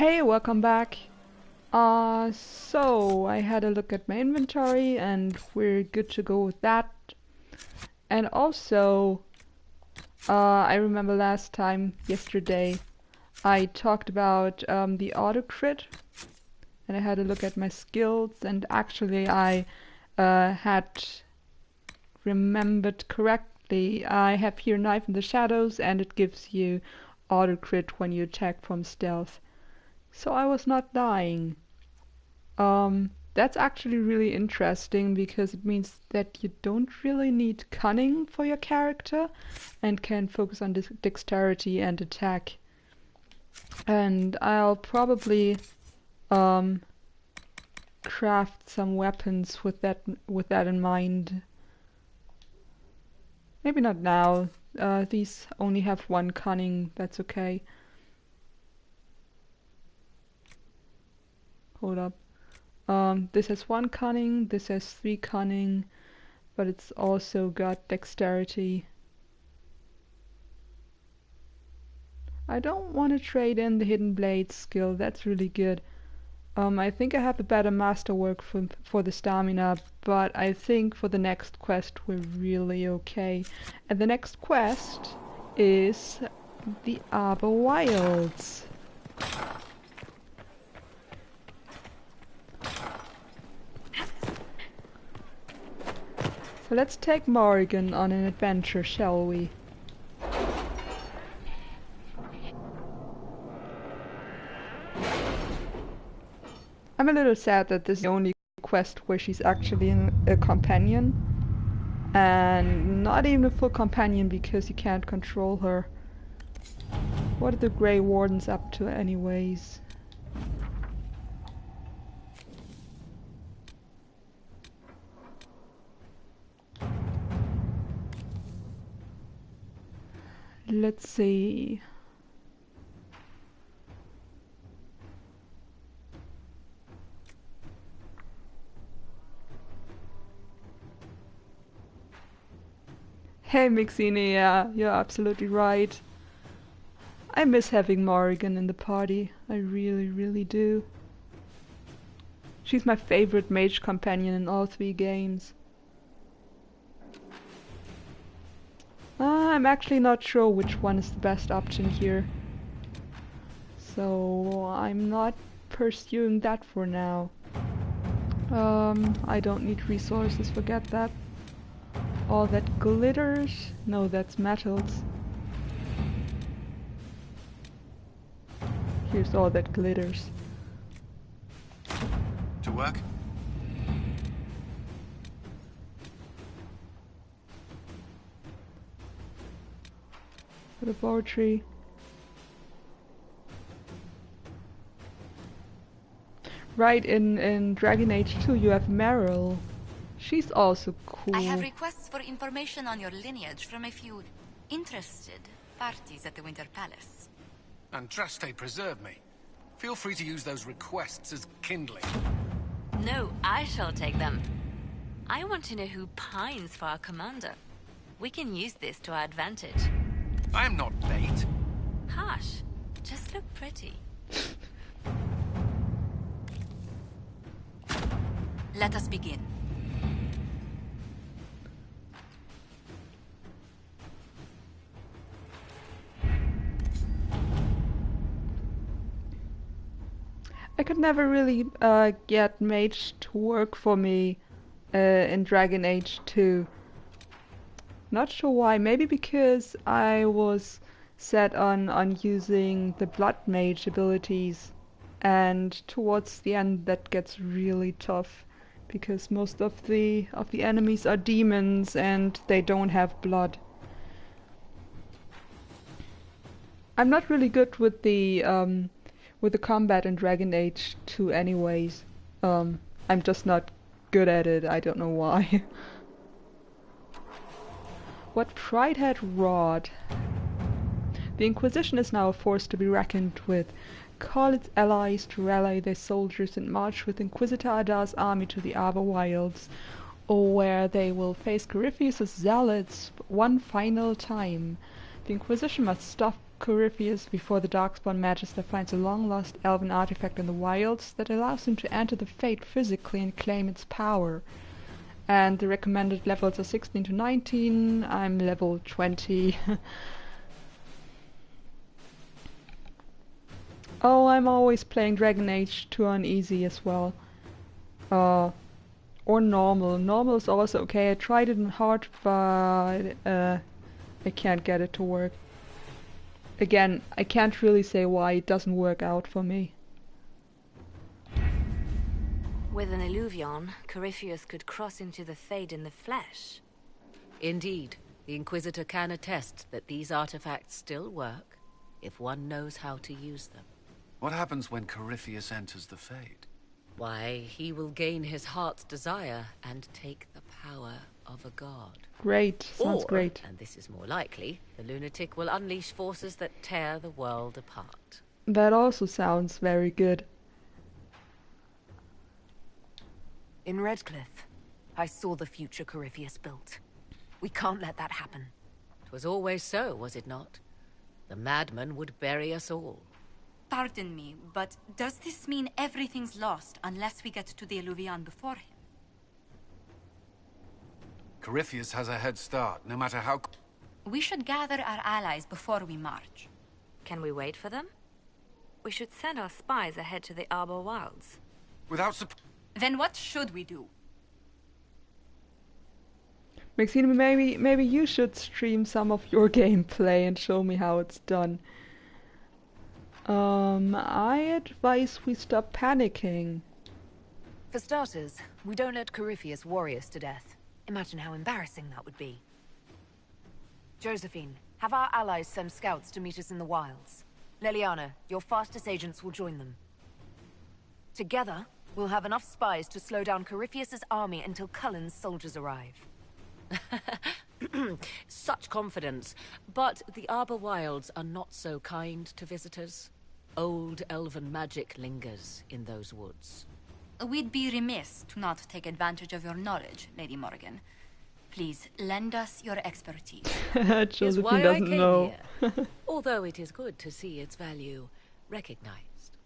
Hey, welcome back. So I had a look at my inventory and we're good to go with that. And also, I remember last time, yesterday, I talked about the auto crit and I had a look at my skills and actually I had remembered correctly. I have here Knife in the Shadows and it gives you auto crit when you attack from stealth. So I was not dying. That's actually really interesting because it means that you don't really need cunning for your character and can focus on dexterity and attack. And I'll probably craft some weapons with that in mind. Maybe not now. These only have one cunning, that's okay. Hold up. This has one cunning, this has 3 cunning, but it's also got dexterity. I don't want to trade in the Hidden Blade skill, that's really good. I think I have a better masterwork for the stamina, but I think for the next quest we're really okay. And the next quest is the Arbor Wilds. So let's take Morrigan on an adventure, shall we? I'm a little sad that this is the only quest where she's actually a companion. And not even a full companion because you can't control her. What are the Grey Wardens up to anyways? Let's see. Hey Mixini, yeah, you're absolutely right. I miss having Morrigan in the party. I really, really do. She's my favorite mage companion in all 3 games. I'm actually not sure which one is the best option here. So I'm not pursuing that for now. I don't need resources, forget that. All that glitters? No, that's metals. Here's all that glitters. To work? Laboratory. Right, in Dragon Age 2 you have Meryl. She's also cool. I have requests for information on your lineage from a few interested parties at the Winter Palace. Andraste preserve me. Feel free to use those requests as kindling. No, I shall take them. I want to know who pines for our commander. We can use this to our advantage. I am not bait. Harsh. Just look pretty. Let us begin. I could never really get mage to work for me in Dragon Age 2. Not sure why, maybe because I was set on using the blood mage abilities, and towards the end that gets really tough because most of the enemies are demons and they don't have blood. I'm not really good with the combat in Dragon Age 2 anyways. I'm just not good at it, I don't know why. What pride had wrought. The Inquisition is now a force to be reckoned with. Call its allies to rally their soldiers and march with Inquisitor Adar's army to the Arbor Wilds, where they will face Corypheus' zealots one final time. The Inquisition must stop Corypheus before the darkspawn magister finds a long-lost elven artifact in the wilds that allows him to enter the Fate physically and claim its power. And the recommended levels are 16 to 19. I'm level 20. Oh, I'm always playing Dragon Age 2 on easy as well. Or normal. Normal is also okay. I tried it in hard, but I can't get it to work. Again, I can't really say why it doesn't work out for me. With an illuvion, Corypheus could cross into the Fade in the flesh. Indeed, the Inquisitor can attest that these artifacts still work if one knows how to use them. What happens when Corypheus enters the Fade? Why, he will gain his heart's desire and take the power of a god. Great, sounds Or, great. and this is more likely, the lunatic will unleash forces that tear the world apart. That also sounds very good. In Redcliffe, I saw the future Corypheus built. We can't let that happen. 'Twas always so, was it not? The madman would bury us all. Pardon me, but does this mean everything's lost unless we get to the Illuvian before him? Corypheus has a head start, no matter how... We should gather our allies before we march. Can we wait for them? We should send our spies ahead to the Arbor Wilds. Without support... Then what should we do? Maxine, maybe you should stream some of your gameplay and show me how it's done. I advise we stop panicking. For starters, we don't let Corypheus worry us to death. Imagine how embarrassing that would be. Josephine, have our allies send scouts to meet us in the wilds. Leliana, your fastest agents will join them. Together, we'll have enough spies to slow down Corypheus's army until Cullen's soldiers arrive. Such confidence. But the Arbor Wilds are not so kind to visitors. Old elven magic lingers in those woods. We'd be remiss to not take advantage of your knowledge, Lady Morgan. Please, lend us your expertise. Is Josephine why I doesn't came know. here. Although it is good to see its value recognized.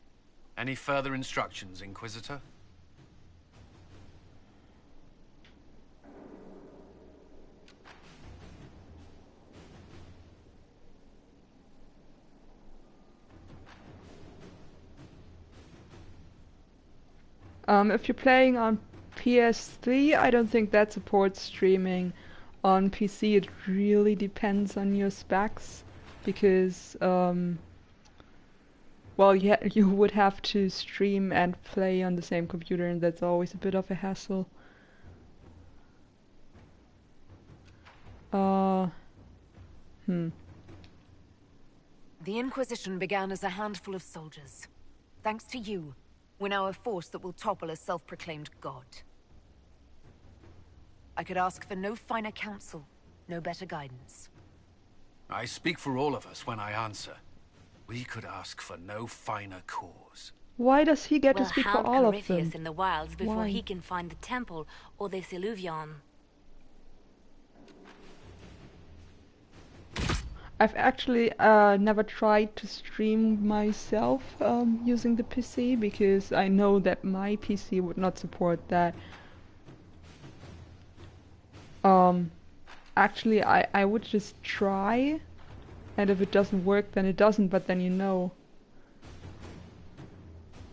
Any further instructions, Inquisitor? If you're playing on PS3, I don't think that supports streaming. On PC, it really depends on your specs, because, well, yeah, you would have to stream and play on the same computer, and that's always a bit of a hassle. The Inquisition began as a handful of soldiers. Thanks to you, we're now a force that will topple a self-proclaimed god. I could ask for no finer counsel, no better guidance. I speak for all of us when I answer. We could ask for no finer cause. Why does he get to We'll speak for hound all of Corypheus them? in the wilds before Why? he can find the temple or this illuvion. I've actually never tried to stream myself using the PC, because I know that my PC would not support that. Actually, I would just try, and if it doesn't work, then it doesn't, but then you know.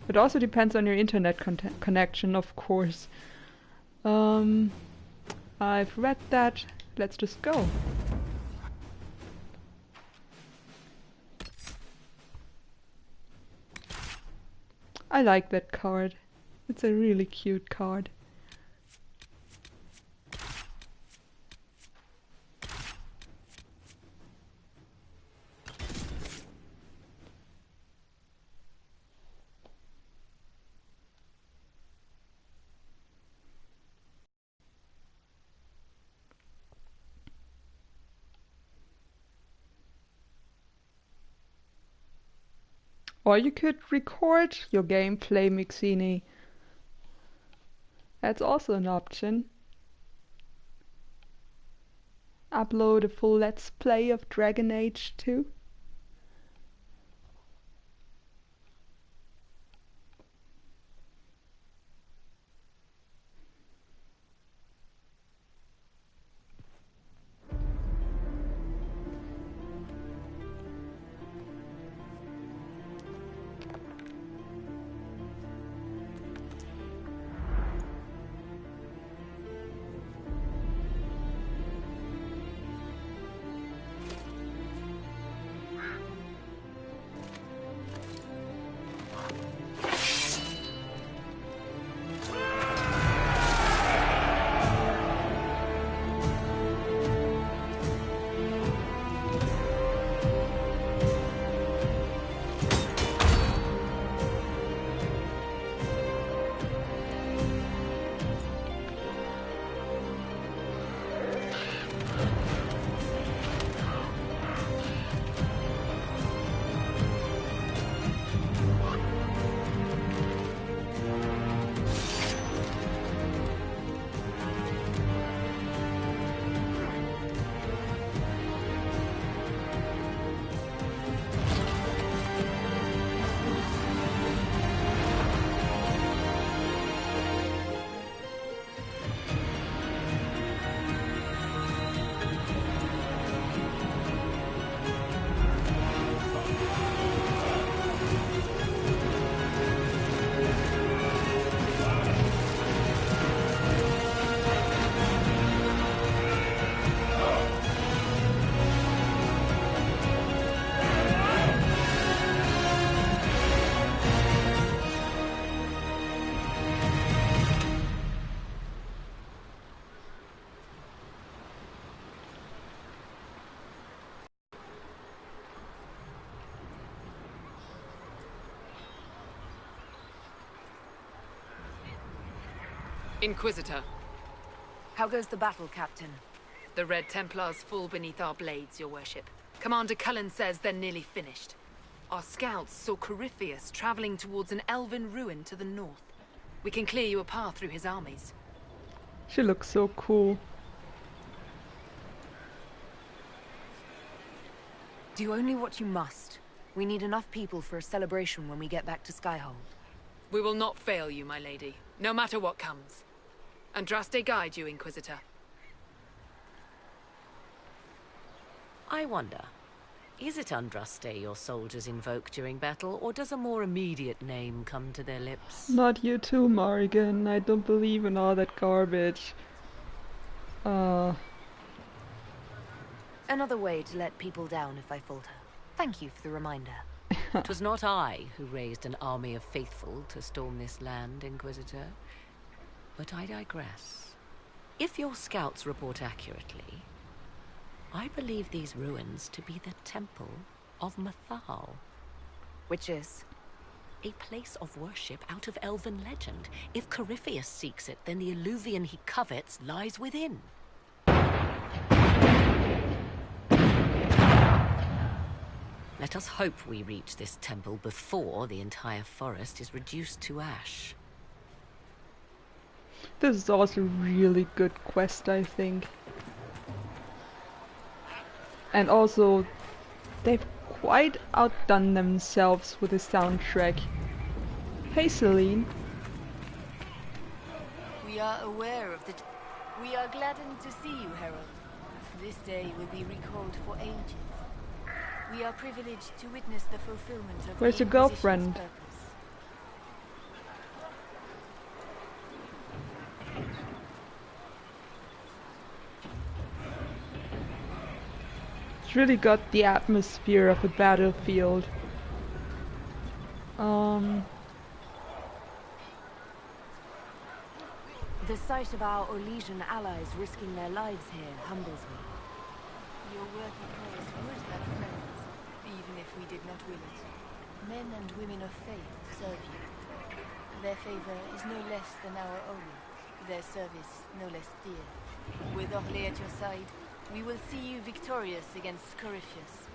It also depends on your internet connection, of course. I've read that. Let's just go. I like that card. It's a really cute card. Or you could record your gameplay, Mixini. That's also an option. Upload a full Let's Play of Dragon Age 2. Inquisitor, How goes the battle, Captain? the Red Templars fall beneath our blades, your worship. Commander Cullen says they're nearly finished. Our scouts saw Corypheus traveling towards an elven ruin to the north. We can clear you a path through his armies. She looks so cool. Do only what you must. We need enough people for a celebration when we get back to Skyhold. We will not fail you, my lady, no matter what comes. Andraste guide you, Inquisitor. I wonder, is it Andraste your soldiers invoke during battle, or does a more immediate name come to their lips? Not you too, Morrigan. I don't believe in all that garbage. Another way to let people down if I falter. Thank you for the reminder. 'Twas not I who raised an army of faithful to storm this land, Inquisitor. But I digress. If your scouts report accurately, I believe these ruins to be the Temple of Mathal. Which is? A place of worship out of elven legend. If Corypheus seeks it, then the alluvion he covets lies within. Let us hope we reach this temple before the entire forest is reduced to ash. This is also a really good quest, I think. And also, they've quite outdone themselves with the soundtrack. Hey, Celine. We are aware of the... We are gladdened to see you, Herald. This day will be recalled for ages. We are privileged to witness the fulfillment of Where's the your Inquisition's girlfriend? purpose. It's really got the atmosphere of a battlefield. The sight of our Orlesian allies risking their lives here humbles me. Your worthy cause would have friends, even if we did not will it. Men and women of faith serve you. Their favor is no less than our own, their service no less dear. With Orlais at your side, we will see you victorious against Corypheus.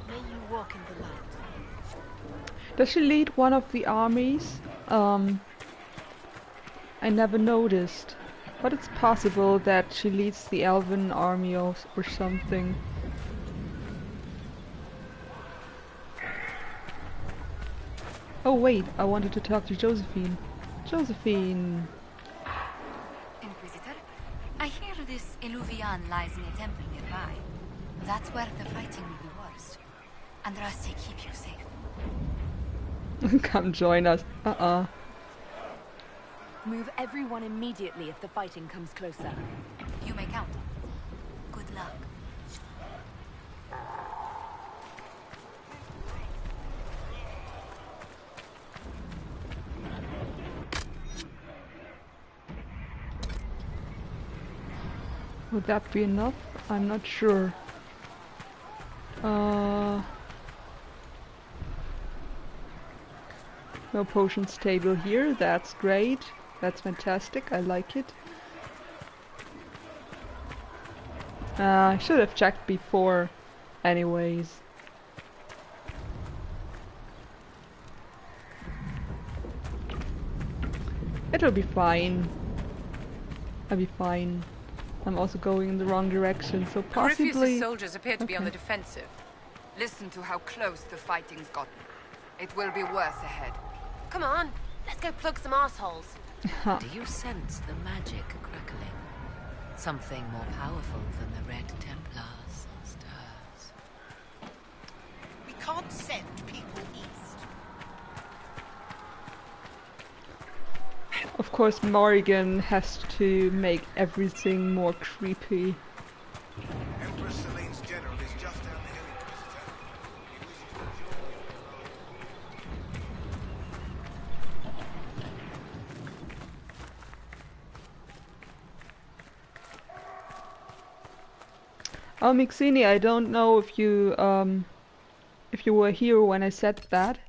May you walk in the light. Does she lead one of the armies? I never noticed. But it's possible that she leads the elven army or something. Oh wait, I wanted to talk to Josephine. Josephine! Inquisitor, I hear this Illuvian lies in a temple nearby. That's where the fighting will be worst. Andraste keep you safe. Come join us. Move everyone immediately if the fighting comes closer. You may count. Good luck. Would that be enough? I'm not sure. No potions table here, that's great. That's fantastic, I like it. I should have checked before, anyways. It'll be fine. I'll be fine. I'm also going in the wrong direction, so possibly... Corypheus' soldiers appear to be on the Okay. defensive. Listen to how close the fighting's gotten. It will be worse ahead. Come on, let's go plug some assholes. Do you sense the magic crackling? Something more powerful than the Red Templars stirs. We can't send people east. Of course, Morrigan has to make everything more creepy. Empress Celine's general is just down the hill, Inquisitor. He wishes to join Oh, Mixini, I don't know if you were here when I said that.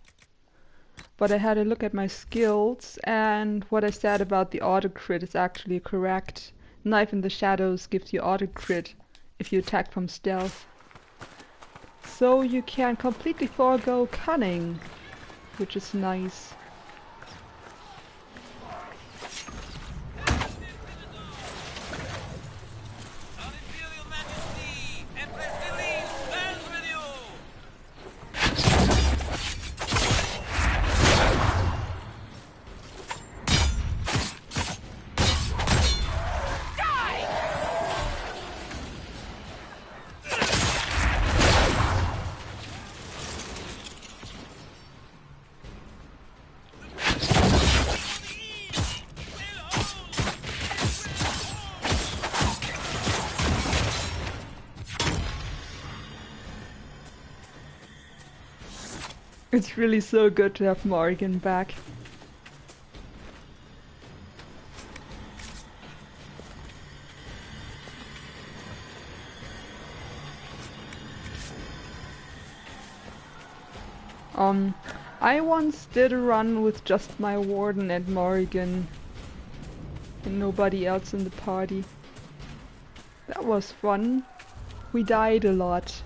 but I had a look at my skills, and what I said about the auto crit is actually correct. Knife in the Shadows gives you auto crit if you attack from stealth. So you can completely forego cunning, which is nice. It's really so good to have Morrigan back. I once did a run with just my Warden and Morrigan and nobody else in the party. That was fun. We died a lot.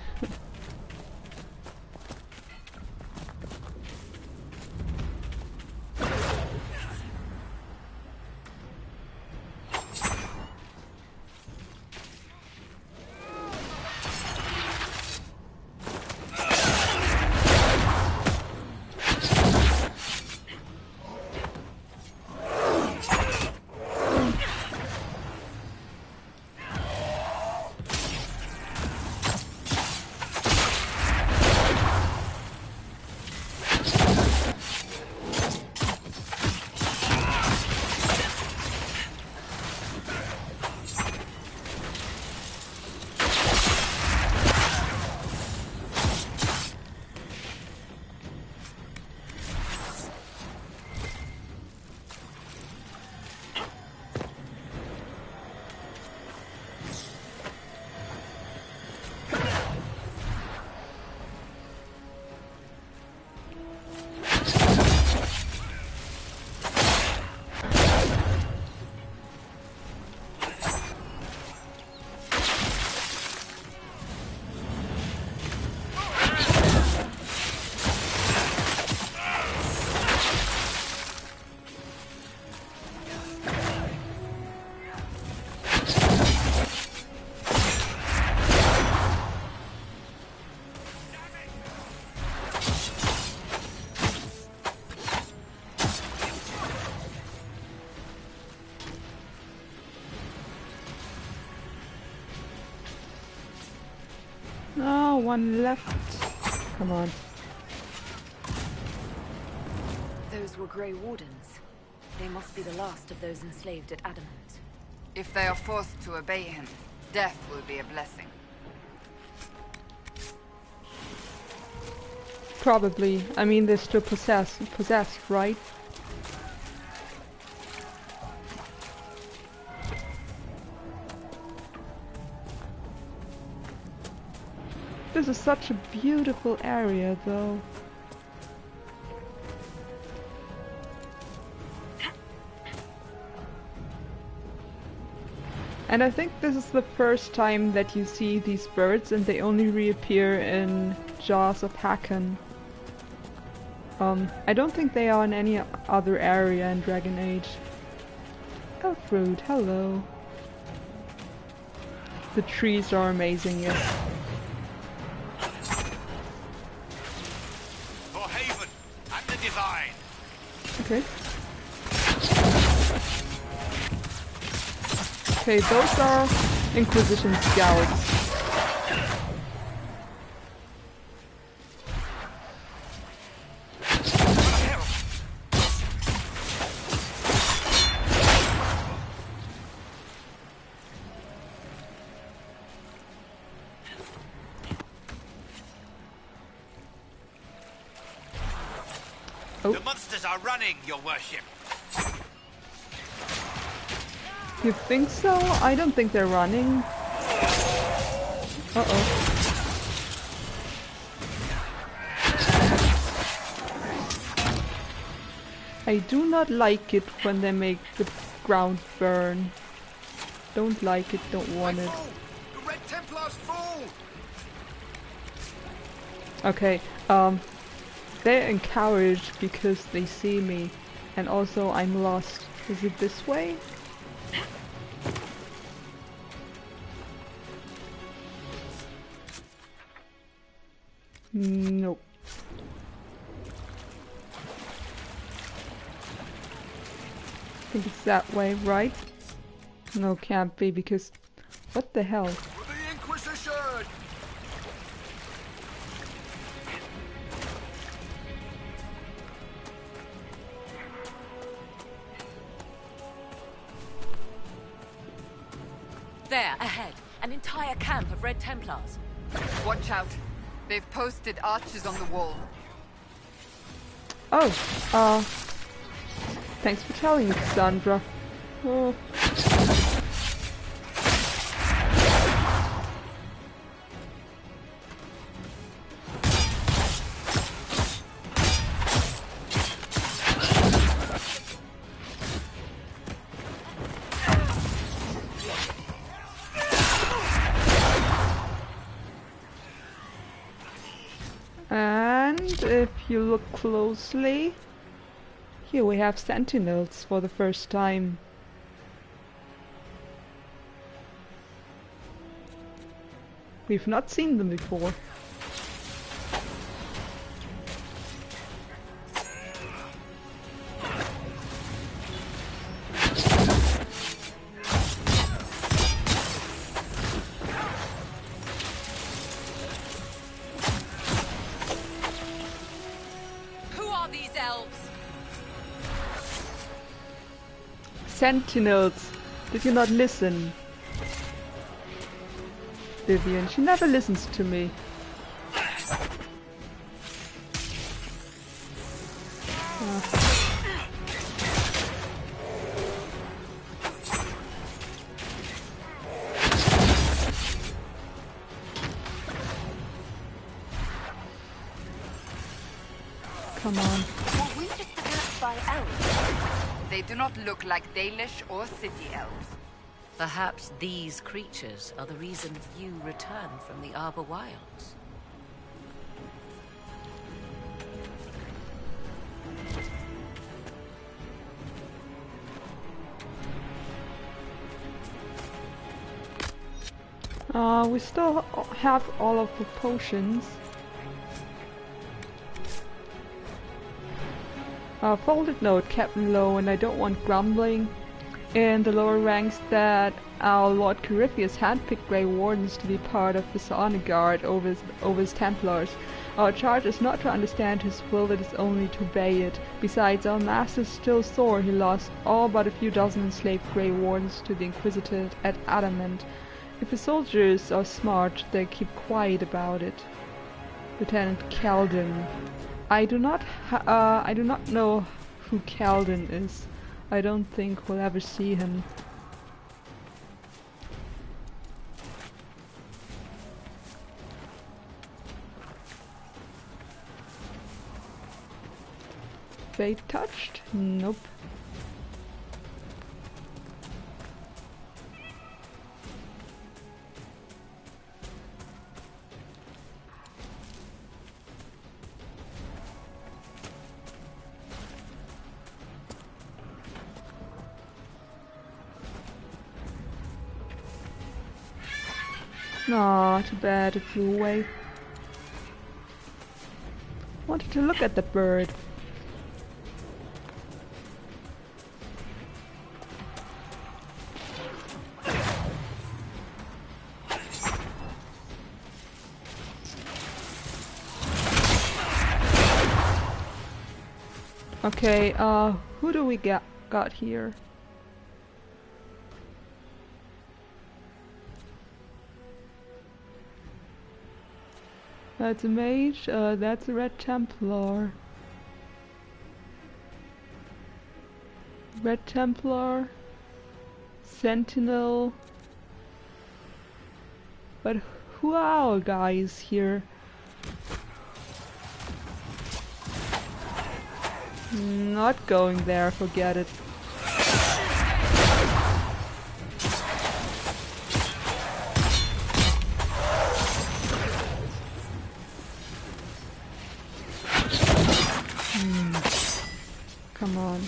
Oh, one left. Come on. Those were Grey Wardens. They must be the last of those enslaved at Adamant. If they are forced to obey him, death will be a blessing. Probably. I mean, they're still possessed, right? This is such a beautiful area, though. And I think this is the first time that you see these birds, and they only reappear in Jaws of Hakan. I don't think they are in any other area in Dragon Age. Oh, fruit, hello. The trees are amazing, yes. For Haven and the Divine. Okay. Okay, those are Inquisition scouts. The monsters are running, your worship. You think so? I don't think they're running. Uh-oh. I do not like it when they make the ground burn. Don't like it, don't want it. The Red Templars fall! Okay, they're encouraged because they see me, and also I'm lost. Is it this way? Nope. I think it's that way, right? No, can't be, because... What the hell? For the Inquisition! There, ahead. An entire camp of Red Templars. Watch out. They've posted archers on the wall. Oh, thanks for telling me, Cassandra. Oh. And if you look closely, here we have sentinels for the first time. We've not seen them before. Sentinels! Did you not listen? Vivian, she never listens to me. Come on. Were we just attacked by elves? They do not look like Dalish or city elves. Perhaps these creatures are the reason few return from the Arbor Wilds. We still have all of the potions. Folded note, Captain Low, and I don't want grumbling in the lower ranks that our Lord Corypheus handpicked Grey Wardens to be part of his honor guard over his Templars. Our charge is not to understand his will, it is only to obey it. Besides, our master is still sore. He lost all but a few dozen enslaved Grey Wardens to the Inquisitor at Adamant. If the soldiers are smart, they keep quiet about it. Lieutenant Calden. I do not know who Calden is. I don't think we'll ever see him. Fate touched? Nope. Aw, too bad it flew away. Wanted to look at the bird. Okay, who do we got here? That's a mage, that's a Red Templar. Red Templar, Sentinel. But who are our guys here? Not going there, forget it. Come on.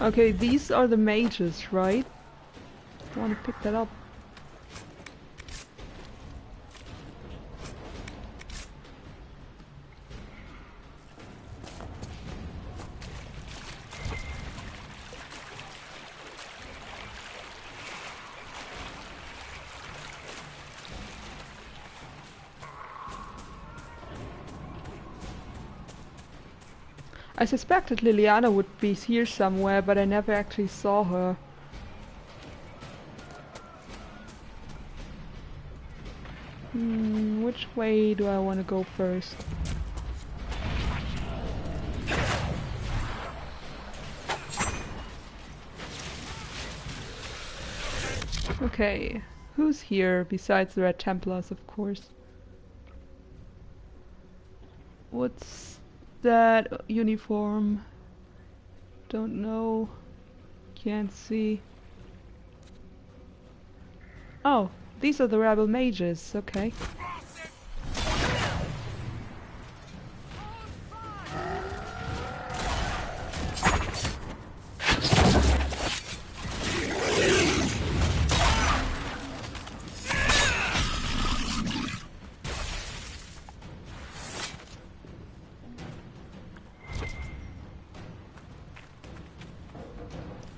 Okay, these are the mages, right? I want to pick that up. I suspected Liliana would be here somewhere, but I never actually saw her. Which way do I want to go first? Okay, who's here besides the Red Templars, of course? What's that uniform? Don't know. Can't see. Oh, these are the rebel mages, okay.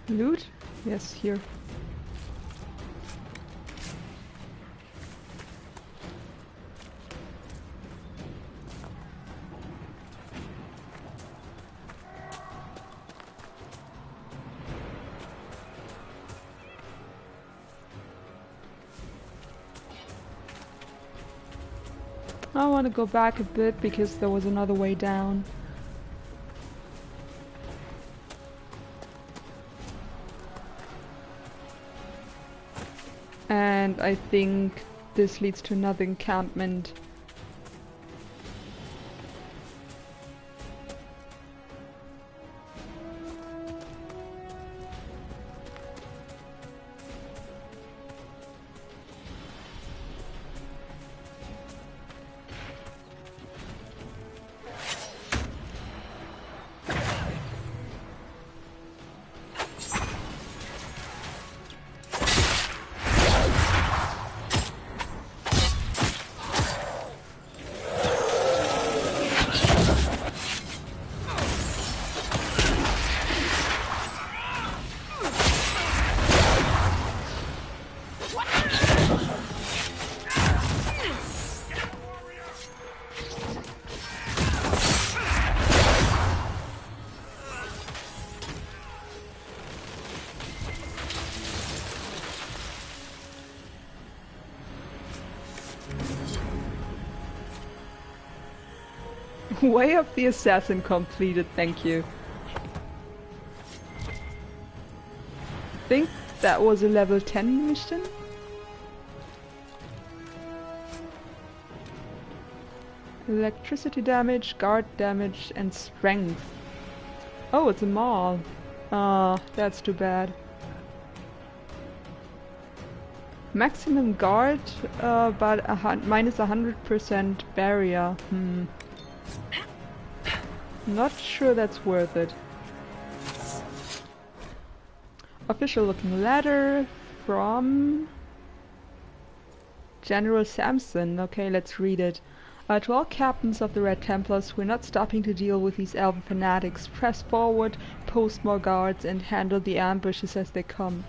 Loot? Yes, here. I want to go back a bit because there was another way down. And I think this leads to another encampment. Way of the Assassin completed, thank you. I think that was a level 10 mission? Electricity damage, guard damage, and strength. Oh, it's a maul. Ah, that's too bad. Maximum guard, but minus 100% barrier. Not sure that's worth it. Official looking letter from General Samson. Okay, let's read it. To all captains of the Red Templars, we're not stopping to deal with these elven fanatics. Press forward, post more guards, and handle the ambushes as they come.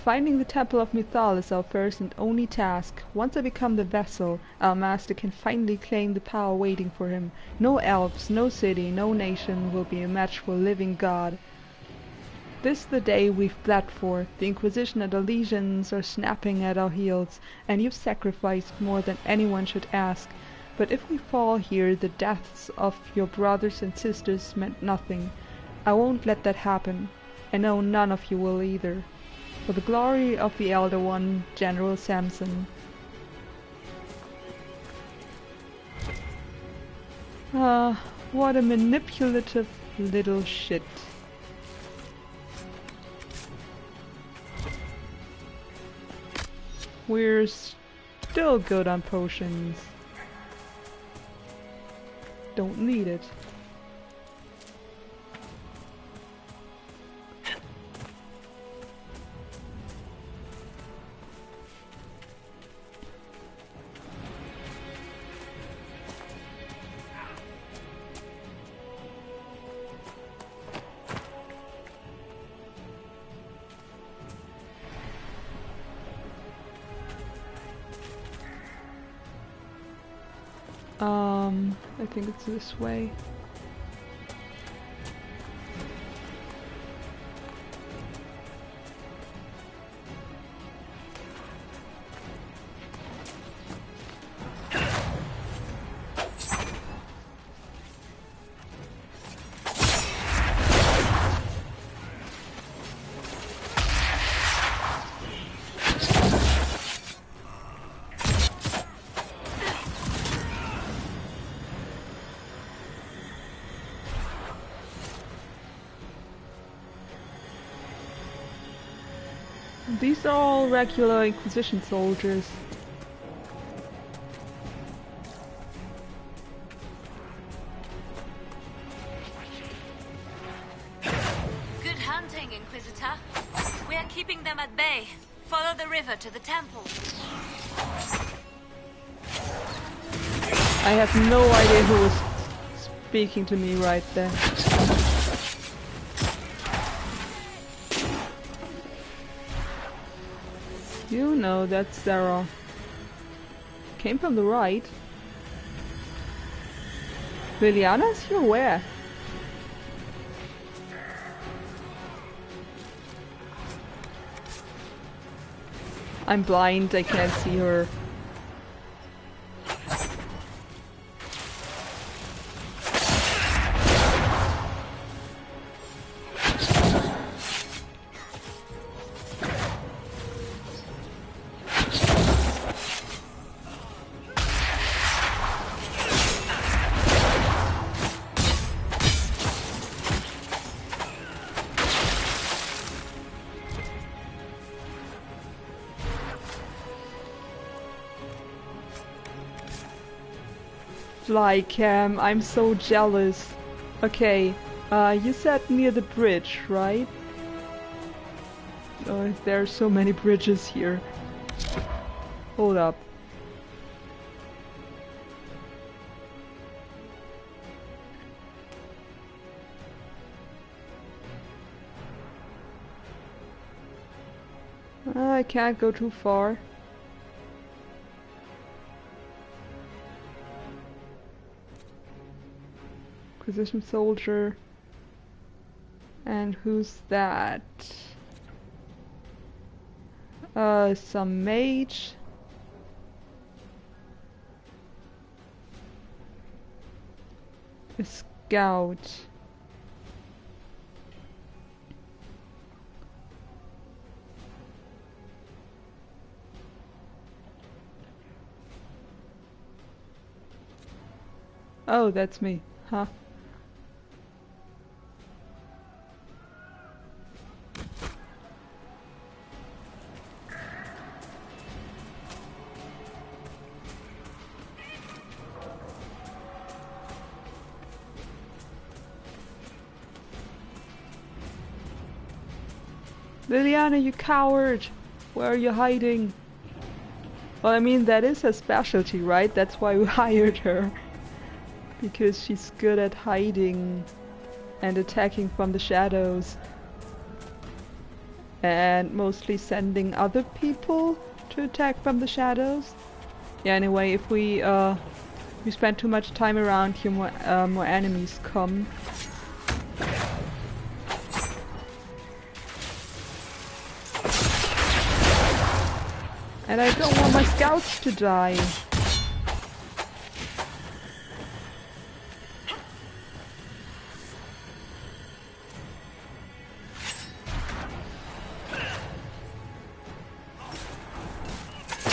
Finding the Temple of Mythal is our first and only task. Once I become the vessel, our master can finally claim the power waiting for him. No elves, no city, no nation will be a match for a living god. This the day we've fled for. The Inquisition and the legions are snapping at our heels, and you've sacrificed more than anyone should ask. But if we fall here, the deaths of your brothers and sisters meant nothing. I won't let that happen. I know none of you will either. For the glory of the Elder One, General Samson. Ah, what a manipulative little shit. We're still good on potions. Don't need it. I think it's this way. These are all regular Inquisition soldiers. Good hunting, Inquisitor. We are keeping them at bay. Follow the river to the temple. I have no idea who was speaking to me right there. You know that's Sera. Came from the right. Liliana's here where? I'm blind, I can't see her. Flycam, I'm so jealous. Okay, you said near the bridge, right? There are so many bridges here. Hold up. I can't go too far. Inquisition soldier. And who's that? Some mage. A scout. Oh, that's me, huh? Liliana, you coward! Where are you hiding? Well, I mean, that is her specialty, right? That's why we hired her. Because she's good at hiding and attacking from the shadows. And mostly sending other people to attack from the shadows. Yeah, anyway, if we spend too much time around here, more enemies come. And I don't want my scouts to die.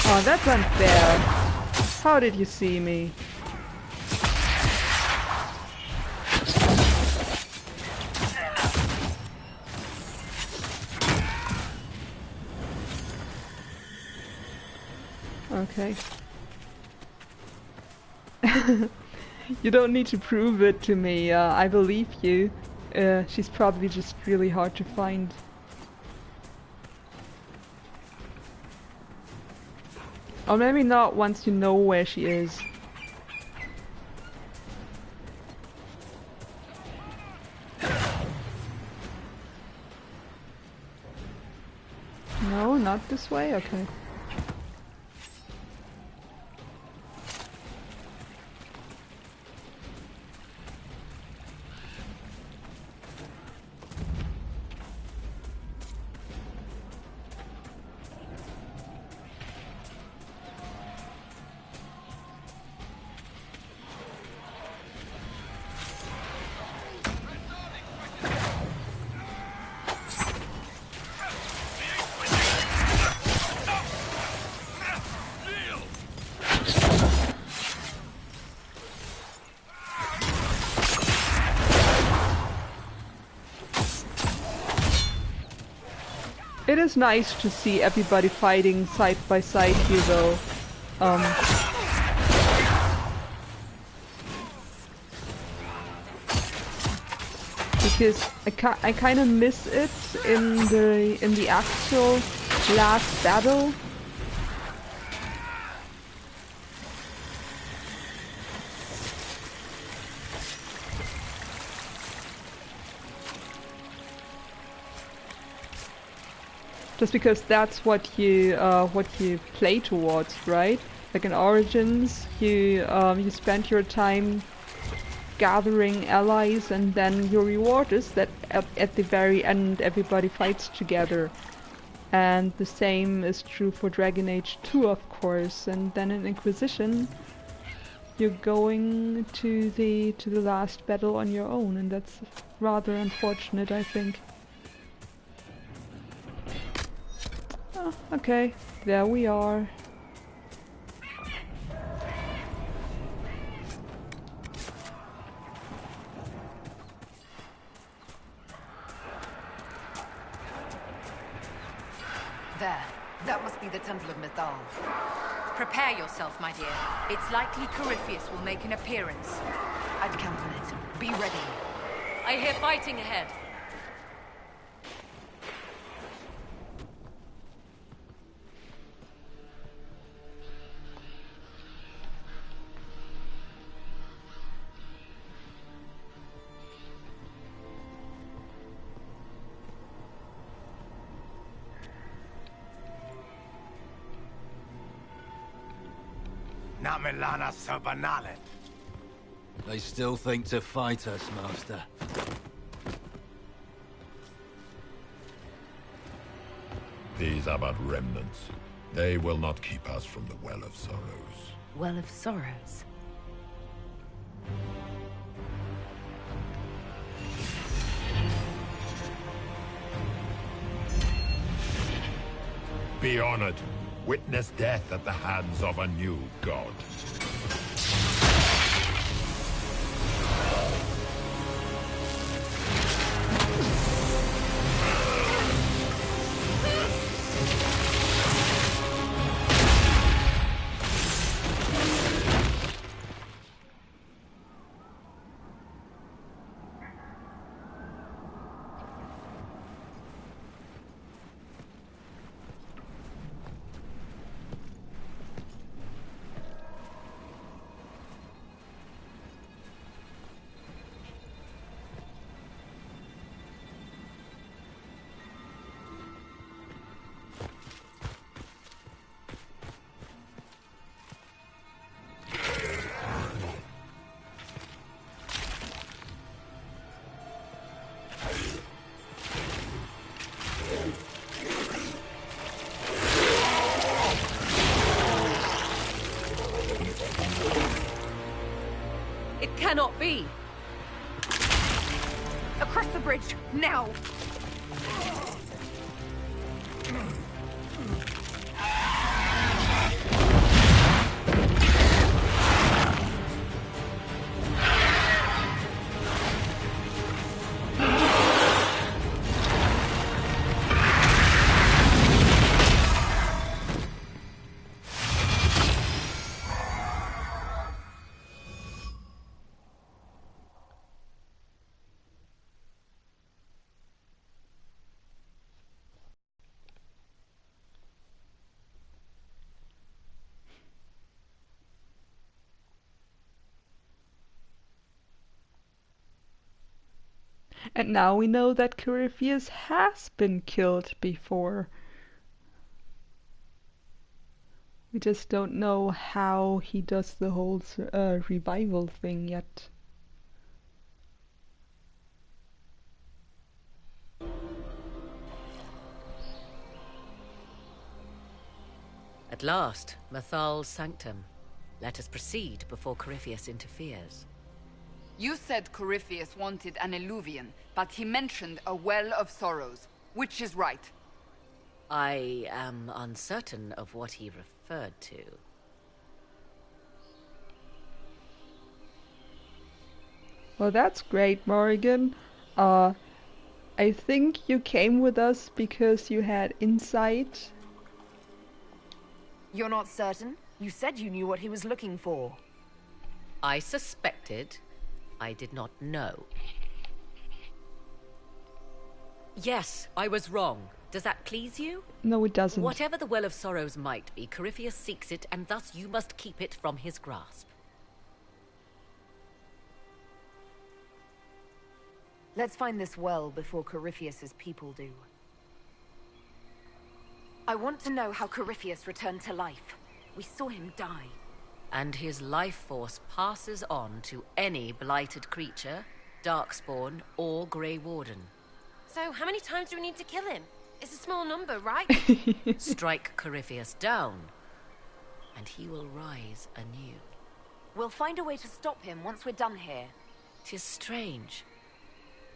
Oh, that's unfair. How did you see me? Okay. You don't need to prove it to me. I believe you. She's probably just really hard to find. Or maybe not once you know where she is. No, not this way? Okay. It is nice to see everybody fighting side by side here though. Because I kind of miss it in the actual last battle. Just because that's what you play towards, right? Like in Origins, you spend your time gathering allies, and then your reward is that at the very end everybody fights together. And the same is true for Dragon Age 2, of course. And then in Inquisition, you're going to the last battle on your own, and that's rather unfortunate, I think. Oh, okay, there we are. There. That must be the Temple of Mythal. Prepare yourself, my dear. It's likely Corypheus will make an appearance. I'd count on it. Be ready. I hear fighting ahead. Namilana Sabanalet. They still think to fight us, Master. These are but remnants. They will not keep us from the Well of Sorrows. Well of Sorrows. Be honored. Witness death at the hands of a new god. B. Across the bridge, now! And now we know that Corypheus has been killed before. We just don't know how he does the whole revival thing yet. At last, Mathal's sanctum. Let us proceed before Corypheus interferes. You said Corypheus wanted an eluvian, but he mentioned a well of sorrows. Which is right? I am uncertain of what he referred to. Well, that's great, Morrigan. I think you came with us because you had insight. You're not certain? You said you knew what he was looking for. I suspected. I did not know. Yes, I was wrong. Does that please you? No, it doesn't. Whatever the Well of Sorrows might be, Corypheus seeks it, and thus you must keep it from his grasp. Let's find this well before Corypheus's people do. I want to know how Corypheus returned to life. We saw him die. And his life force passes on to any blighted creature, darkspawn, or Grey Warden. So, how many times do we need to kill him? It's a small number, right? Strike Corypheus down, and he will rise anew. We'll find a way to stop him once we're done here. 'Tis strange.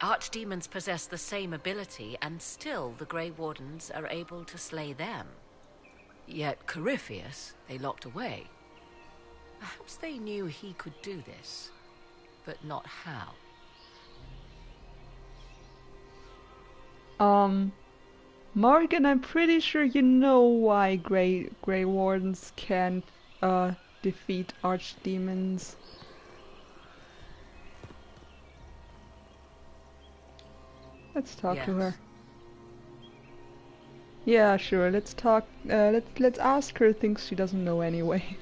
Archdemons possess the same ability, and still the Grey Wardens are able to slay them. Yet Corypheus, they locked away. Perhaps they knew he could do this, but not how. Morgan, I'm pretty sure you know why Grey Wardens can't defeat archdemons. Let's talk to her. Yeah, sure. Let's talk. Let's ask her things she doesn't know anyway.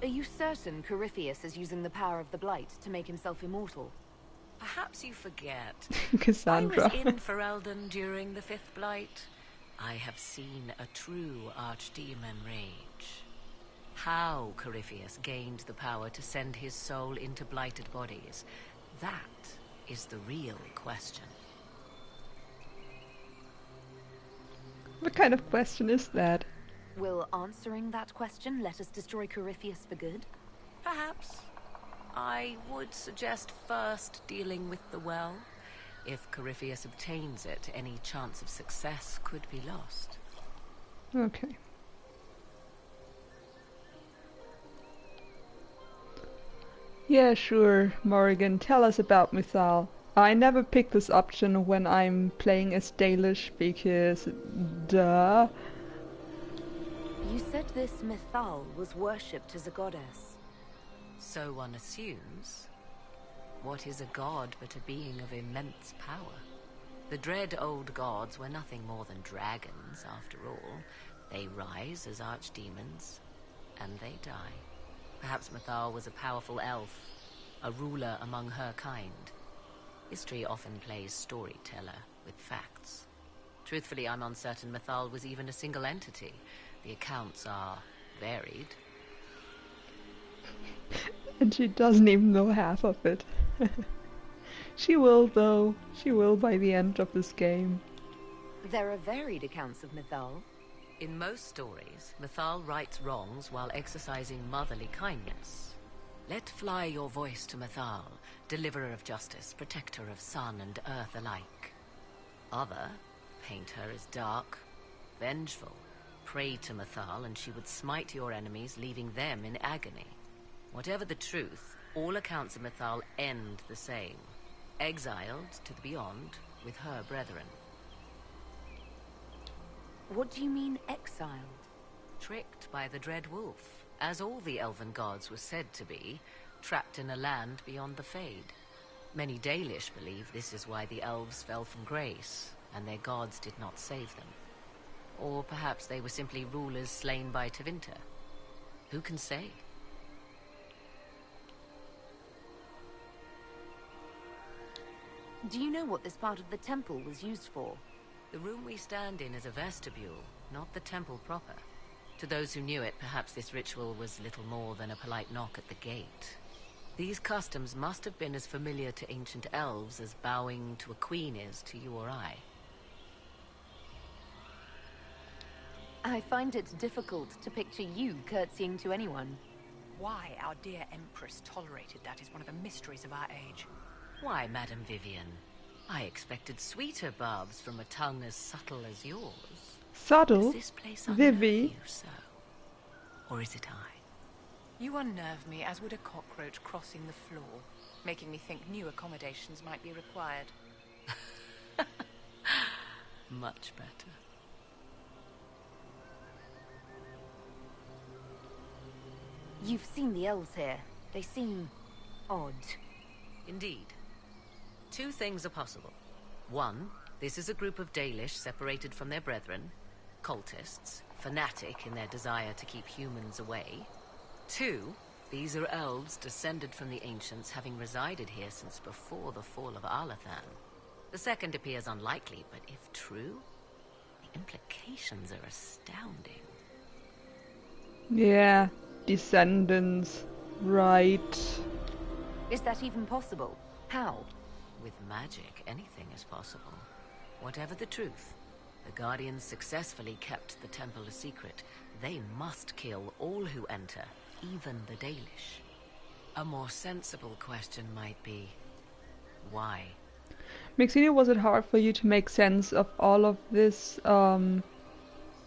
Are you certain Corypheus is using the power of the Blight to make himself immortal? Perhaps you forget. Cassandra. I was in Ferelden during the Fifth Blight. I have seen a true archdemon rage. How Corypheus gained the power to send his soul into blighted bodies, that is the real question. What kind of question is that? Will answering that question let us destroy Corypheus for good? Perhaps. I would suggest first dealing with the well. If Corypheus obtains it, any chance of success could be lost. Okay. Yeah, sure, Morrigan. Tell us about Mythal. I never pick this option when I'm playing as Dalish because, duh. You said this Mythal was worshipped as a goddess. So one assumes. What is a god but a being of immense power? The dread old gods were nothing more than dragons, after all. They rise as archdemons, and they die. Perhaps Mythal was a powerful elf, a ruler among her kind. History often plays storyteller with facts. Truthfully, I'm uncertain Mythal was even a single entity. The accounts are varied. And she doesn't even know half of it. She will, though. She will by the end of this game. There are varied accounts of Mythal. In most stories, Mythal rights wrongs while exercising motherly kindness. Let fly your voice to Mathal, deliverer of justice, protector of sun and earth alike. Other, paint her as dark, vengeful. Pray to Mathal and she would smite your enemies, leaving them in agony. Whatever the truth, all accounts of Mathal end the same. Exiled to the beyond with her brethren. What do you mean, exiled? Tricked by the Dread Wolf, as all the elven gods were said to be, trapped in a land beyond the Fade. Many Dalish believe this is why the elves fell from grace, and their gods did not save them. Or perhaps they were simply rulers slain by Tevinter. Who can say? Do you know what this part of the temple was used for? The room we stand in is a vestibule, not the temple proper. To those who knew it, perhaps this ritual was little more than a polite knock at the gate. These customs must have been as familiar to ancient elves as bowing to a queen is to you or I. I find it difficult to picture you curtsying to anyone. Why our dear Empress tolerated that is one of the mysteries of our age. Why, Madame Vivian? I expected sweeter barbs from a tongue as subtle as yours. Subtle? Is this place Vivi? you so? Or is it I? You unnerve me as would a cockroach crossing the floor, making me think new accommodations might be required. Much better. You've seen the elves here. They seem odd. Indeed. Two things are possible. One, this is a group of Dalish separated from their brethren, cultists, fanatic in their desire to keep humans away. Two, these are elves descended from the ancients, having resided here since before the fall of Arlathan. The second appears unlikely, but if true, the implications are astounding. Yeah, descendants, right. Is that even possible? How? With magic, anything is possible. Whatever the truth, the Guardians successfully kept the temple a secret. They must kill all who enter, even the Dalish. A more sensible question might be, why? Maxine, was it hard for you to make sense of all of this?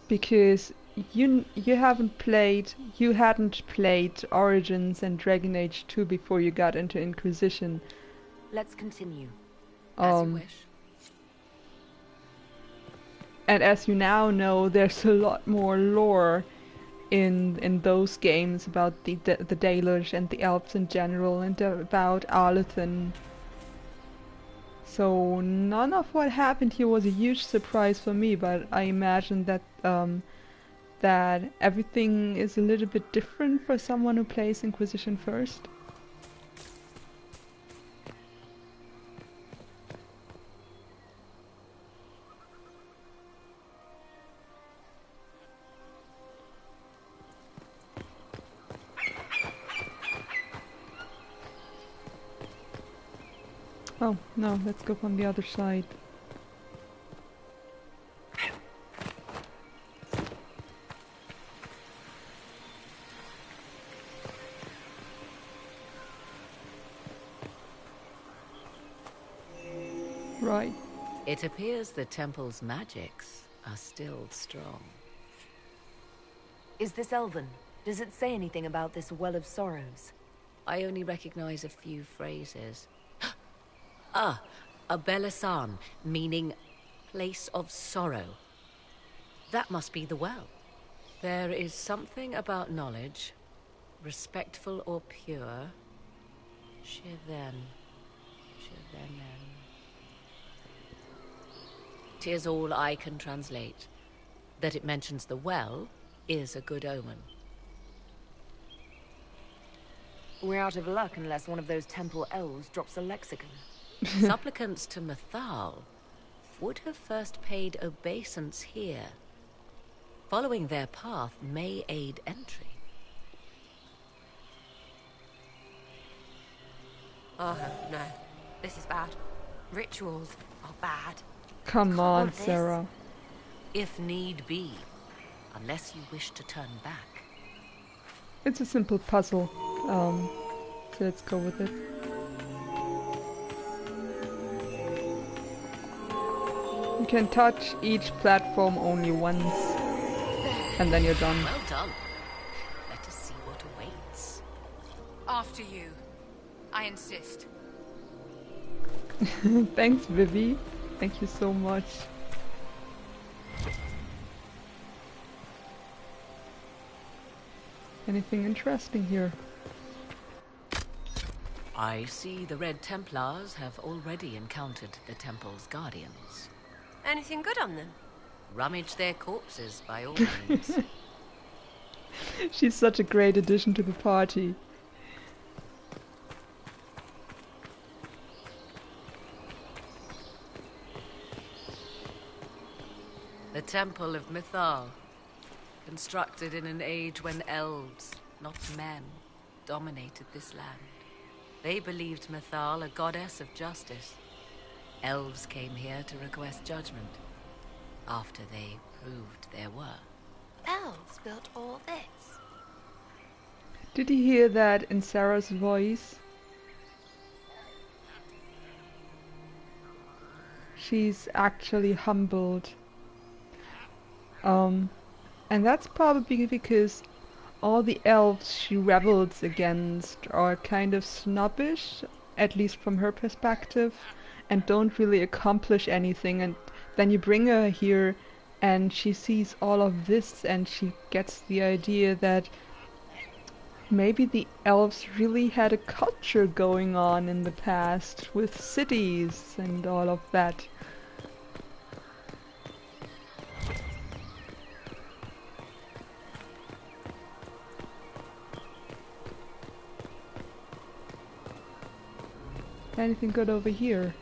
Because you hadn't played Origins and Dragon Age 2 before you got into Inquisition. Let's continue. As you wish. And as you now know, there's a lot more lore in those games about the Dalish and the elves in general, and about Arlathan. So none of what happened here was a huge surprise for me, but I imagine that that everything is a little bit different for someone who plays Inquisition first. Oh, no, let's go from the other side. Right. It appears the temple's magics are still strong. Is this Elven? Does it say anything about this Well of Sorrows? I only recognize a few phrases. A Belisan, meaning place of sorrow. That must be the well. There is something about knowledge, respectful or pure. Shiven. 'Tis all I can translate. That it mentions the well is a good omen. We're out of luck unless one of those temple elves drops a lexicon. Supplicants to Mathal would have first paid obeisance here. Following their path may aid entry. Oh, no. This is bad. Rituals are bad. Come on, Sera. If need be, unless you wish to turn back. It's a simple puzzle. So let's go with it. You can touch each platform only once, and then you're done. Well done. Let us see what awaits. After you. I insist. Thanks, Vivi. Thank you so much. Anything interesting here? I see the Red Templars have already encountered the temple's guardians. Anything good on them? Rummage their corpses, by all means. She's such a great addition to the party. The Temple of Mythal, constructed in an age when elves, not men, dominated this land. They believed Mythal a goddess of justice. Elves came here to request judgment, after they proved their worth. Elves built all this. Did you hear that in Sera's voice? She's actually humbled. And that's probably because all the elves she rebels against are kind of snobbish, at least from her perspective, and don't really accomplish anything. And then you bring her here and she sees all of this and she gets the idea that maybe the elves really had a culture going on in the past with cities and all of that. Anything good over here?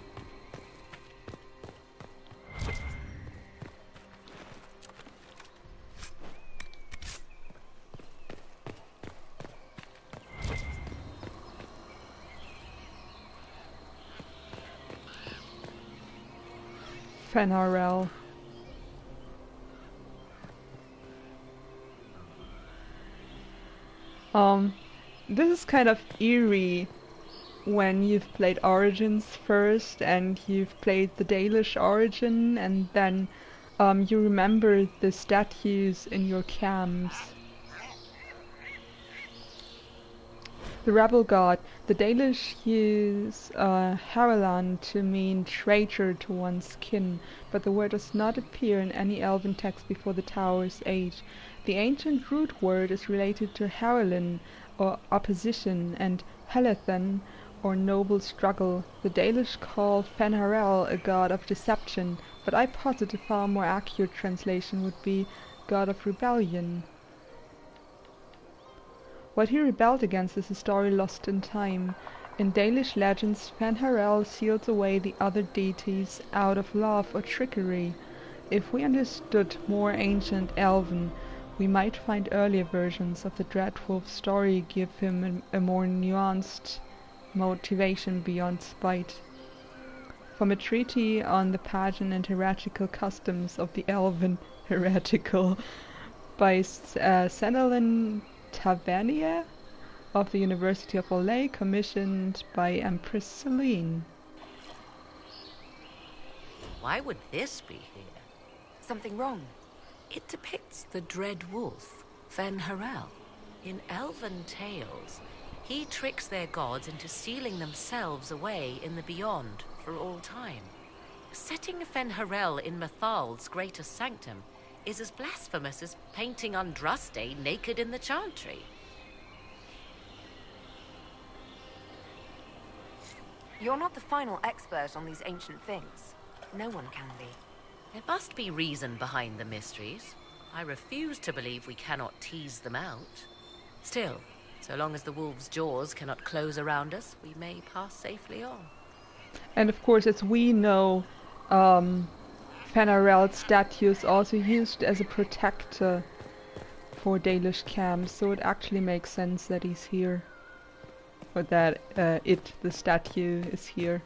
Fenarel. This is kind of eerie when you've played Origins first and you've played the Dalish Origin and then you remember the statues in your camps. The rebel god. The Dalish use Haralan to mean traitor to one's kin, but the word does not appear in any elven text before the Tower's age. The ancient root word is related to Haralin, or opposition, and Helethan, or noble struggle. The Dalish call Fenharel a god of deception, but I posit a far more accurate translation would be god of rebellion. What he rebelled against is a story lost in time. In Dalish legends, Fenharel seals away the other deities out of love or trickery. If we understood more ancient Elven, we might find earlier versions of the Dreadwolf story give him a more nuanced motivation beyond spite. From a treatise on the pagan and heretical customs of the Elven heretical by Senelin Tavernier of the University of Olay, commissioned by Empress Celine. Why would this be here? Something wrong? It depicts the dread wolf, Fenharel. In elven tales, he tricks their gods into sealing themselves away in the beyond for all time. Setting Fenharel in Mythal's greatest sanctum is as blasphemous as painting Andraste naked in the chantry. You're not the final expert on these ancient things. No one can be. There must be reason behind the mysteries. I refuse to believe we cannot tease them out. Still, so long as the wolf's jaws cannot close around us, we may pass safely on. And of course, as we know, Fenarel's statue is also used as a protector for Dalish camps, so it actually makes sense that he's here. Or that the statue, is here.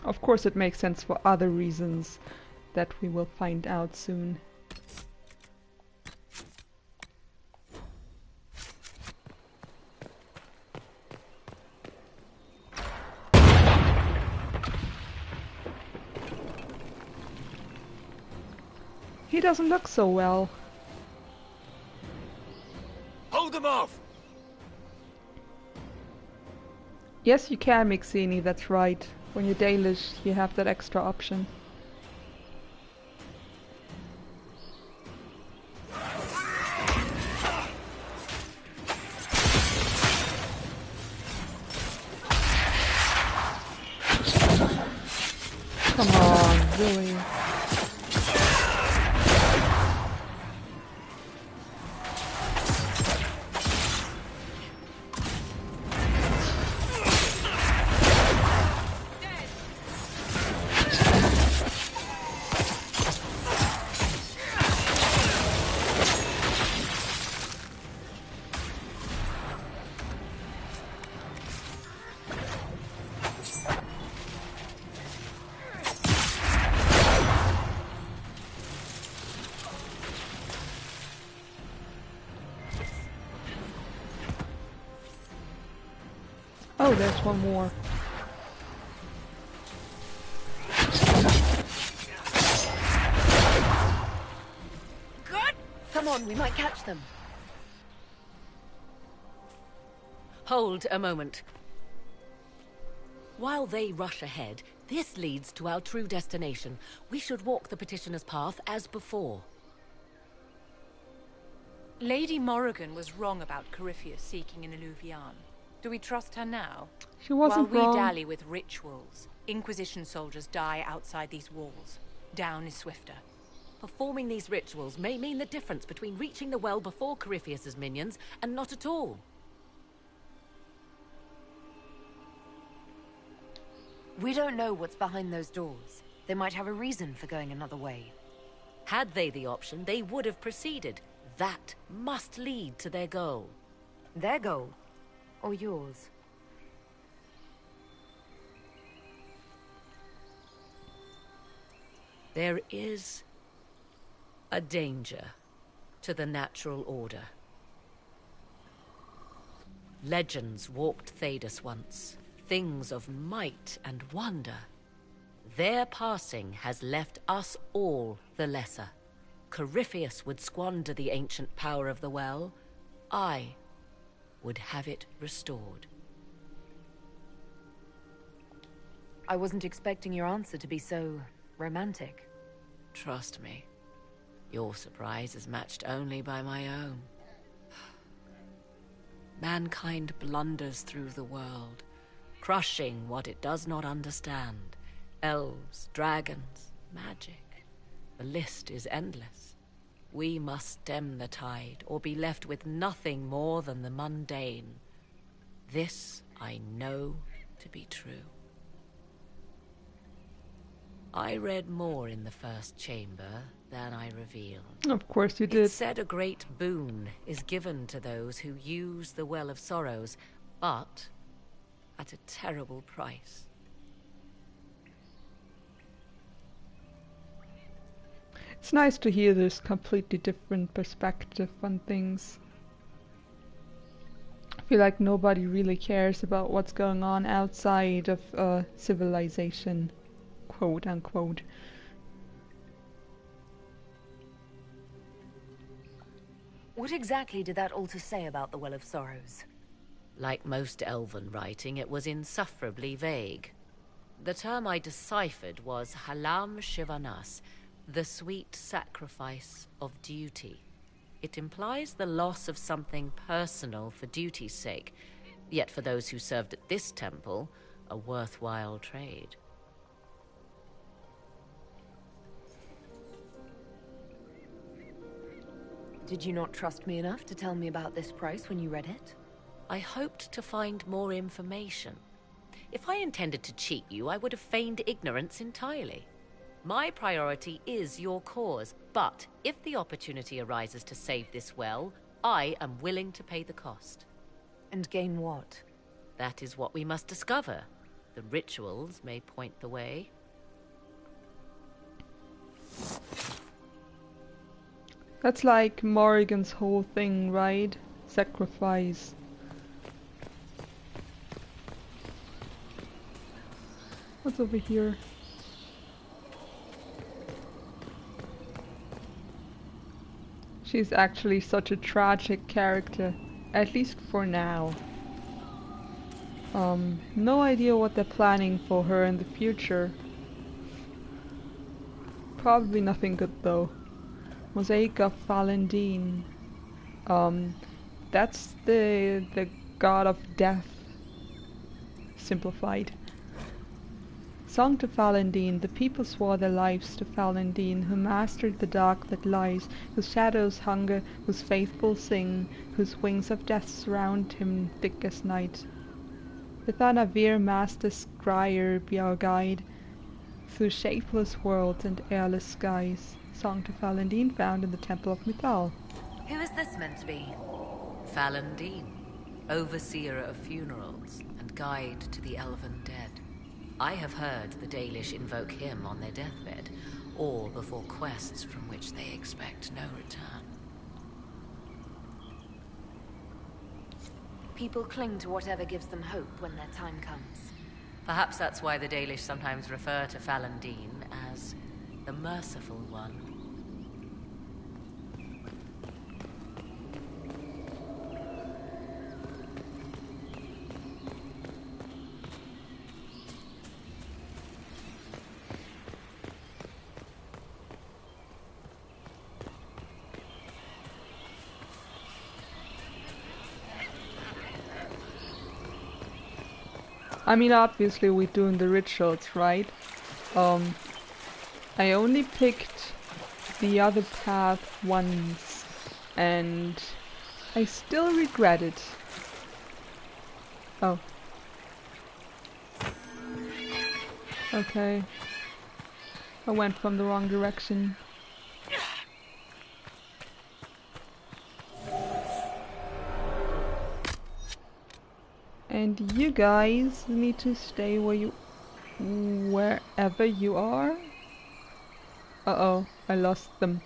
Of course it makes sense for other reasons that we will find out soon. He doesn't look so well. Hold them off! Yes, you can, Mixini, that's right. When you're Dalish, you have that extra option. Come on, really? Oh, there's one more. Good! Come on, we might catch them. Hold a moment. While they rush ahead, this leads to our true destination. We should walk the petitioner's path as before. Lady Morrigan was wrong about Corypheus seeking an Illuvian. Do we trust her now? She wasn't While wrong. we dally with rituals, Inquisition soldiers die outside these walls. Down is swifter. Performing these rituals may mean the difference between reaching the well before Corypheus's minions and not at all. We don't know what's behind those doors. They might have a reason for going another way. Had they the option, they would have proceeded. That must lead to their goal. Their goal? Or yours? There is a danger to the natural order. Legends walked Thedas once, things of might and wonder. Their passing has left us all the lesser. Corypheus would squander the ancient power of the well. I would have it restored. I wasn't expecting your answer to be so romantic. Trust me, your surprise is matched only by my own. Mankind blunders through the world, crushing what it does not understand. Elves, dragons, magic. The list is endless. We must stem the tide, or be left with nothing more than the mundane. This I know to be true. I read more in the first chamber than I revealed. Of course you did. It said a great boon is given to those who use the Well of Sorrows, but at a terrible price. It's nice to hear this completely different perspective on things. I feel like nobody really cares about what's going on outside of civilization, quote unquote. What exactly did that altar say about the Well of Sorrows? Like most elven writing, it was insufferably vague. The term I deciphered was Halam Shivanas, the sweet sacrifice of duty. It implies the loss of something personal for duty's sake, yet for those who served at this temple, a worthwhile trade. Did you not trust me enough to tell me about this price when you read it? I hoped to find more information. If I intended to cheat you, I would have feigned ignorance entirely. My priority is your cause, but if the opportunity arises to save this well, I am willing to pay the cost. And gain what? That is what we must discover. The rituals may point the way. That's like Morrigan's whole thing, right? Sacrifice. What's over here? She's actually such a tragic character, at least for now. No idea what they're planning for her in the future. Probably nothing good though. Mosaic of Valendine. That's the god of death. Simplified. Song to Valendine. The people swore their lives to Valendine, who mastered the dark that lies, whose shadows hunger, whose faithful sing, whose wings of death surround him thick as night. Vithanavir, master scryer, be our guide through shapeless worlds and airless skies. Song to Valendine, found in the Temple of Mythal. Who is this meant to be? Valendine, overseer of funerals and guide to the elven dead. I have heard the Dalish invoke him on their deathbed, or before quests from which they expect no return. People cling to whatever gives them hope when their time comes. Perhaps that's why the Dalish sometimes refer to Valendine as the Merciful One. I mean, obviously we're doing the rituals, right? I only picked the other path once, and I still regret it. Oh. Okay. I went from the wrong direction. And you guys need to stay wherever you are. Uh-oh, I lost them.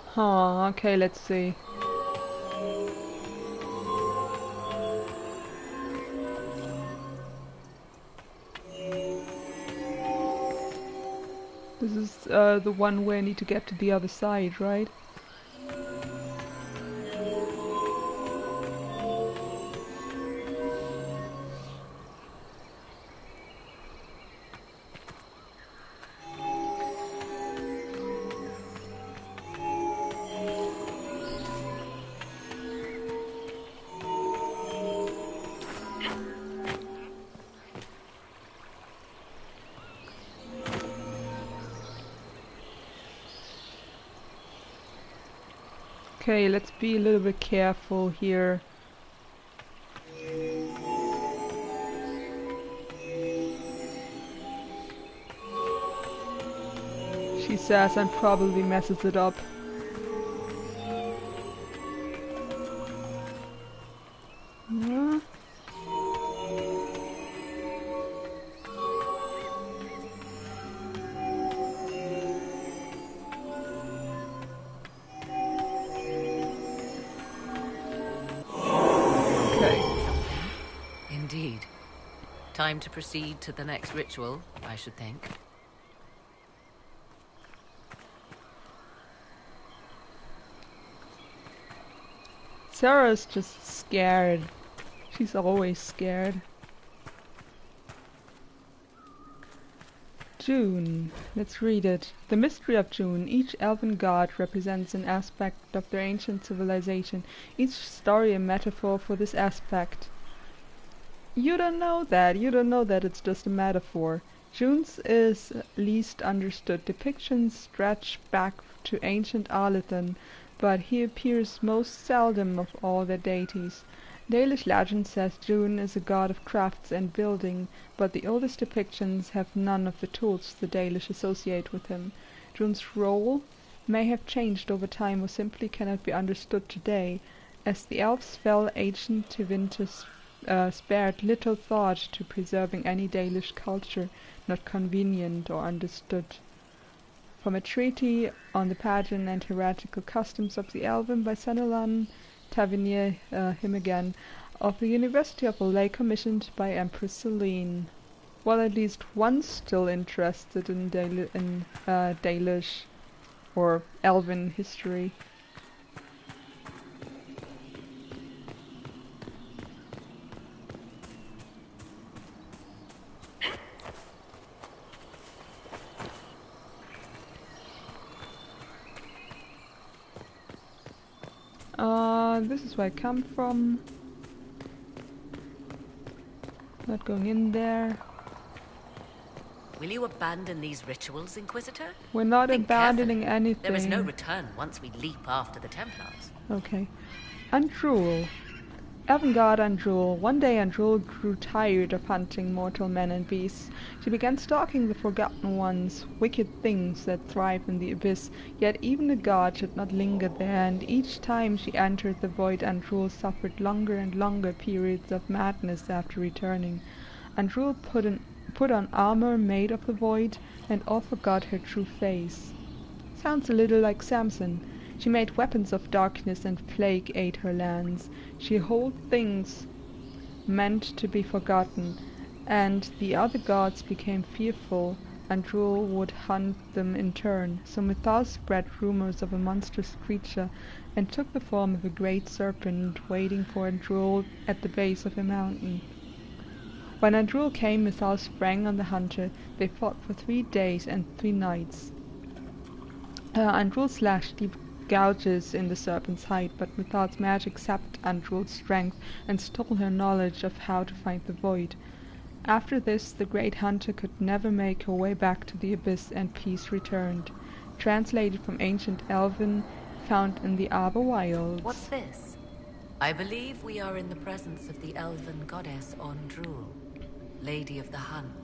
Huh, okay, let's see. This is the one where I need to get to the other side, right? Okay, let's be a little bit careful here. She says and probably messes it up. Yeah. Indeed. Time to proceed to the next ritual, I should think. Sera's just scared. She's always scared. June. Let's read it. The mystery of June. Each elven god represents an aspect of their ancient civilization. Each story a metaphor for this aspect. You don't know that. You don't know that it's just a metaphor. June's is least understood. Depictions stretch back to ancient Arlithan, but he appears most seldom of all their deities. Dalish legend says June is a god of crafts and building, but the oldest depictions have none of the tools the Dalish associate with him. June's role may have changed over time or simply cannot be understood today, as the elves fell ancient Winters spared little thought to preserving any Dalish culture not convenient or understood. From a treaty on the pagan and heretical customs of the Elven by Senelan Tavernier him again of the University of Olay commissioned by Empress Selene. Well, at least one's still interested in Dalish or Elven history. This is where I come from. Not going in there. Will you abandon these rituals, Inquisitor? We're not Think abandoning carefully. anything. There is no return once we leap after the Templars. Okay. Andrul. Avangard Andrul. One day Andrul grew tired of hunting mortal men and beasts. She began stalking the Forgotten Ones, wicked things that thrive in the abyss, yet even a god should not linger there, and each time she entered the void Andrul suffered longer and longer periods of madness after returning. Andrul put on armor made of the void, and all forgot her true face. Sounds a little like Samson. She made weapons of darkness and plague ate her lands. She held things meant to be forgotten, and the other gods became fearful. Andrul would hunt them in turn, so Mythal spread rumors of a monstrous creature and took the form of a great serpent waiting for Andrul at the base of a mountain. When Andrul came, Mythal sprang on the hunter. They fought for 3 days and 3 nights. Andrul slashed deep gouges in the serpent's hide, but Mythal's magic sapped Andrul's strength and stole her knowledge of how to find the void. After this, the great hunter could never make her way back to the abyss, and peace returned. Translated from ancient Elven, found in the Arbor Wilds. What's this? I believe we are in the presence of the Elven goddess Andrul, Lady of the Hunt.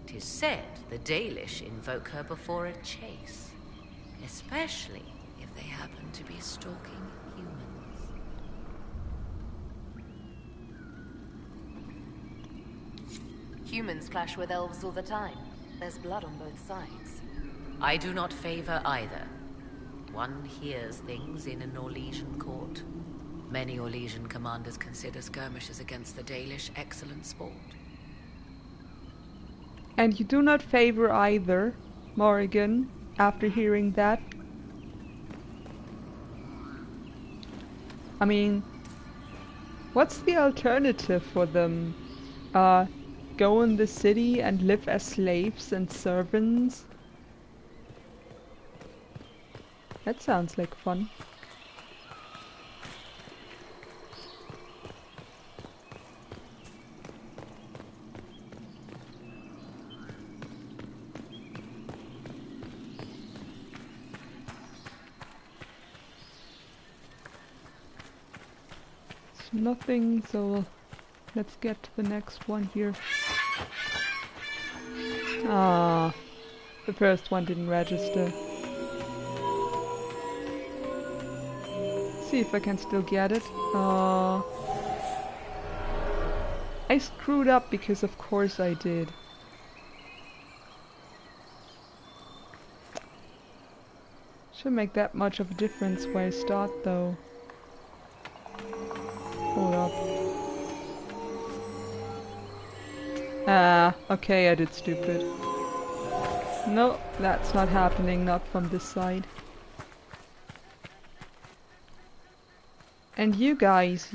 'Tis said the Dalish invoke her before a chase, especially if they happen to be stalking humans. Humans clash with elves all the time. There's blood on both sides. I do not favor either. One hears things in an Orlesian court. Many Orlesian commanders consider skirmishes against the Dalish excellent sport. And you do not favor either, Morrigan, after hearing that? I mean, what's the alternative for them? Go in the city and live as slaves and servants? That sounds like fun. Nothing, so let's get to the next one here. Ah, the first one didn't register. See if I can still get it. I screwed up because of course I did. Shouldn't make that much of a difference where I start though. Hold up. Ah, okay, I did stupid. No, that's not happening, not from this side. And you guys,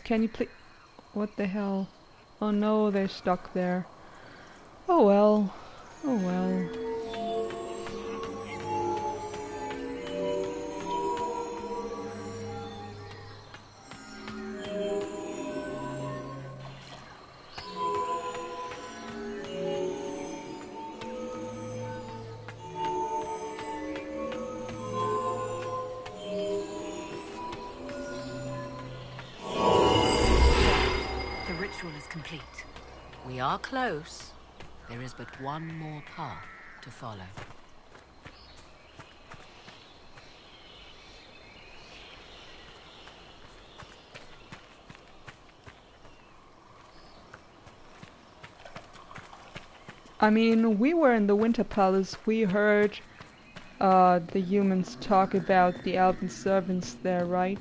can you please... What the hell? Oh no, they're stuck there. Oh well. Oh well. Complete. We are close. There is but one more path to follow. I mean, we were in the Winter Palace. We heard the humans talk about the elven servants there, right?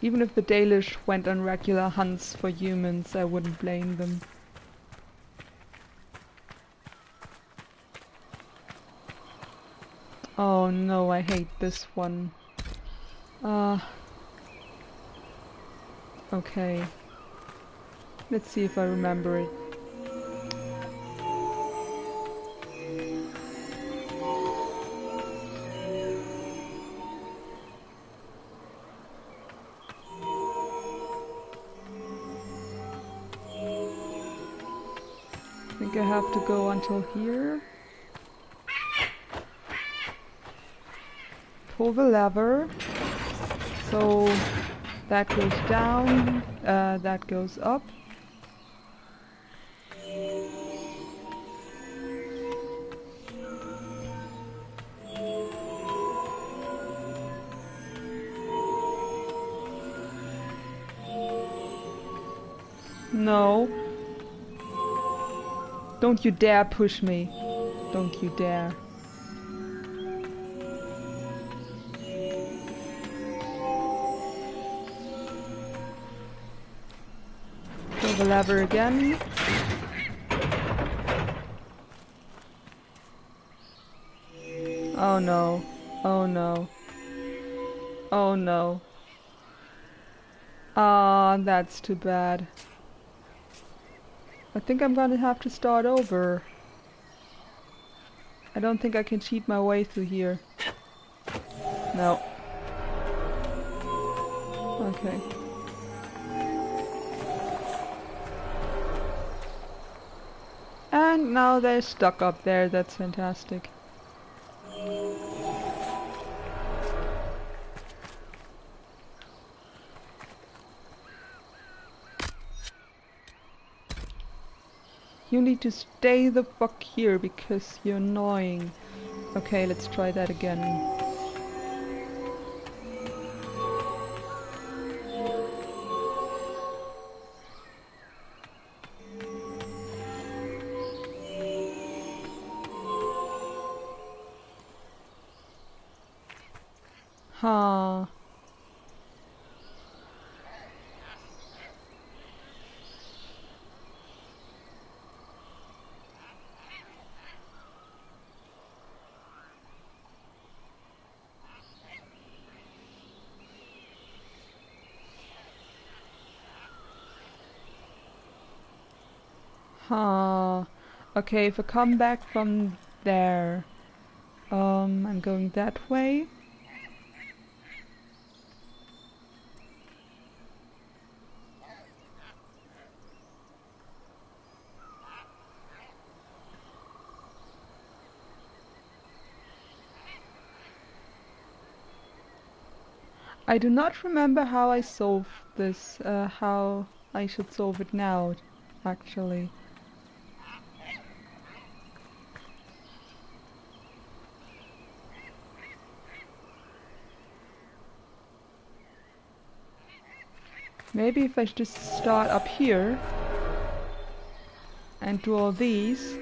Even if the Dalish went on regular hunts for humans, I wouldn't blame them. Oh no, I hate this one. Okay. Let's see if I remember it. I think I have to go until here. Pull the lever. So that goes down, that goes up. No. Don't you dare push me. Don't you dare. Pull the lever again. Oh no. Oh no. Oh no. Ah, that's too bad. I think I'm gonna have to start over. I don't think I can cheat my way through here. No. Okay. And now they're stuck up there, that's fantastic. You need to stay the fuck here because you're annoying. Okay, let's try that again. Huh. Huh. Okay, if I come back from there, I'm going that way. I do not remember how I solved this, how I should solve it now, actually. Maybe if I just start up here and do all these.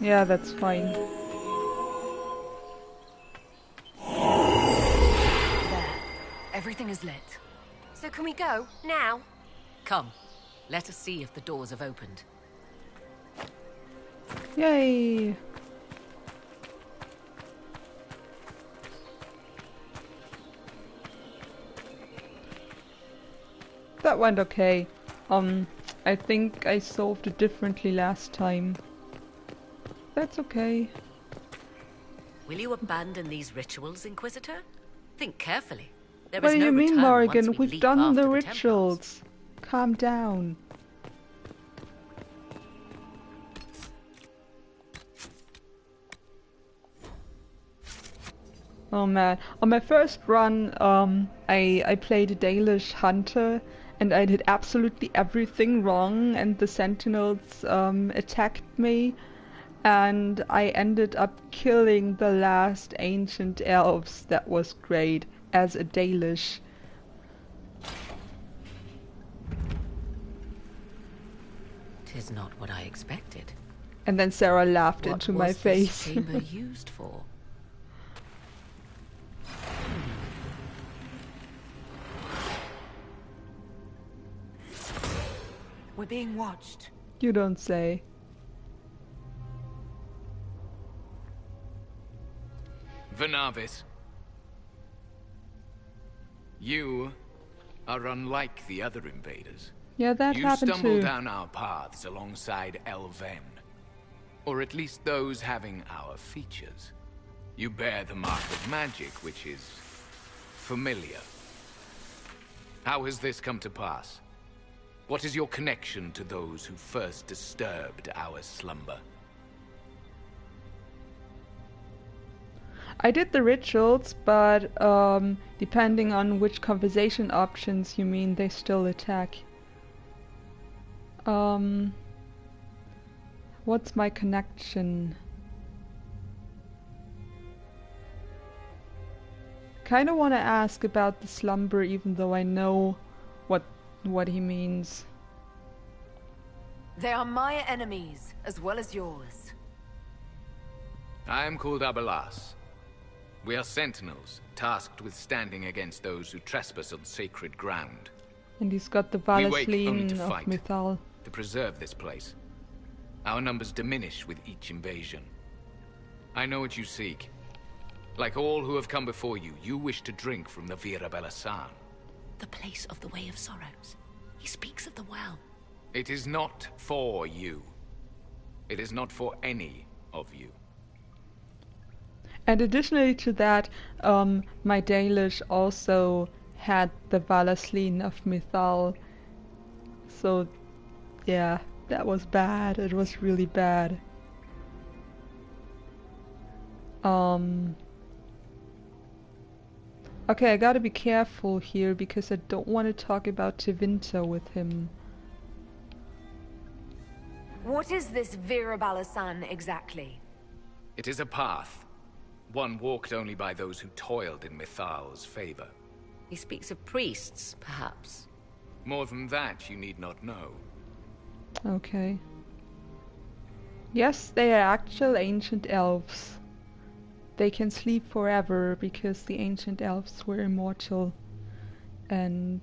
Yeah, that's fine. There. Everything is lit. So can we go? Now? Come. Let us see if the doors have opened. Yay! That went okay. I think I solved it differently last time. That's okay. Will you abandon these rituals, Inquisitor? Think carefully. There What is do no you mean, return once Morrigan? we We've leap done after the Templars. rituals. Calm down. Oh man, on my first run, I played a Dalish hunter, and I did absolutely everything wrong, and the sentinels attacked me, and I ended up killing the last ancient elves. That was great, as a Dalish. Tis not what I expected. And then Sera laughed What into was my this face. chamber used for? We're being watched. You don't say. Vernavis, you are unlike the other invaders. Yeah, that You happened stumble too. down our paths alongside Elven, or at least those having our features. You bear the mark of magic, which is familiar. How has this come to pass? What is your connection to those who first disturbed our slumber? I did the rituals, but depending on which conversation options you mean, they still attack. What's my connection? Kinda wanna ask about the slumber, even though I know what he means. They are my enemies, as well as yours. I am called Abelas. We are sentinels, tasked with standing against those who trespass on sacred ground. And he's got the We wake only Valasleen to of fight, Mythal. to preserve this place. Our numbers diminish with each invasion. I know what you seek. Like all who have come before you, you wish to drink from the Vera Belasan. The place of the Way of Sorrows. He speaks of the well. It is not for you. It is not for any of you. And additionally to that, my Dalish also had the Valasleen of Mythal. So, yeah, that was bad. It was really bad. Okay, I gotta be careful here because I don't want to talk about Tevinter with him. What is this Vera Balasan exactly? It is a path. One walked only by those who toiled in Mythal's favor. He speaks of priests, perhaps. More than that, you need not know. Okay. Yes, they are actual ancient elves. They can sleep forever because the ancient elves were immortal. And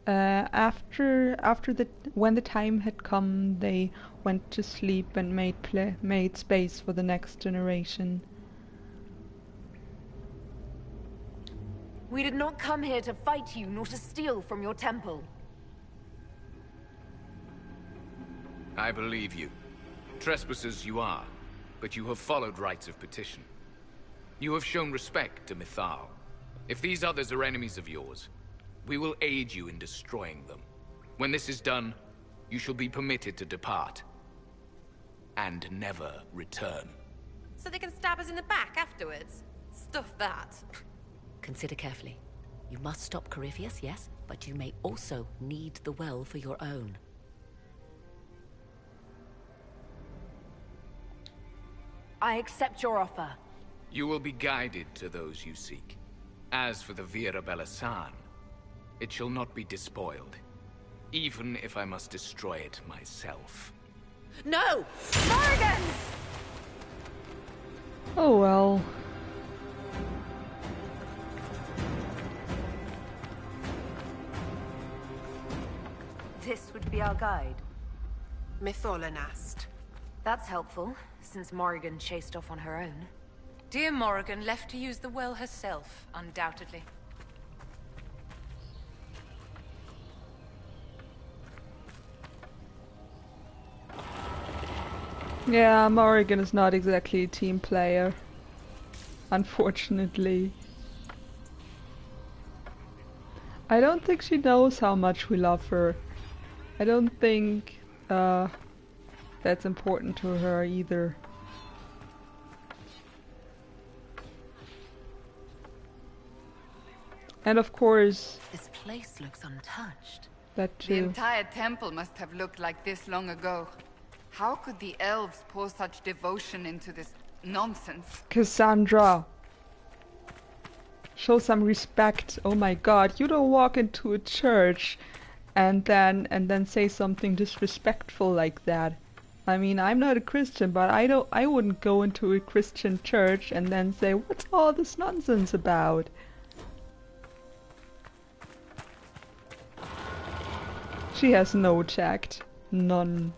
when the time had come, they went to sleep and made space for the next generation. We did not come here to fight you, nor to steal from your temple. I believe you. Trespassers you are, but you have followed rites of petition. You have shown respect to Mythal. If these others are enemies of yours, we will aid you in destroying them. When this is done, you shall be permitted to depart. And never return. So they can stab us in the back afterwards? Stuff that. Consider carefully. You must stop Corypheus, yes, but you may also need the well for your own. I accept your offer. You will be guided to those you seek. As for the Vera Belasan, it shall not be despoiled, even if I must destroy it myself. No! Morrigan! Oh well. This would be our guide. Mytholanast. That's helpful, since Morrigan chased off on her own. Dear Morrigan left to use the well herself, undoubtedly. Yeah, Morrigan is not exactly a team player, unfortunately. I don't think she knows how much we love her. I don't think that's important to her either. And of course, this place looks untouched. That The too. entire temple must have looked like this long ago. How could the elves pour such devotion into this nonsense? Cassandra, show some respect. Oh my god, you don't walk into a church and then say something disrespectful like that. I mean, I'm not a Christian, but I wouldn't go into a Christian church and then say, what's all this nonsense about? She has no tact. None.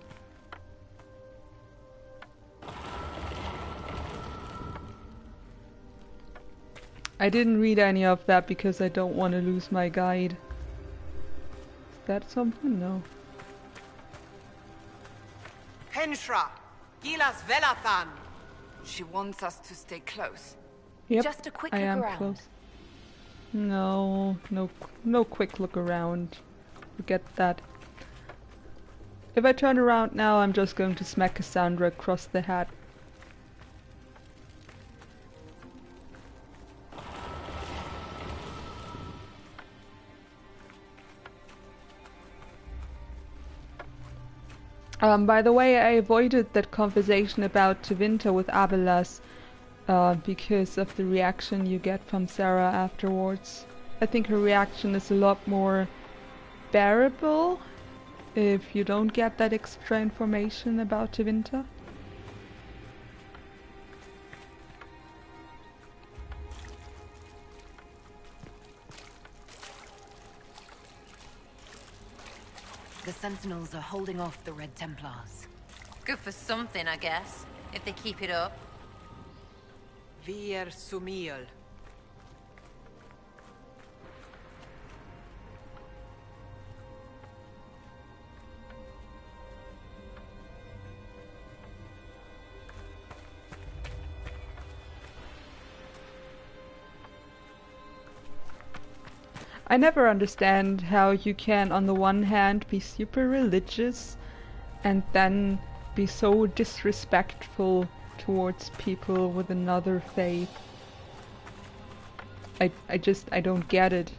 I didn't read any of that because I don't want to lose my guide. Is that something? No. Henshra! Gilas Velathan! She wants us to stay close. Yep, Just a quick I look am around. close. No quick look around. Forget that. If I turn around now, I'm just going to smack Cassandra across the head. By the way, I avoided that conversation about Tevinter with Abelas because of the reaction you get from Sera afterwards. I think her reaction is a lot more bearable if you don't get that extra information about Tevinter. The Sentinels are holding off the Red Templars. Good for something, I guess, if they keep it up. Vir Sumiel. I never understand how you can, on the one hand, be super religious and then be so disrespectful towards people with another faith. I don't get it.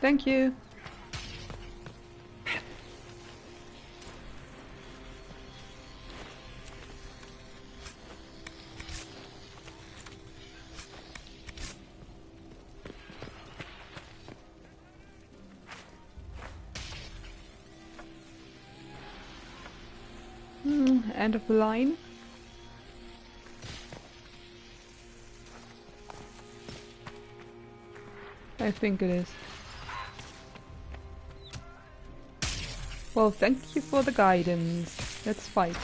Thank you. End of the line. I think it is. Well, thank you for the guidance. Let's fight.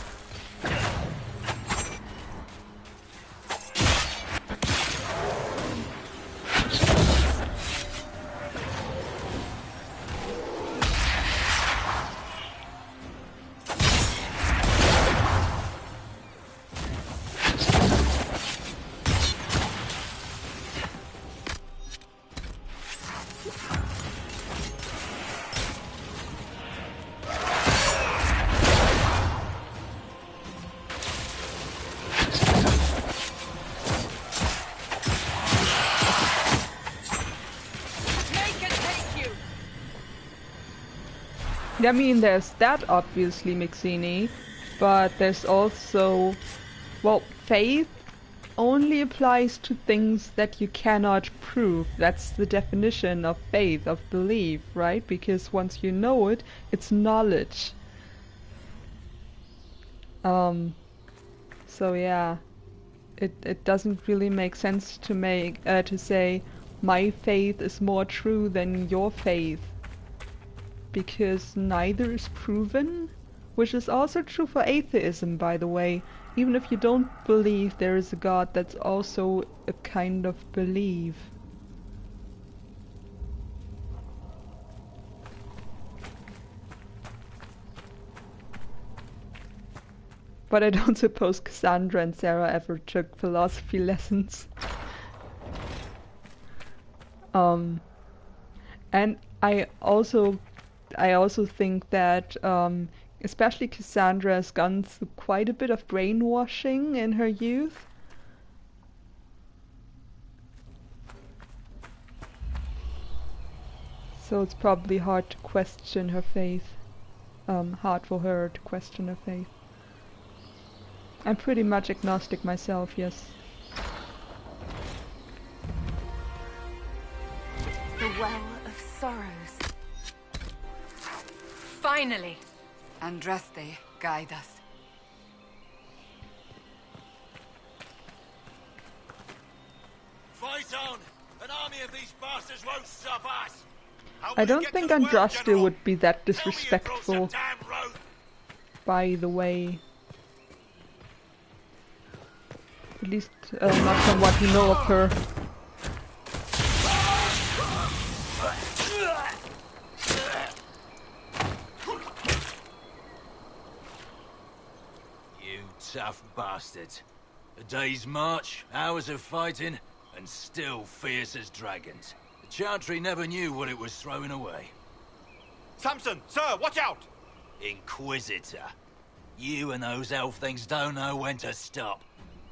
I mean, there's that obviously, Mixini, but there's also, well, faith only applies to things that you cannot prove. That's the definition of faith, of belief, right? Because once you know it, it's knowledge. So yeah, it doesn't really make sense to say my faith is more true than your faith, because neither is proven Which is also true for atheism, by the way. Even if you don't believe there is a god, that's also a kind of belief. But I don't suppose Cassandra and Sera ever took philosophy lessons. And I also think that especially Cassandra has gone through quite a bit of brainwashing in her youth. So it's probably hard to question her faith. Hard for her to question her faith. I'm pretty much agnostic myself, yes. The Well of Sorrows. Finally! Andraste, guide us. Fight on! An army of these bastards won't stop us! I don't think Andraste would be that disrespectful, by the way. At least not from what you know of her. You tough bastards. A day's march, hours of fighting, and still fierce as dragons. The Chantry never knew what it was throwing away. Samson, sir, watch out! Inquisitor. You and those elf things don't know when to stop.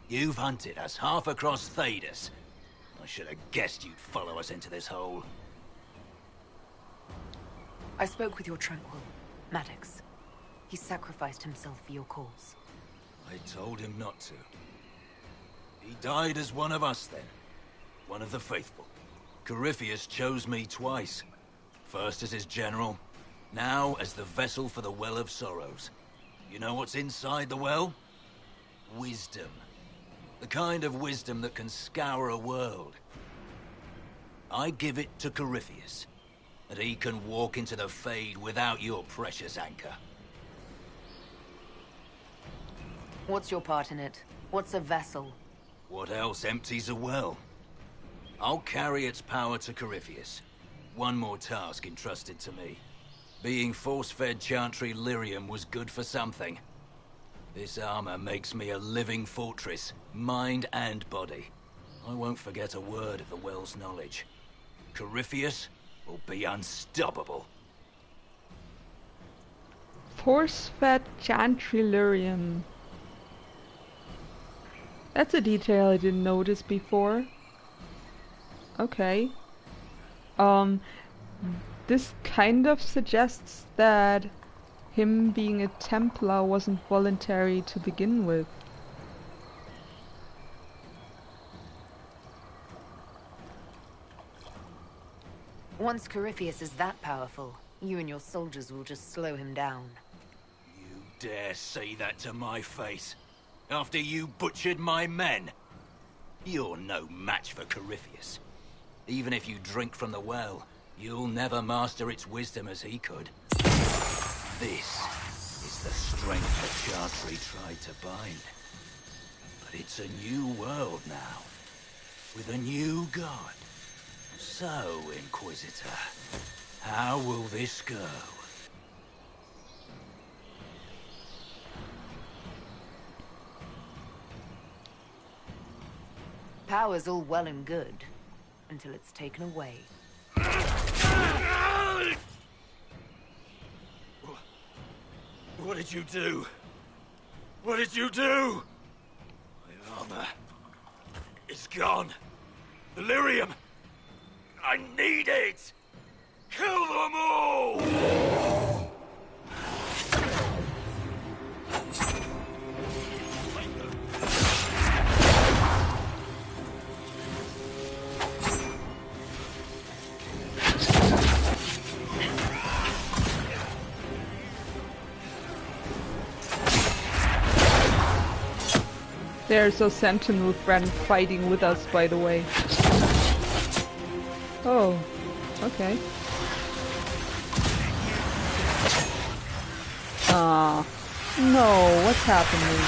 You've hunted us half across Thedas. I should have guessed you'd follow us into this hole. I spoke with your Tranquil, Maddox. He sacrificed himself for your cause. I told him not to. He died as one of us then. One of the faithful. Corypheus chose me twice. First as his general, now as the vessel for the Well of Sorrows. You know what's inside the well? Wisdom. The kind of wisdom that can scour a world. I give it to Corypheus, and he can walk into the Fade without your precious anchor. What's your part in it? What's a vessel? What else empties a well? I'll carry its power to Corypheus. One more task entrusted to me. Being force-fed Chantry lyrium was good for something. This armor makes me a living fortress, mind and body. I won't forget a word of the well's knowledge. Corypheus will be unstoppable. Force-fed Chantry lyrium. That's a detail I didn't notice before. Okay. This kind of suggests that him being a Templar wasn't voluntary to begin with. Once Corypheus is that powerful, you and your soldiers will just slow him down. You dare say that to my face? After you butchered my men? You're no match for Corypheus. Even if you drink from the well, you'll never master its wisdom as he could. This is the strength the Chantry tried to bind. But it's a new world now, with a new god. So, Inquisitor, how will this go? Power's all well and good, until it's taken away. What did you do? What did you do? My armor is gone. The lyrium. I need it. Kill them all. There's a sentinel friend fighting with us, by the way. Oh, okay. Ah. No, what's happening?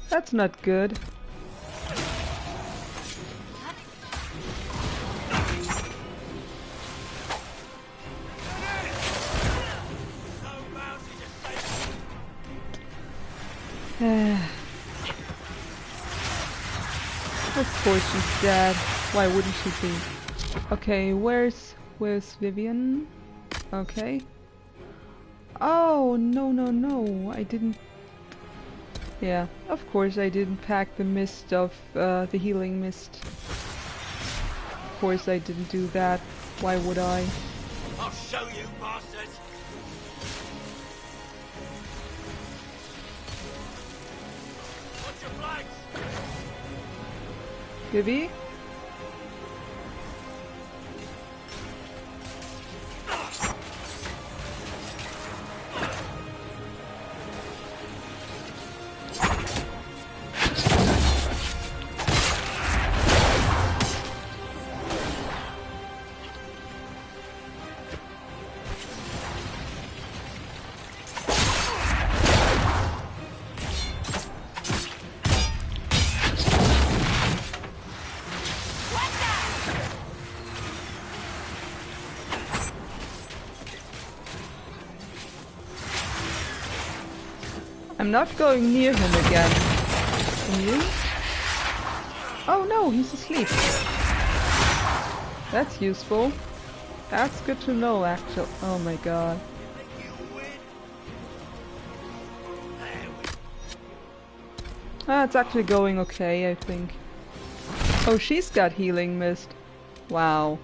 That's not good. Of course she's dead. Why wouldn't she be? Okay, where's Vivian? Okay. Oh, no, I didn't... Yeah, of course I didn't pack the mist of, the healing mist. Of course I didn't do that. Why would I? I'll show you, bastards! Watch your flanks! Vivi? I'm not going near him again. Can you? Oh no, he's asleep. That's useful. That's good to know, actually. Oh my god. Ah, it's actually going okay, I think. Oh, she's got healing mist. Wow.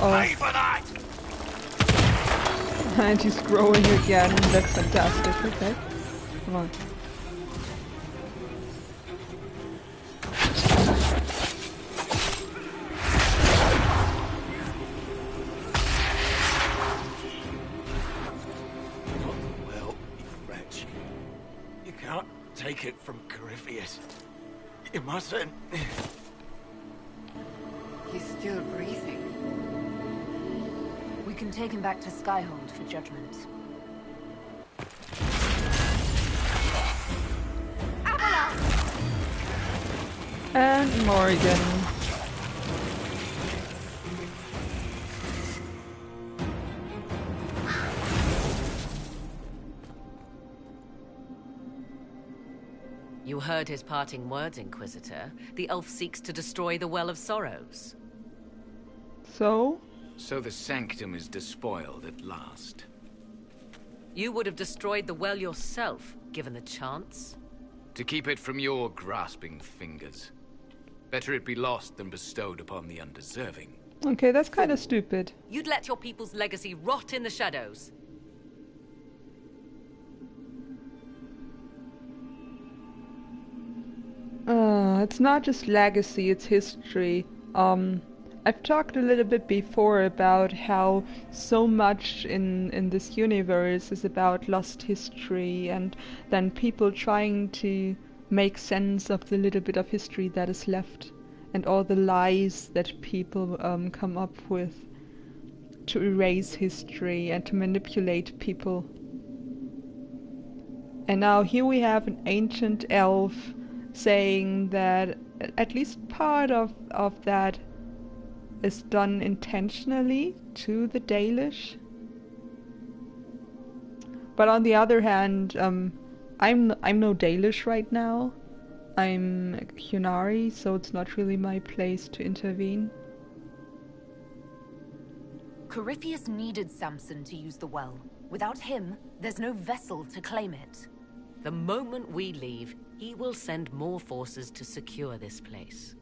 Pay for that! And he's growing again. That's fantastic. Okay. Come on. Well, you wretch. You can't take it from Corypheus. You mustn't. He's still breathing. We can take him back to Skyhold for judgment. And Morrigan. You heard his parting words, Inquisitor. The elf seeks to destroy the Well of Sorrows. So? So the sanctum is despoiled at last. You would have destroyed the well yourself, given the chance. To keep it from your grasping fingers. Better it be lost than bestowed upon the undeserving. Okay, that's kind of stupid. You'd let your people's legacy rot in the shadows. It's not just legacy, it's history. I've talked a little bit before about how so much in this universe is about lost history and then people trying to make sense of the little bit of history that is left and all the lies that people come up with to erase history and to manipulate people. And now here we have an ancient elf saying that at least part of that is done intentionally to the Dalish. But on the other hand, I'm no Dalish right now. I'm Qunari, so it's not really my place to intervene. Corypheus needed Samson to use the well. Without him, there's no vessel to claim it. The moment we leave, he will send more forces to secure this place.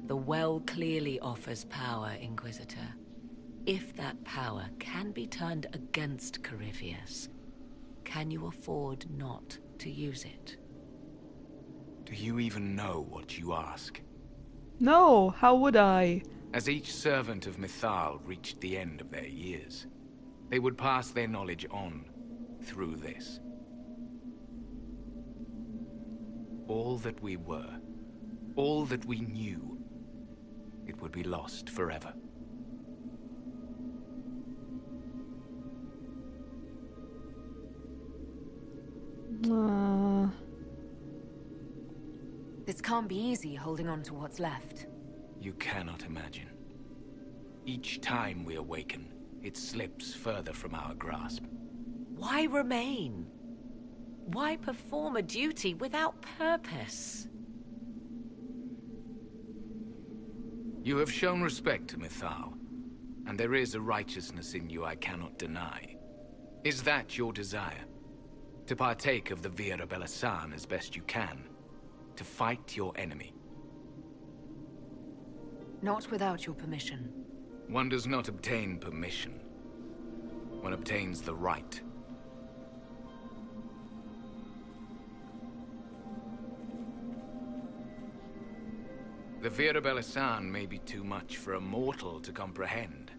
The well clearly offers power, Inquisitor. If that power can be turned against Corypheus, can you afford not to use it? Do you even know what you ask? No, how would I? As each servant of Mythal reached the end of their years, they would pass their knowledge on through this. All that we were, all that we knew, it would be lost forever. This can't be easy, holding on to what's left. You cannot imagine. Each time we awaken, it slips further from our grasp. Why remain? Why perform a duty without purpose? You have shown respect to Mythal, and there is a righteousness in you I cannot deny. Is that your desire? To partake of the Vira Belasan as best you can? To fight your enemy? Not without your permission. One does not obtain permission. One obtains the right. The Vira Belasan may be too much for a mortal to comprehend.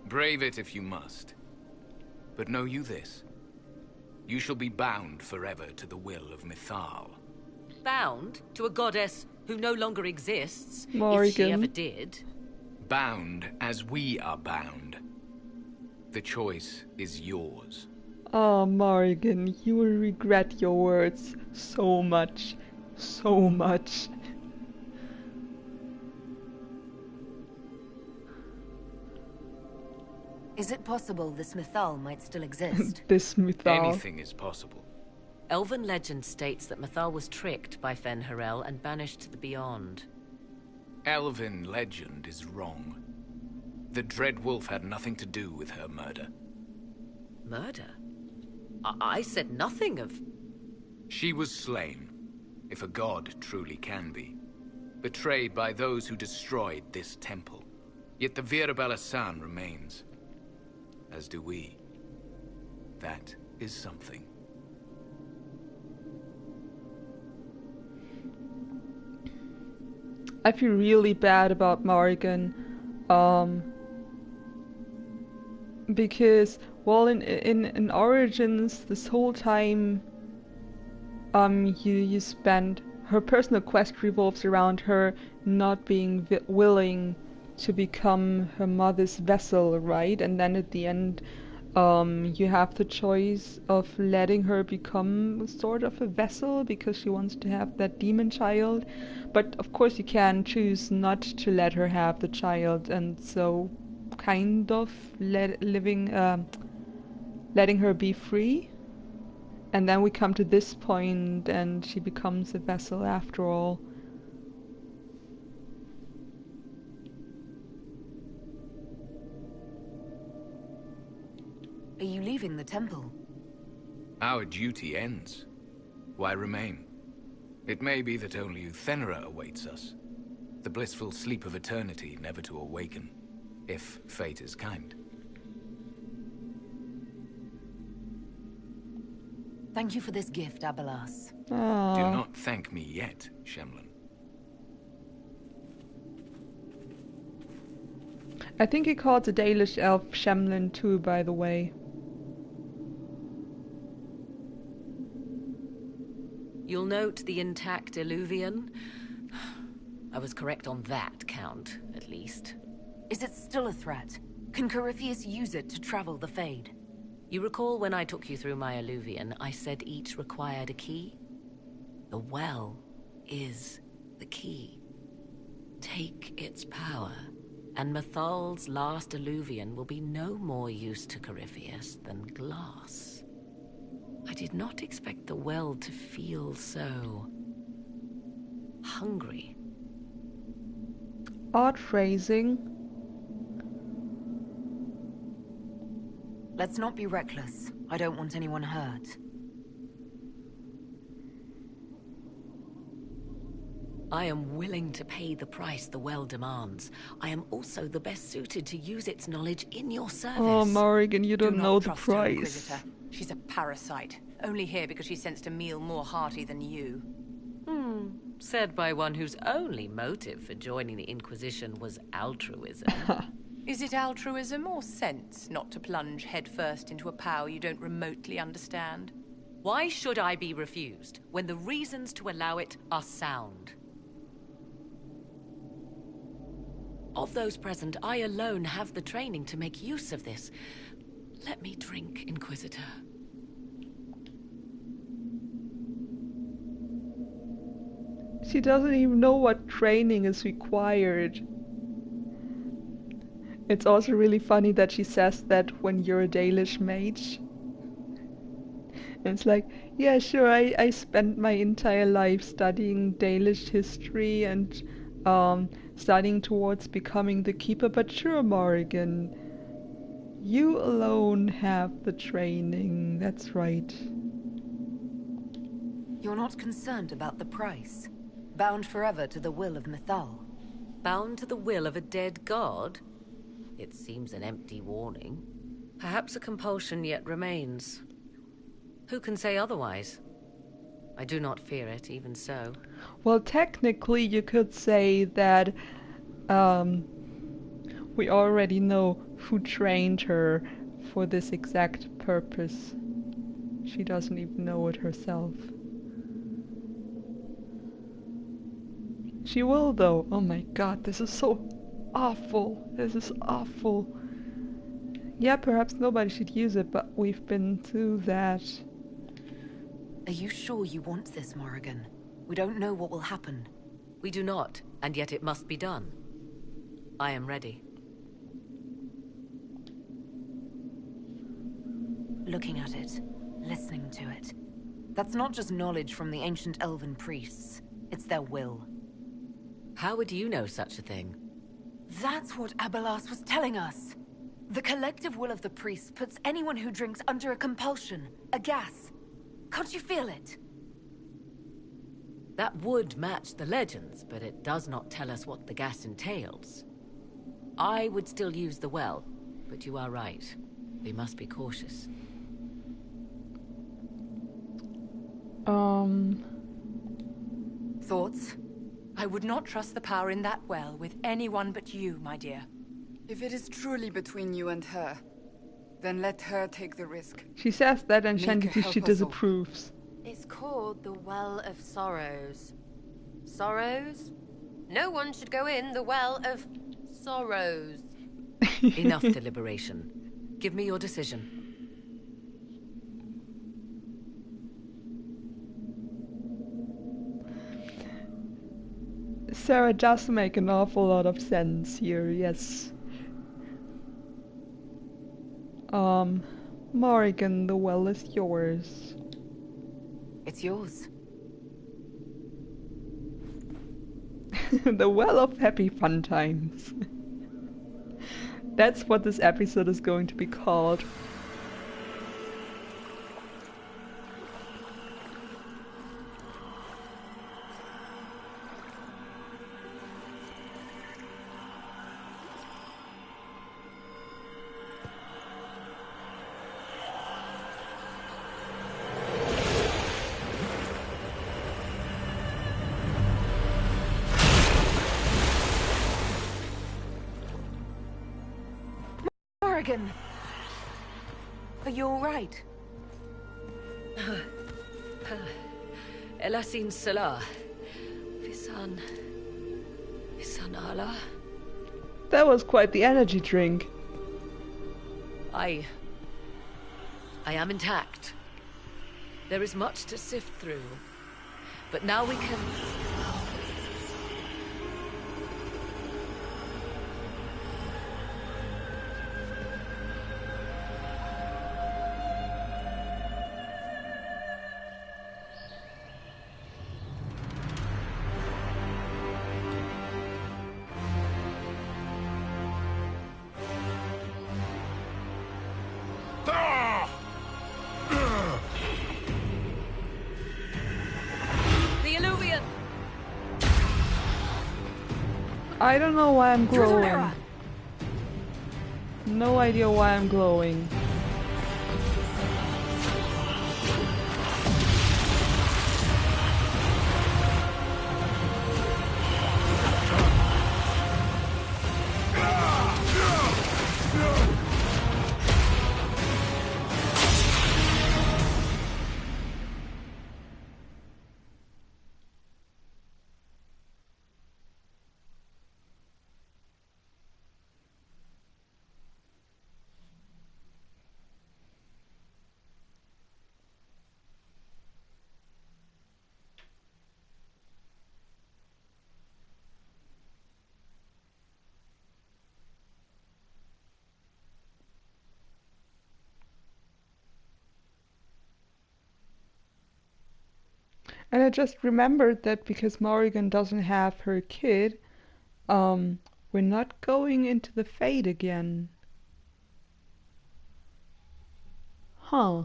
Brave it if you must. But know you this. You shall be bound forever to the will of Mythal. Bound to a goddess who no longer exists, Morrigan. if she ever did. Bound as we are bound. The choice is yours. Oh, Morrigan, you will regret your words so much. So much. Is it possible this Mythal might still exist? This Mythal. Anything is possible. Elven legend states that Mythal was tricked by Fen-Harel and banished to the Beyond. Elven legend is wrong. The Dread Wolf had nothing to do with her murder. Murder? I said nothing of... She was slain, if a god truly can be. Betrayed by those who destroyed this temple. Yet the Vira Belasan remains. As do we. That is something. I feel really bad about Morrigan. Because, well, in Origins, this whole time, you spend... Her personal quest revolves around her not being willing to become her mother's vessel, right? And then at the end, you have the choice of letting her become sort of a vessel because she wants to have that demon child. But of course you can choose not to let her have the child, and so kind of letting her be free. And then we come to this point and she becomes a vessel after all. Are you leaving the temple? Our duty ends. Why remain? It may be that only Uthenera awaits us. The blissful sleep of eternity, never to awaken, if fate is kind. Thank you for this gift, Abelas. Do not thank me yet, Shemlin. I think he called the Dalish elf Shemlin too, by the way. You'll note the intact Illuvian. I was correct on that count, at least. Is it still a threat? Can Corypheus use it to travel the Fade? You recall when I took you through my Illuvian, I said each required a key? The well is the key. Take its power, and Mythal's last Illuvian will be no more use to Corypheus than glass. I did not expect the well to feel so... hungry. Odd phrasing. Let's not be reckless. I don't want anyone hurt. I am willing to pay the price the well demands. I am also the best suited to use its knowledge in your service. Oh, Morrigan, you don't know the trust her, price. Inquisitor. She's a parasite, only here because she sensed a meal more hearty than you. Said by one whose only motive for joining the Inquisition was altruism. Is it altruism or sense not to plunge headfirst into a power you don't remotely understand? Why should I be refused when the reasons to allow it are sound? Of those present, I alone have the training to make use of this. Let me drink, Inquisitor. She doesn't even know what training is required. It's also really funny that she says that when you're a Dalish mage. And it's like, yeah, sure, I spent my entire life studying Dalish history and studying towards becoming the keeper, but sure, Morrigan, you alone have the training, that's right. You're not concerned about the price? Bound forever to the will of Mythal? Bound to the will of a dead god? It seems an empty warning. Perhaps a compulsion yet remains. Who can say otherwise? I do not fear it, even so. Well, technically you could say that we already know who trained her for this exact purpose. She doesn't even know it herself. She will though. Oh my god, this is so awful. This is awful. Yeah, perhaps nobody should use it, but we've been through that. Are you sure you want this, Morrigan? We don't know what will happen. We do not, and yet it must be done. I am ready. Looking at it, listening to it. That's not just knowledge from the ancient elven priests. It's their will. How would you know such a thing? That's what Abelas was telling us. The collective will of the priests puts anyone who drinks under a compulsion, a gas. Can't you feel it? That would match the legends, but it does not tell us what the gas entails. I would still use the well, but you are right. We must be cautious. Thoughts? I would not trust the power in that well with anyone but you, my dear. If it is truly between you and her, then let her take the risk. She says that and Make her Shandy help she us all. It's disapproves. called the Well of Sorrows. Sorrows? No one should go in the Well of Sorrows. Enough deliberation. Give me your decision. Sera does make an awful lot of sense here, yes. Morrigan, the well is yours. It's yours. The well of happy fun times. That's what this episode is going to be called. Morrigan! Are you alright? Elasin Salah. Visan Allah. That was quite the energy drink. I am intact. There is much to sift through. But now we can... I don't know why I'm Through the glowing. mirror. No idea why I'm glowing. And I just remembered that because Morrigan doesn't have her kid, we're not going into the Fade again. Huh.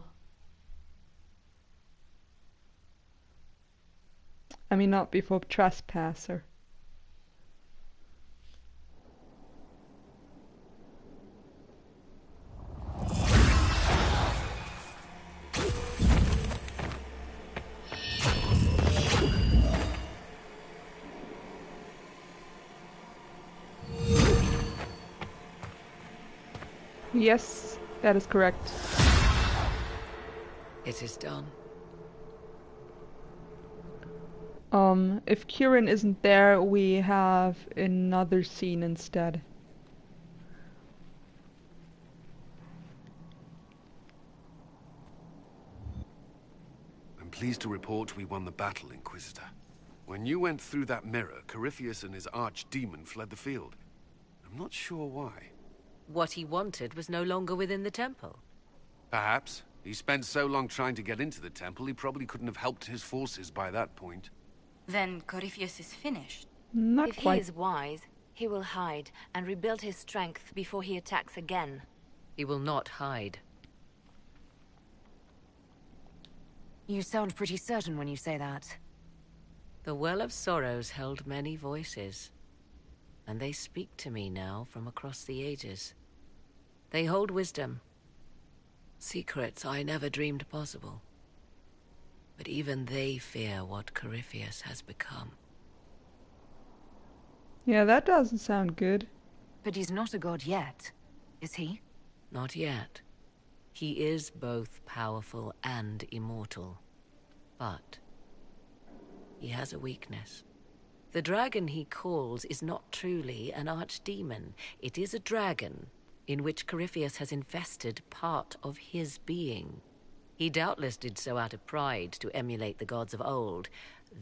I mean, not before Trespasser. Yes, that is correct. It is done. If Kieran isn't there, we have another scene instead. I'm pleased to report we won the battle, Inquisitor. When you went through that mirror, Corypheus and his archdemon fled the field. I'm not sure why. What he wanted was no longer within the temple. Perhaps. He spent so long trying to get into the temple, he probably couldn't have helped his forces by that point. Then Corypheus is finished. Not if quite. he is wise, he will hide and rebuild his strength before he attacks again. He will not hide. You sound pretty certain when you say that. The Well of Sorrows held many voices, and they speak to me now from across the ages. They hold wisdom. Secrets I never dreamed possible. But even they fear what Corypheus has become. Yeah, that doesn't sound good. But he's not a god yet, is he? Not yet. He is both powerful and immortal. But he has a weakness. The dragon he calls is not truly an archdemon. It is a dragon in which Corypheus has invested part of his being. He doubtless did so out of pride to emulate the gods of old.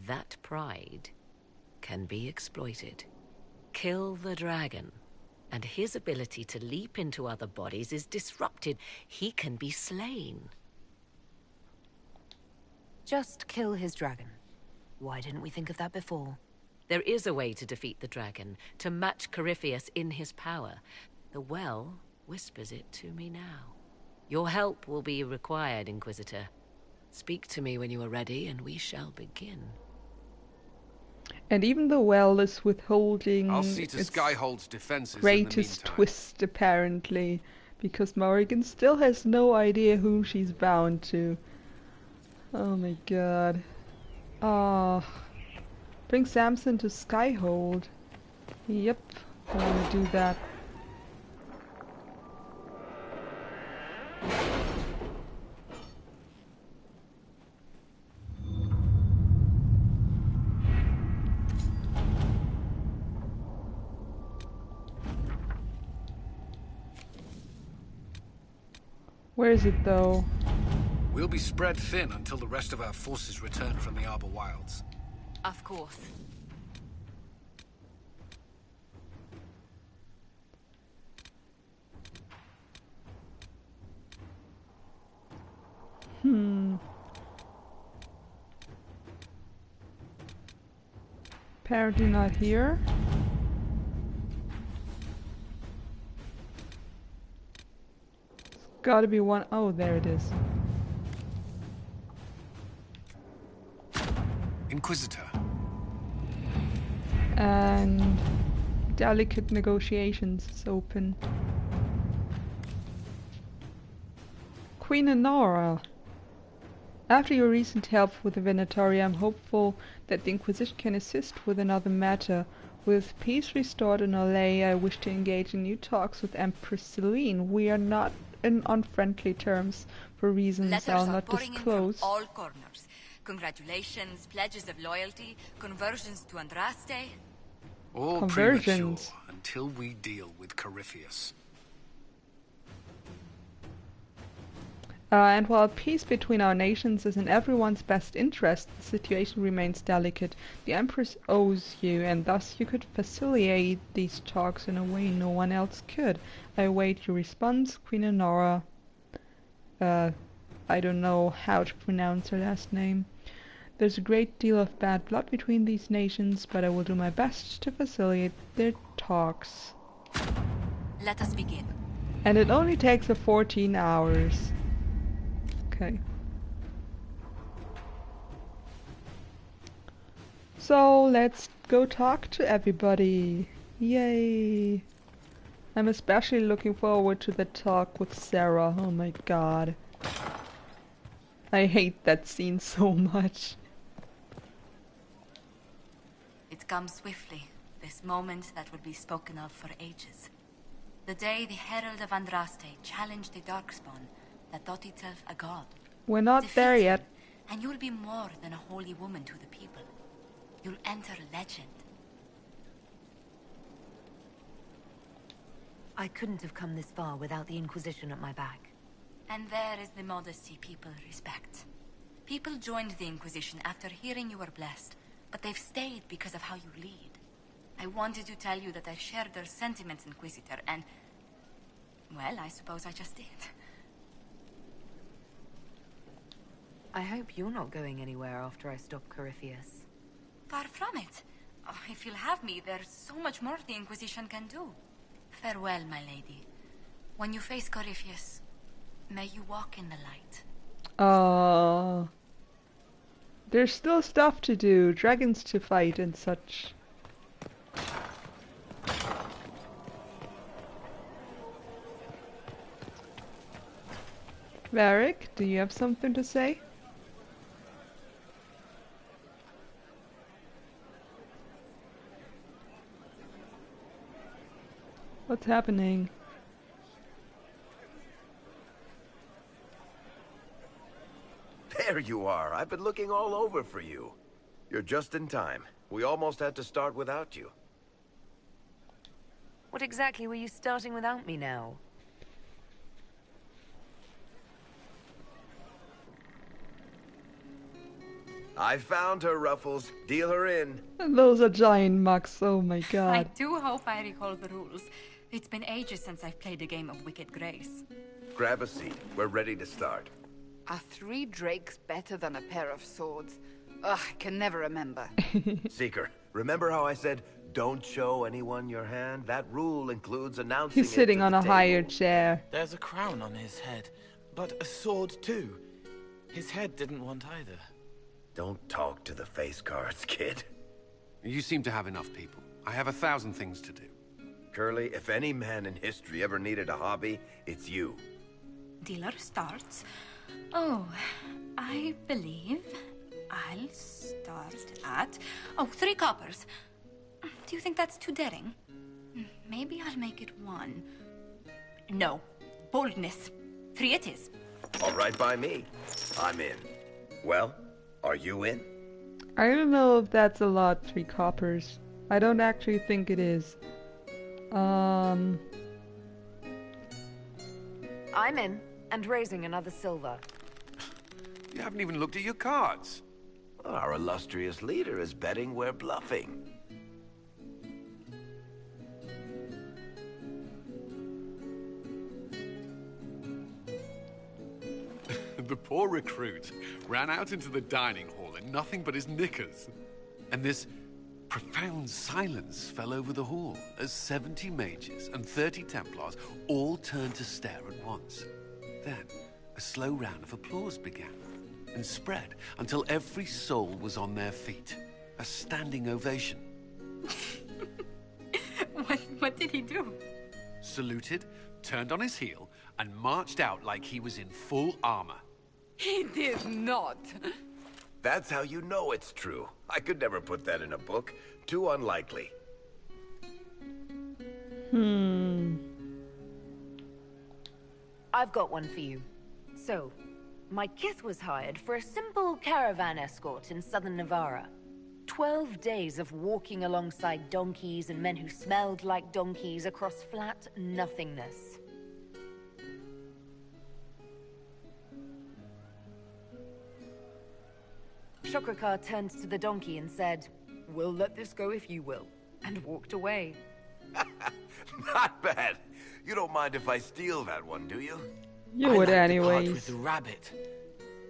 That pride can be exploited. Kill the dragon, and his ability to leap into other bodies is disrupted. He can be slain. Just kill his dragon. Why didn't we think of that before? There is a way to defeat the dragon, to match Corypheus in his power. The well whispers it to me now. Your help will be required, Inquisitor. Speak to me when you are ready, and we shall begin. And even the well is withholding I'll see to its Skyhold's defenses greatest in the meantime. twist, apparently, because Morrigan still has no idea whom she's bound to. Oh my god. Ah, bring Samson to Skyhold. Yep, I want to do that. Where is it though? We'll be spread thin until the rest of our forces return from the Arbor Wilds. Of course. Apparently not here. Gotta be one. Oh, there it is. Inquisitor. And delicate negotiations is open. Queen Honora. After your recent help with the Venatori, I'm hopeful that the Inquisition can assist with another matter. With peace restored in Olay, I wish to engage in new talks with Empress Celine. We are not in unfriendly terms for reasons Letters I'll are not pouring disclose. in from all corners. Congratulations, pledges of loyalty, conversions to Andraste. All Conversions. premature until we deal with Corypheus. And while peace between our nations is in everyone's best interest, the situation remains delicate. The Empress owes you, and thus you could facilitate these talks in a way no one else could. I await your response, Queen Honora. I don't know how to pronounce her last name. There's a great deal of bad blood between these nations, but I will do my best to facilitate their talks. Let us begin. And it only takes 14 hours. Okay. So let's go talk to everybody. Yay! I'm especially looking forward to the talk with Sera. Oh my god. I hate that scene so much. It comes swiftly, this moment that will be spoken of for ages. The day the Herald of Andraste challenged the darkspawn that thought itself a god. We're not there Defeat yet. him, and you'll be more than a holy woman to the people. You'll enter legend. I couldn't have come this far without the Inquisition at my back. And there is the modesty people respect. People joined the Inquisition after hearing you were blessed, but they've stayed because of how you lead. I wanted to tell you that I shared their sentiments, Inquisitor, and... well, I suppose I just did. I hope you're not going anywhere after I stop Corypheus. Far from it. Oh, if you'll have me, there's so much more the Inquisition can do. Farewell, my lady. When you face Corypheus, may you walk in the light. There's still stuff to do, dragons to fight and such. Varric, do you have something to say? What's happening? There you are. I've been looking all over for you. You're just in time. We almost had to start without you. What exactly were you starting without me now? I found her, Ruffles. Deal her in. Those are giant mugs, oh my god. I do hope I recall the rules. It's been ages since I've played a game of Wicked Grace. Grab a seat. We're ready to start. Are 3 drakes better than a pair of swords? Ugh, I can never remember. Seeker, remember how I said, don't show anyone your hand? That rule includes announcing He's sitting on a higher chair. There's a crown on his head, but a sword too. His head didn't want either. Don't talk to the face cards, kid. You seem to have enough people. I have 1,000 things to do. Curly, if any man in history ever needed a hobby, it's you. Dealer starts. Oh, I believe I'll start at... oh, 3 coppers. Do you think that's too daring? Maybe I'll make it 1. No. Boldness. 3 it is. All right by me. I'm in. Well, are you in? I don't know if that's a lot, 3 coppers. I don't actually think it is. I'm in, and raising another silver. You haven't even looked at your cards. Our illustrious leader is betting we're bluffing. The poor recruit ran out into the dining hall in nothing but his knickers. And this profound silence fell over the hall as 70 mages and 30 Templars all turned to stare at once. Then, a slow round of applause began and spread until every soul was on their feet. A standing ovation. What did he do? Saluted, turned on his heel, and marched out like he was in full armor. He did not. That's how you know it's true. I could never put that in a book. Too unlikely. I've got one for you. So, my kith was hired for a simple caravan escort in southern Navarra. 12 days of walking alongside donkeys and men who smelled like donkeys across flat nothingness. Shokrakar turned to the donkey and said, "We'll let this go if you will," and walked away. Not bad. You don't mind if I steal that one, do you? You would I like the part anyways. with the rabbit.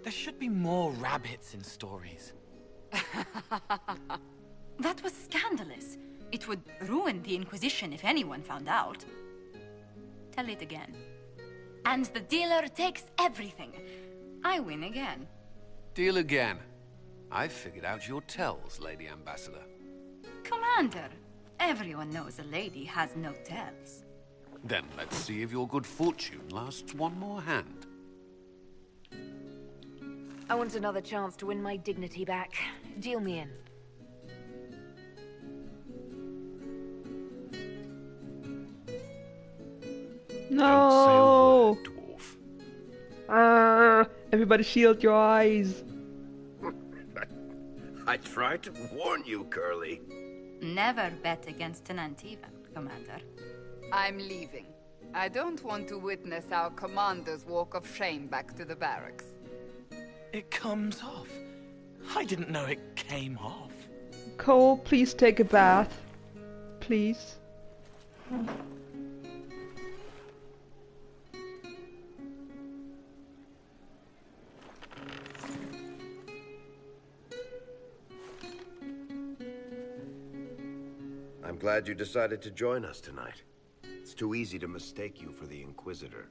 There should be more rabbits in stories. That was scandalous. It would ruin the Inquisition if anyone found out. Tell it again. And the dealer takes everything. I win again. Deal again. I've figured out your tells, Lady Ambassador. Commander, everyone knows a lady has no tells. Then let's see if your good fortune lasts one more hand. I want another chance to win my dignity back. Deal me in. No! Everybody shield your eyes. I tried to warn you, Curly. Never bet against an Antivan, Commander. I'm leaving. I don't want to witness our commander's walk of shame back to the barracks. It comes off. I didn't know it came off. Cole, please take a bath. Please. I'm glad you decided to join us tonight. It's too easy to mistake you for the Inquisitor.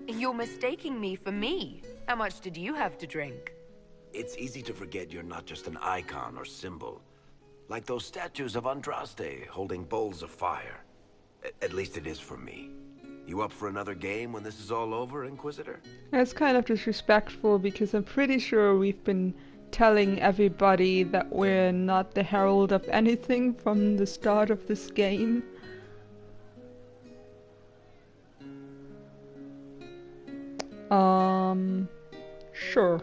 You're mistaking me for me. How much did you have to drink? It's easy to forget you're not just an icon or symbol. Like those statues of Andraste holding bowls of fire. At least it is for me. You up for another game when this is all over, Inquisitor? That's kind of disrespectful because I'm pretty sure we've been telling everybody that we're not the herald of anything from the start of this game. Sure.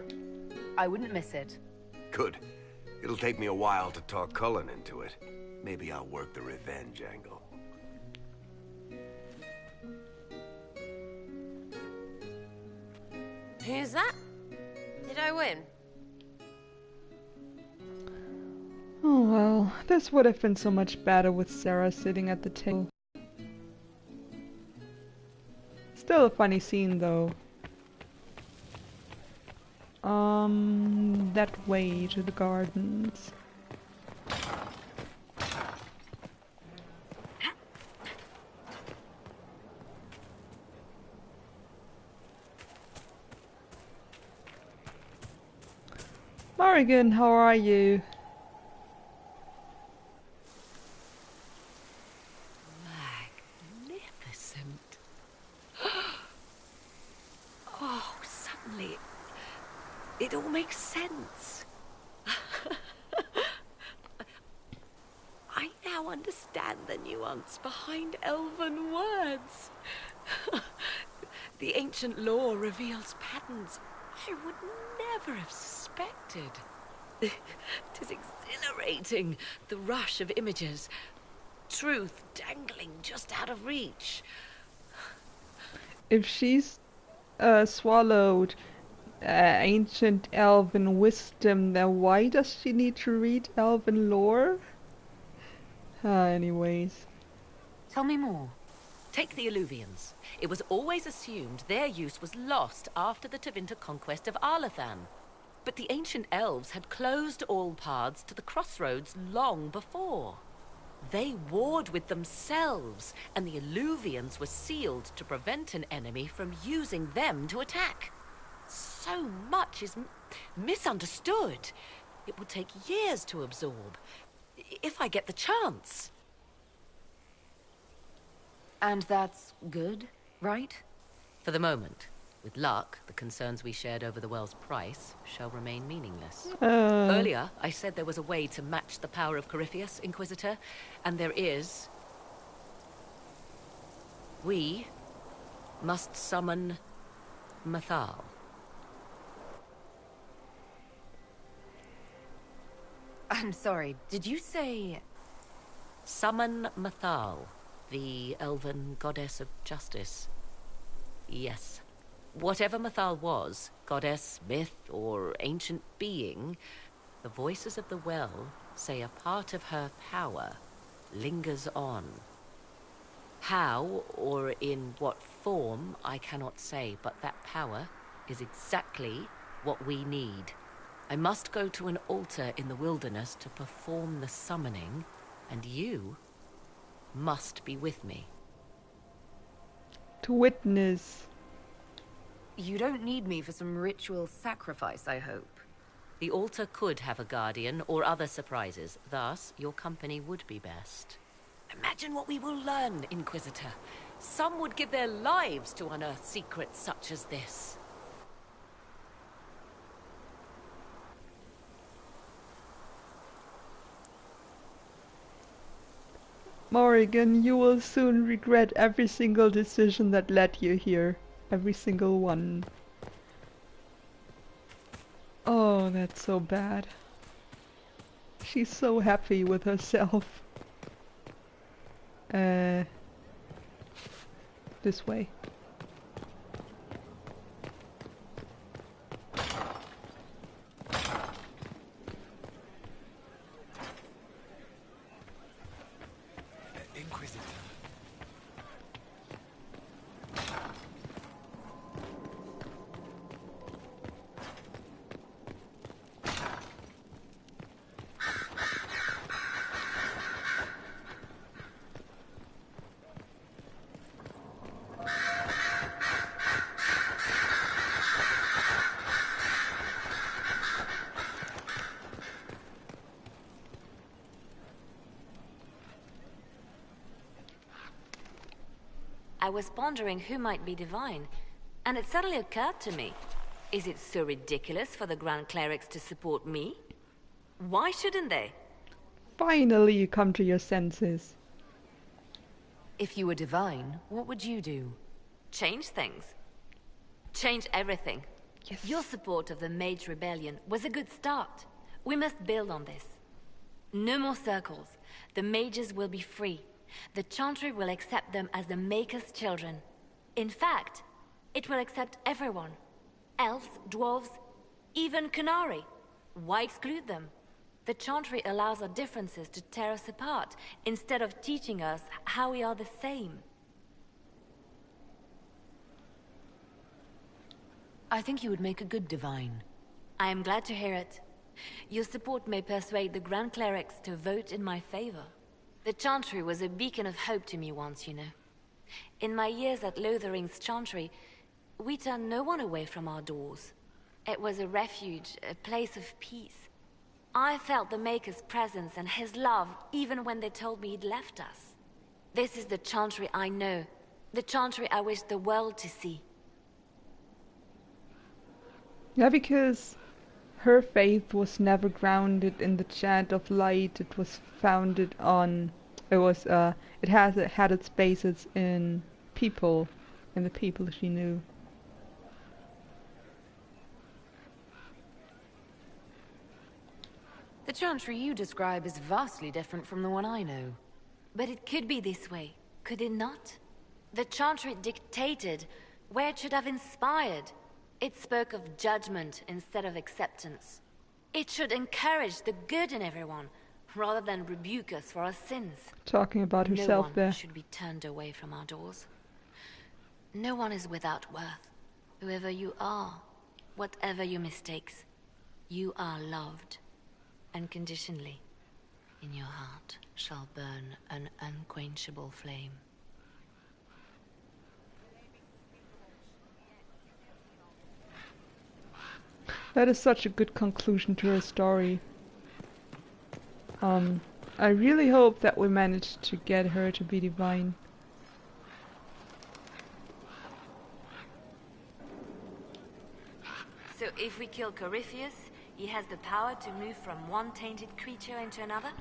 I wouldn't miss it. Good. It'll take me a while to talk Cullen into it. Maybe I'll work the revenge angle. Who's that? Did I win? Oh well, this would have been so much better with Sera sitting at the table. Still a funny scene though. That way to the gardens. Morrigan, how are you? Magnificent. Oh, suddenly it all makes sense. I now understand the nuance behind elven words. The ancient lore reveals patterns I would never have suspected. 'Tis exhilarating, the rush of images. Truth dangling just out of reach. If she's swallowed ancient elven wisdom, then why does she need to read elven lore? Anyways. Tell me more. Take the Alluvians. It was always assumed their use was lost after the Tevinter conquest of Arlathan. But the ancient elves had closed all paths to the crossroads long before. They warred with themselves, and the Alluvians were sealed to prevent an enemy from using them to attack. So much is misunderstood. It would take years to absorb, if I get the chance. And that's good, right? For the moment. With luck, the concerns we shared over the well's price shall remain meaningless. Earlier, I said there was a way to match the power of Corypheus, Inquisitor, and there is. We must summon Mathal. I'm sorry, did you say... Summon Mathal, the elven goddess of justice. Yes. Whatever Mathal was, goddess, myth, or ancient being, the voices of the well say a part of her power lingers on. How, or in what form, I cannot say, but that power is exactly what we need. I must go to an altar in the wilderness to perform the summoning, and you must be with me. To witness. You don't need me for some ritual sacrifice, I hope. The altar could have a guardian or other surprises, thus your company would be best. Imagine what we will learn, Inquisitor. Some would give their lives to unearth secrets such as this. Morrigan, you will soon regret every single decision that led you here. Every single one. Oh, that's so bad. She's so happy with herself. This way. Inquisitor. I was pondering who might be divine, and it suddenly occurred to me. Is it so ridiculous for the Grand Clerics to support me? Why shouldn't they? Finally you come to your senses. If you were divine, what would you do? Change things. Change everything. Yes. Your support of the Mage Rebellion was a good start. We must build on this. No more circles. The mages will be free. The Chantry will accept them as the Maker's children. In fact, it will accept everyone. Elves, dwarves, even Qunari. Why exclude them? The Chantry allows our differences to tear us apart, instead of teaching us how we are the same. I think you would make a good divine. I am glad to hear it. Your support may persuade the Grand Clerics to vote in my favor. The Chantry was a beacon of hope to me once, you know. In my years at Lothering's Chantry, we turned no one away from our doors. It was a refuge, a place of peace. I felt the Maker's presence and his love even when they told me he'd left us. This is the Chantry I know, the Chantry I wish the world to see. Yeah, because her faith was never grounded in the chant of light. It was founded on, it had its basis in people, in the people she knew. The Chantry you describe is vastly different from the one I know. But it could be this way, could it not? The Chantry dictated where it should have inspired. It spoke of judgment instead of acceptance. It should encourage the good in everyone, rather than rebuke us for our sins. Talking about herself there. there. No one should be turned away from our doors. No one is without worth. Whoever you are, whatever your mistakes, you are loved. Unconditionally. In your heart shall burn an unquenchable flame. That is such a good conclusion to her story. I really hope that we managed to get her to be divine. So if we kill Corypheus, he has the power to move from one tainted creature into another?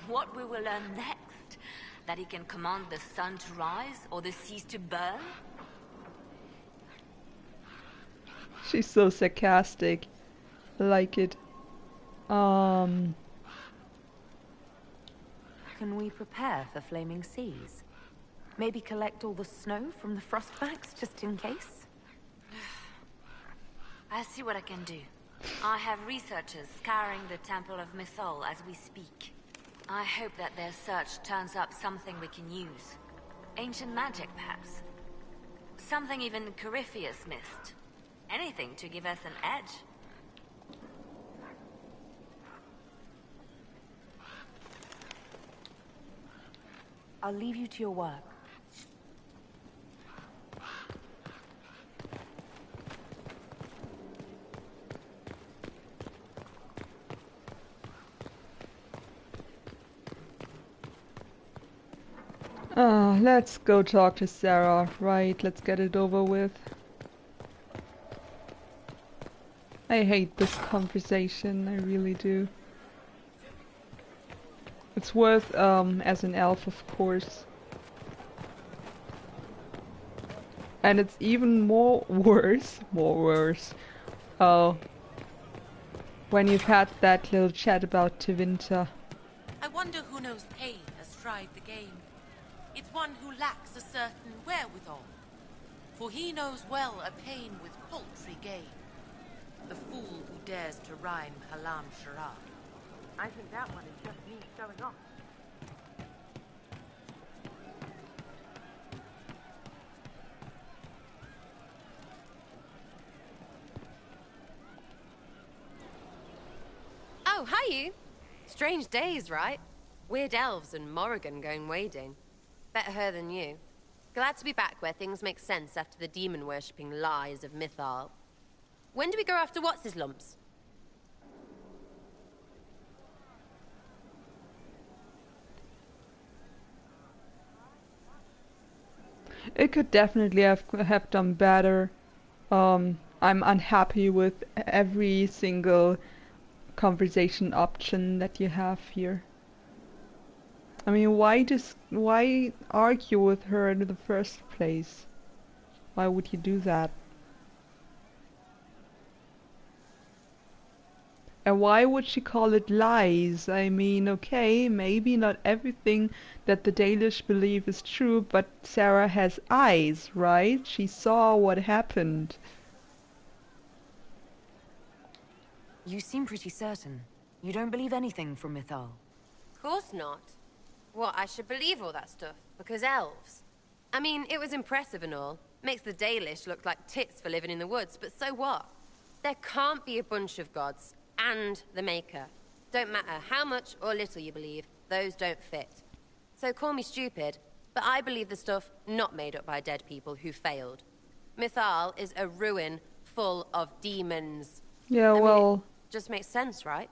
What we will learn next? That he can command the sun to rise or the seas to burn? She's so sarcastic. I like it. Can we prepare for flaming seas? Maybe collect all the snow from the frostbacks, just in case? I'll see what I can do. I have researchers scouring the Temple of Mythal as we speak. I hope that their search turns up something we can use. Ancient magic, perhaps. Something even Corypheus missed. Anything to give us an edge. I'll leave you to your work. Let's go talk to Sera. Right, let's get it over with. I hate this conversation, I really do. It's worth, as an elf, of course. And it's even more worse, when you've had that little chat about Tevinter. I wonder who knows pain has tried the game. It's one who lacks a certain wherewithal. For he knows well a pain with paltry gain. The fool who dares to rhyme Halam Shara. I think that one is just me showing off. Oh, hi you. Strange days, right? Weird elves and Morrigan going wading. Better her than you. Glad to be back where things make sense after the demon-worshipping lies of Mythal. When do we go after what's-his-lumps? It could definitely have done better. I'm unhappy with every single conversation option that you have here. I mean, why argue with her in the first place? Why would you do that? And why would she call it lies? I mean, okay, maybe not everything that the Dalish believe is true, but Sera has eyes, right? She saw what happened. You seem pretty certain. You don't believe anything from Mythal. Course not. What, I should believe all that stuff? Because elves? I mean, it was impressive and all. Makes the Dalish look like tits for living in the woods, but so what? There can't be a bunch of gods and the Maker. Don't matter how much or little you believe, those don't fit. So call me stupid, but I believe the stuff not made up by dead people who failed. Mythal is a ruin full of demons. Yeah, well... It just makes sense, right?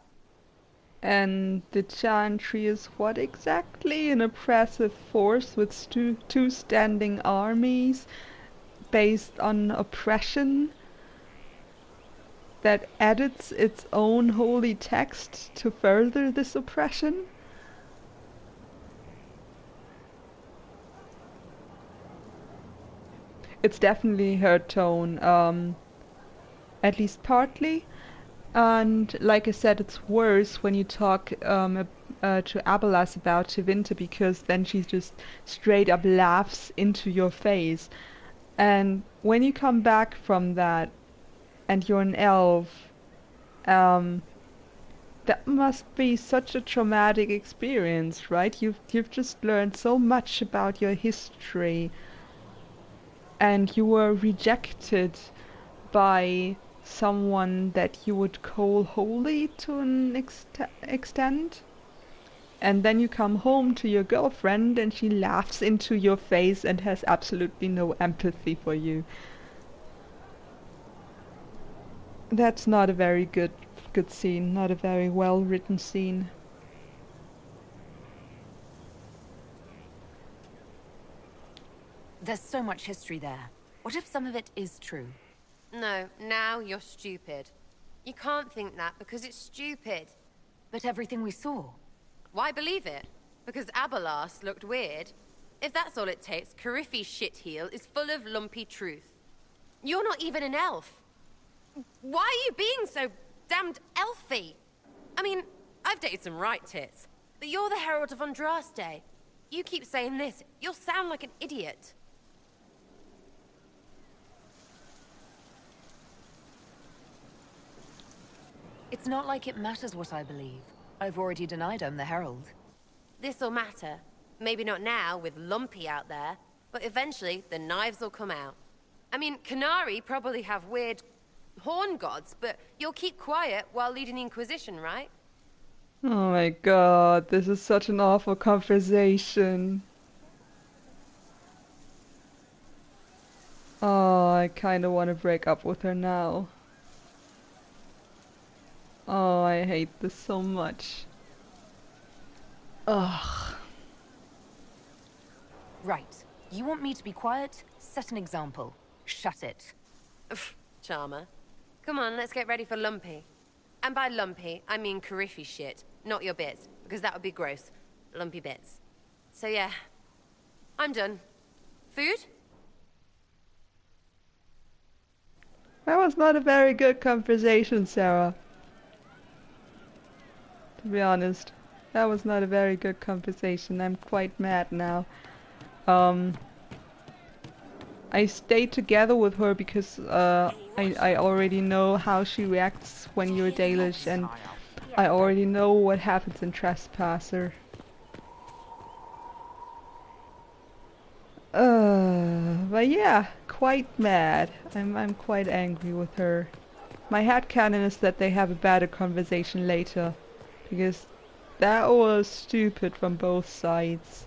And the Chantry is what exactly? An oppressive force with two standing armies based on oppression that edits its own holy text to further this oppression? It's definitely her tone, at least partly. And like I said, it's worse when you talk to Abelas about Tevinter, because then she just straight up laughs into your face. And when you come back from that, and you're an elf, that must be such a traumatic experience, right? You've just learned so much about your history, and you were rejected by someone that you would call holy to an extent, and then you come home to your girlfriend and she laughs into your face and has absolutely no empathy for you. That's not a very good scene, not a very well written scene. There's so much history there. What if some of it is true? No, now you're stupid. You can't think that because it's stupid. But everything we saw. Why believe it? Because Abelas looked weird? If that's all it takes, Corypheus' shitheel is full of lumpy truth. You're not even an elf. Why are you being so damned elfy? I mean, I've dated some right tits, but you're the Herald of Andraste. You keep saying this, you'll sound like an idiot. It's not like it matters what I believe. I've already denied I'm the Herald. This'll matter. Maybe not now, with Lumpy out there, but eventually the knives will come out. I mean, Qunari probably have weird horn gods, but you'll keep quiet while leading the Inquisition, right? Oh my god, this is such an awful conversation. Oh, I kinda wanna break up with her now. Oh, I hate this so much. Ugh. Right. You want me to be quiet? Set an example. Shut it. Charmer. Come on, let's get ready for Lumpy. And by Lumpy, I mean Corypheus shit, not your bits, because that would be gross. Lumpy bits. So yeah, I'm done. Food? That was not a very good conversation, Sera. To be honest, that was not a very good conversation. I'm quite mad now. I stayed together with her because I already know how she reacts when you're Dalish, and I already know what happens in Trespasser. But yeah, quite mad. I'm quite angry with her. My headcanon is that they have a better conversation later, because that was stupid from both sides.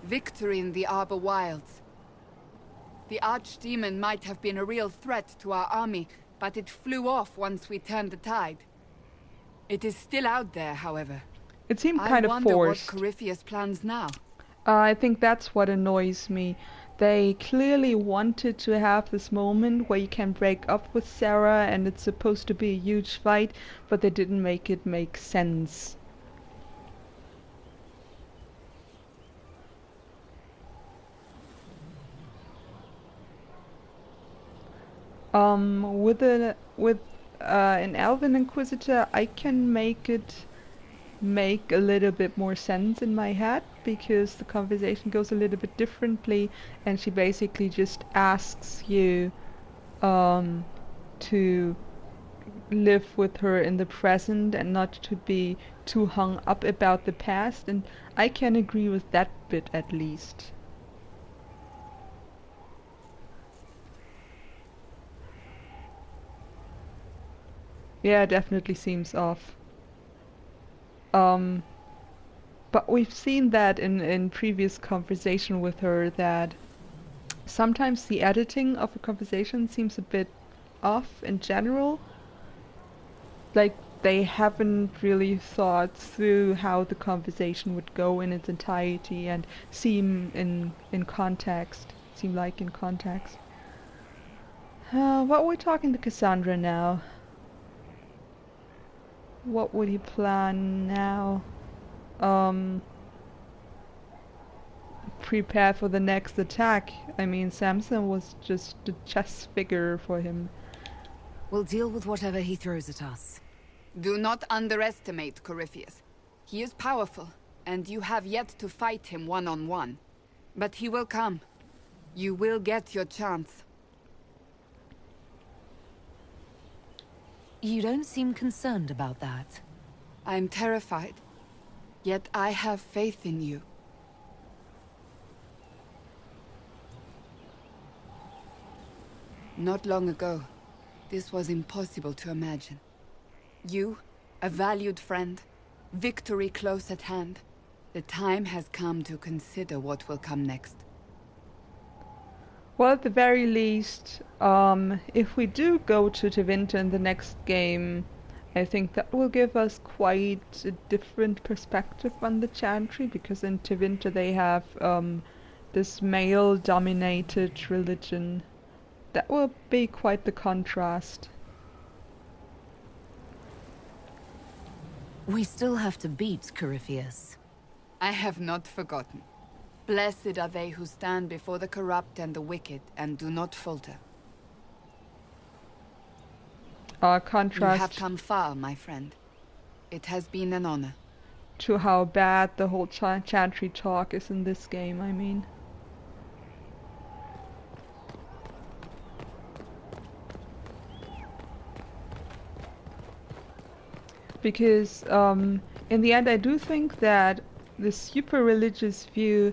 Victory in the Arbor Wilds. The archdemon might have been a real threat to our army, but it flew off once we turned the tide. It is still out there, however. It seemed kind of forced. I wonder what Corypheus plans now. I think that's what annoys me. They clearly wanted to have this moment where you can break up with Sera and it's supposed to be a huge fight, but they didn't make it make sense. With an Elven Inquisitor, I can make a little bit more sense in my head, because the conversation goes a little bit differently, and she basically just asks you to live with her in the present and not to be too hung up about the past, and I can agree with that bit at least. Yeah, it definitely seems off. But we've seen that in previous conversation with her, that sometimes the editing of a conversation seems a bit off in general. Like they haven't really thought through how the conversation would go in its entirety and seem in context. Seem like in context. What we're talking to Cassandra now. What would he plan now? Prepare for the next attack. I mean, Samson was just a chess figure for him. We'll deal with whatever he throws at us. Do not underestimate Corypheus. He is powerful, and you have yet to fight him one-on-one. But he will come. You will get your chance. You don't seem concerned about that. I'm terrified. Yet I have faith in you. Not long ago, this was impossible to imagine. You, a valued friend, victory close at hand. The time has come to consider what will come next. Well, at the very least, if we do go to Tevinter in the next game, I think that will give us quite a different perspective on the Chantry, because in Tevinter they have this male-dominated religion. That will be quite the contrast. We still have to beat Corypheus. I have not forgotten. Blessed are they who stand before the corrupt and the wicked and do not falter. Contrast. You have come far, my friend. It has been an honor. To how bad the whole Chantry talk is in this game, I mean. Because in the end I do think that the super religious view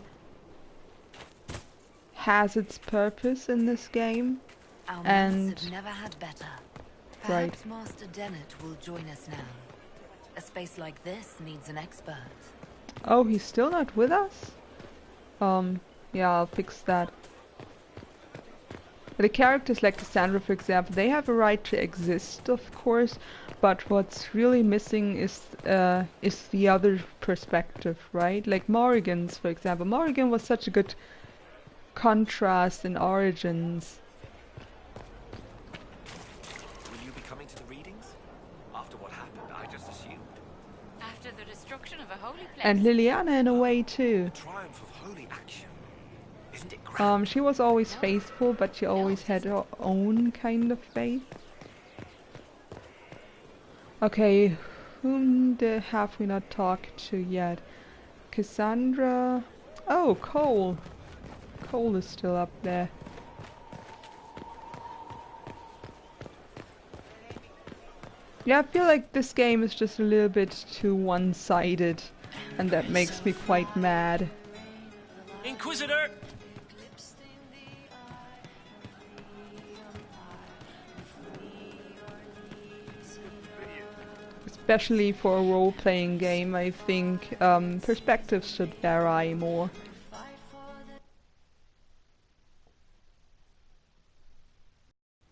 has its purpose in this game. Our And monks have never had better. right. Perhaps Master Dennett will join us now. A space like this needs an expert. Oh, he's still not with us? Yeah, I'll fix that. The characters like Cassandra, for example, they have a right to exist, of course, but what's really missing is the other perspective, right? Like Morrigan's, for example. Morrigan was such a good contrast in Origins. Will you be coming to the readings? After what happened, I just assumed. After the destruction of a holy place. And Liliana in a way too. Triumph of holy action. Isn't it grand? She was always faithful, but she always had her own kind of faith. Okay, whom have we not talked to yet? Cassandra... Oh, Cole! Cole is still up there. Yeah, I feel like this game is just a little bit too one-sided, and that makes me quite mad. Inquisitor! Especially for a role-playing game, I think perspectives should vary more.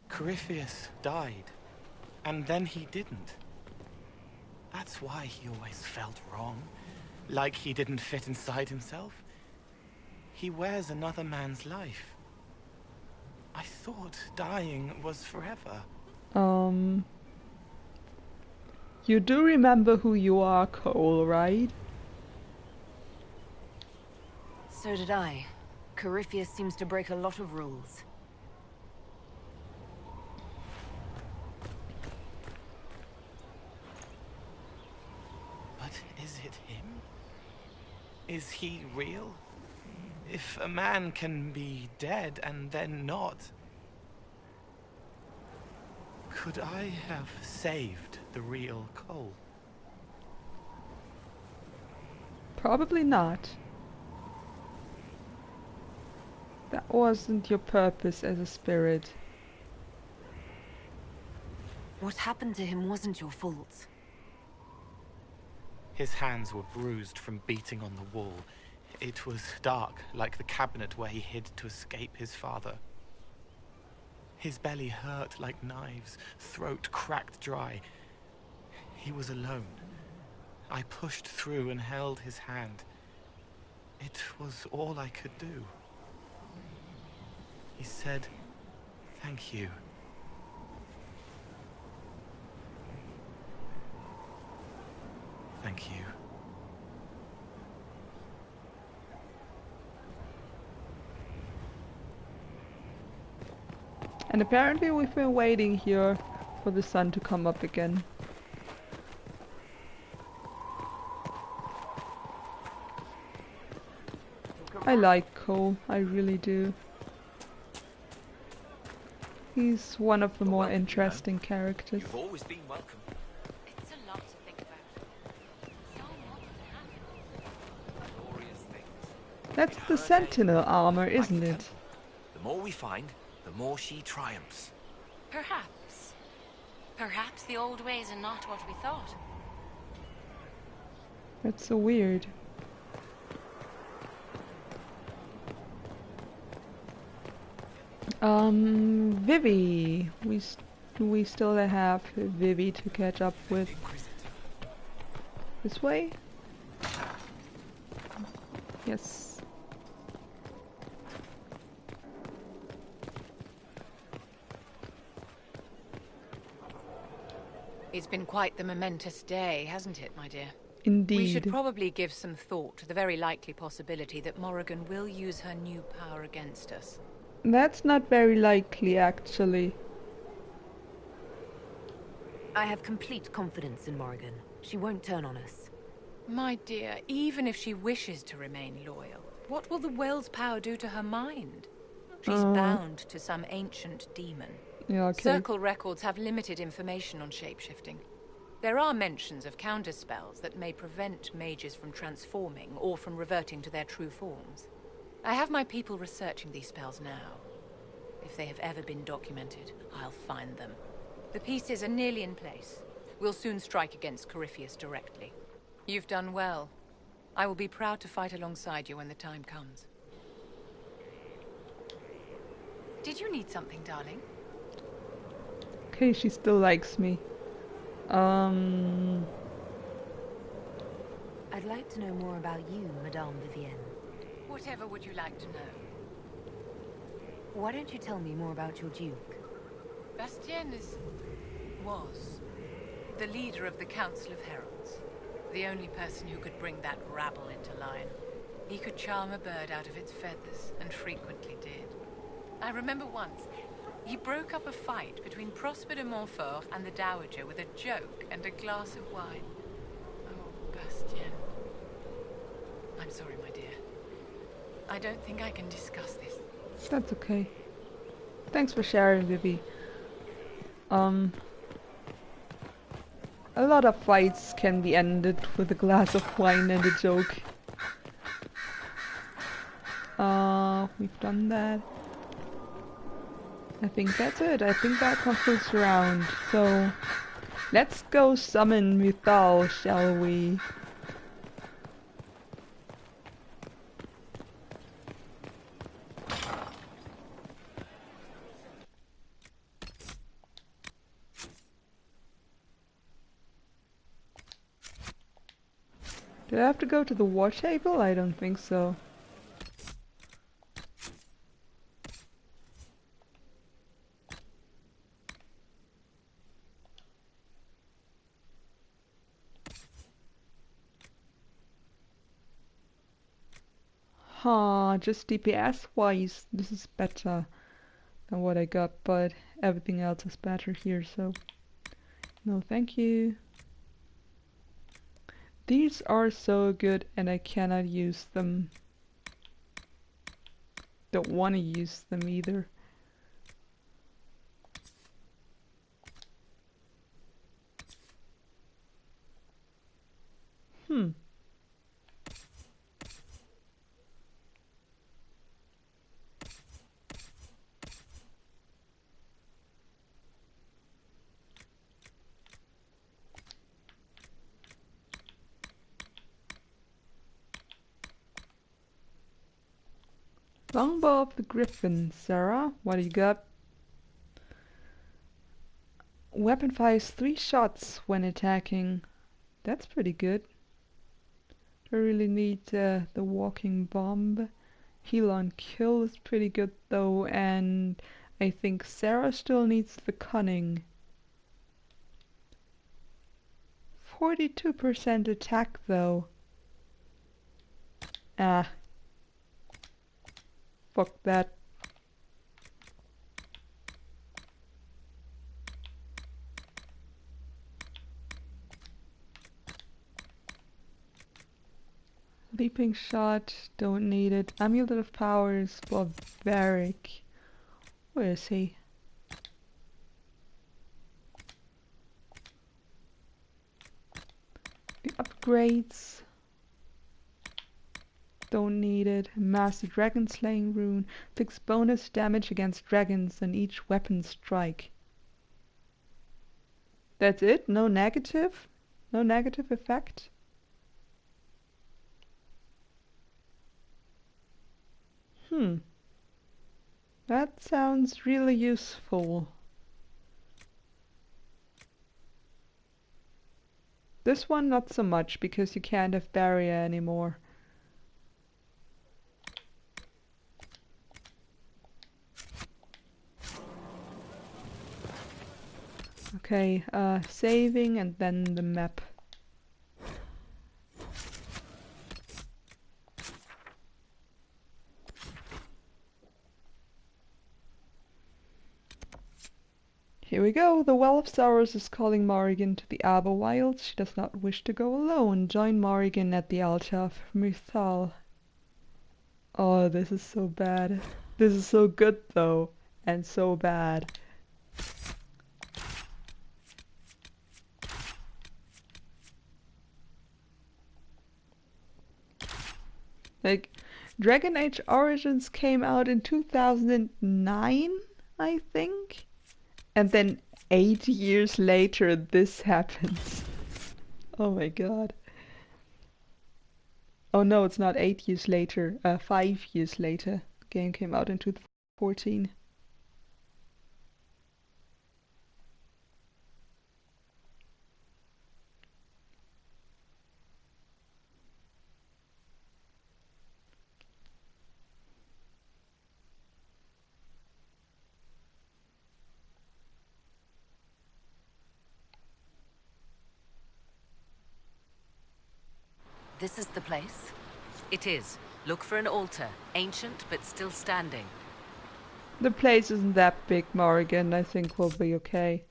Corypheus died, and then he didn't. That's why he always felt wrong, like he didn't fit inside himself. He wears another man's life. I thought dying was forever. You do remember who you are, Cole, right? So did I. Corypheus seems to break a lot of rules. But is it him? Is he real? If a man can be dead and then not... Could I have saved the real Cole? Probably not. That wasn't your purpose as a spirit. What happened to him wasn't your fault. His hands were bruised from beating on the wall. It was dark, like the cabinet where he hid to escape his father. His belly hurt like knives, throat cracked dry. He was alone. I pushed through and held his hand. It was all I could do. He said, "Thank you." Thank you. And apparently we've been waiting here for the sun to come up again. I like Cole, I really do. He's one of the more interesting characters. You've always been welcome. It's a lot to think about. Glorious things. That's the Sentinel armor, isn't it? The more we find, the more she triumphs. Perhaps. Perhaps the old ways are not what we thought. That's so weird. Vivi. We still have Vivi to catch up with. This way? Yes. It's been quite the momentous day, hasn't it, my dear? Indeed. We should probably give some thought to the very likely possibility that Morrigan will use her new power against us. That's not very likely, actually. I have complete confidence in Morrigan. She won't turn on us. My dear, even if she wishes to remain loyal, what will the Well's power do to her mind? She's bound to some ancient demon. Yeah, okay. Circle records have limited information on shapeshifting. There are mentions of counterspells that may prevent mages from transforming or from reverting to their true forms. I have my people researching these spells now. If they have ever been documented, I'll find them. The pieces are nearly in place. We'll soon strike against Corypheus directly. You've done well. I will be proud to fight alongside you when the time comes. Did you need something, darling? Okay, she still likes me. I'd like to know more about you, Madame Vivienne. Whatever would you like to know? Why don't you tell me more about your Duke? Bastien was the leader of the Council of Heralds. The only person who could bring that rabble into line. He could charm a bird out of its feathers, and frequently did. I remember once, he broke up a fight between Prosper de Montfort and the Dowager with a joke and a glass of wine. Oh, Bastien. I'm sorry, my dear. I don't think I can discuss this. That's okay. Thanks for sharing, Vivi. A lot of fights can be ended with a glass of wine and a joke. We've done that. I think that's it. I think that concludes the round. So, let's go summon Mythal, shall we? Do I have to go to the war table? I don't think so. Huh, just DPS wise, this is better than what I got, but everything else is better here, so no thank you. These are so good and I cannot use them. Don't want to use them either. Longbow of the Griffin, Sera, what do you got? Weapon fires 3 shots when attacking. That's pretty good. I really need the walking bomb. Heal on kill is pretty good though, and I think Sera still needs the cunning. 42% attack though. Ah. Fuck that. Leaping shot, don't need it. Amulet of Powers, barbaric. Where is he? The upgrades. Don't need it. Master Dragon Slaying Rune. Fix bonus damage against dragons on each weapon strike. That's it? No negative? No negative effect? That sounds really useful. This one not so much, because you can't have barrier anymore. Okay, saving and then the map. Here we go. The Well of Sorrows is calling Morrigan to the Arbor Wilds. She does not wish to go alone. Join Morrigan at the altar of Mythal. Oh, this is so bad. This is so good though, and so bad. Like, Dragon Age Origins came out in 2009, I think. And then 8 years later, this happens. Oh my god. Oh no, it's not 8 years later. 5 years later. The game came out in 2014. This is the place? It is. Look for an altar. Ancient, but still standing. The place isn't that big, Morrigan. I think we'll be okay.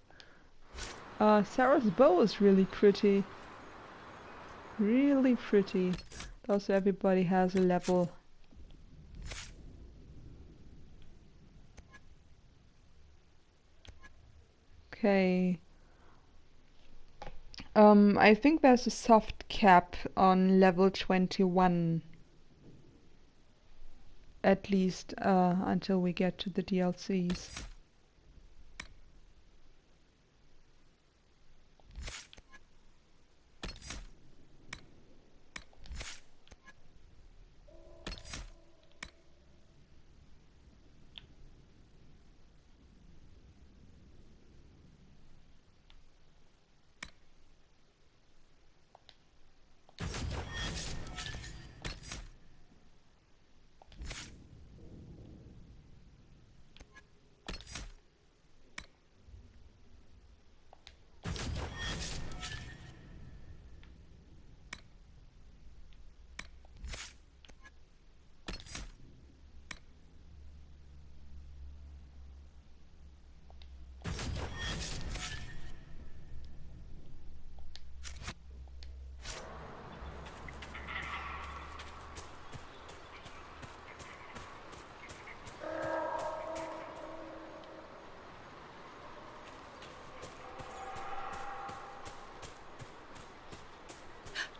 Sera's bow is really pretty. Really pretty. Also, everybody has a level. Okay. I think there's a soft cap on level 21. At least, until we get to the DLCs.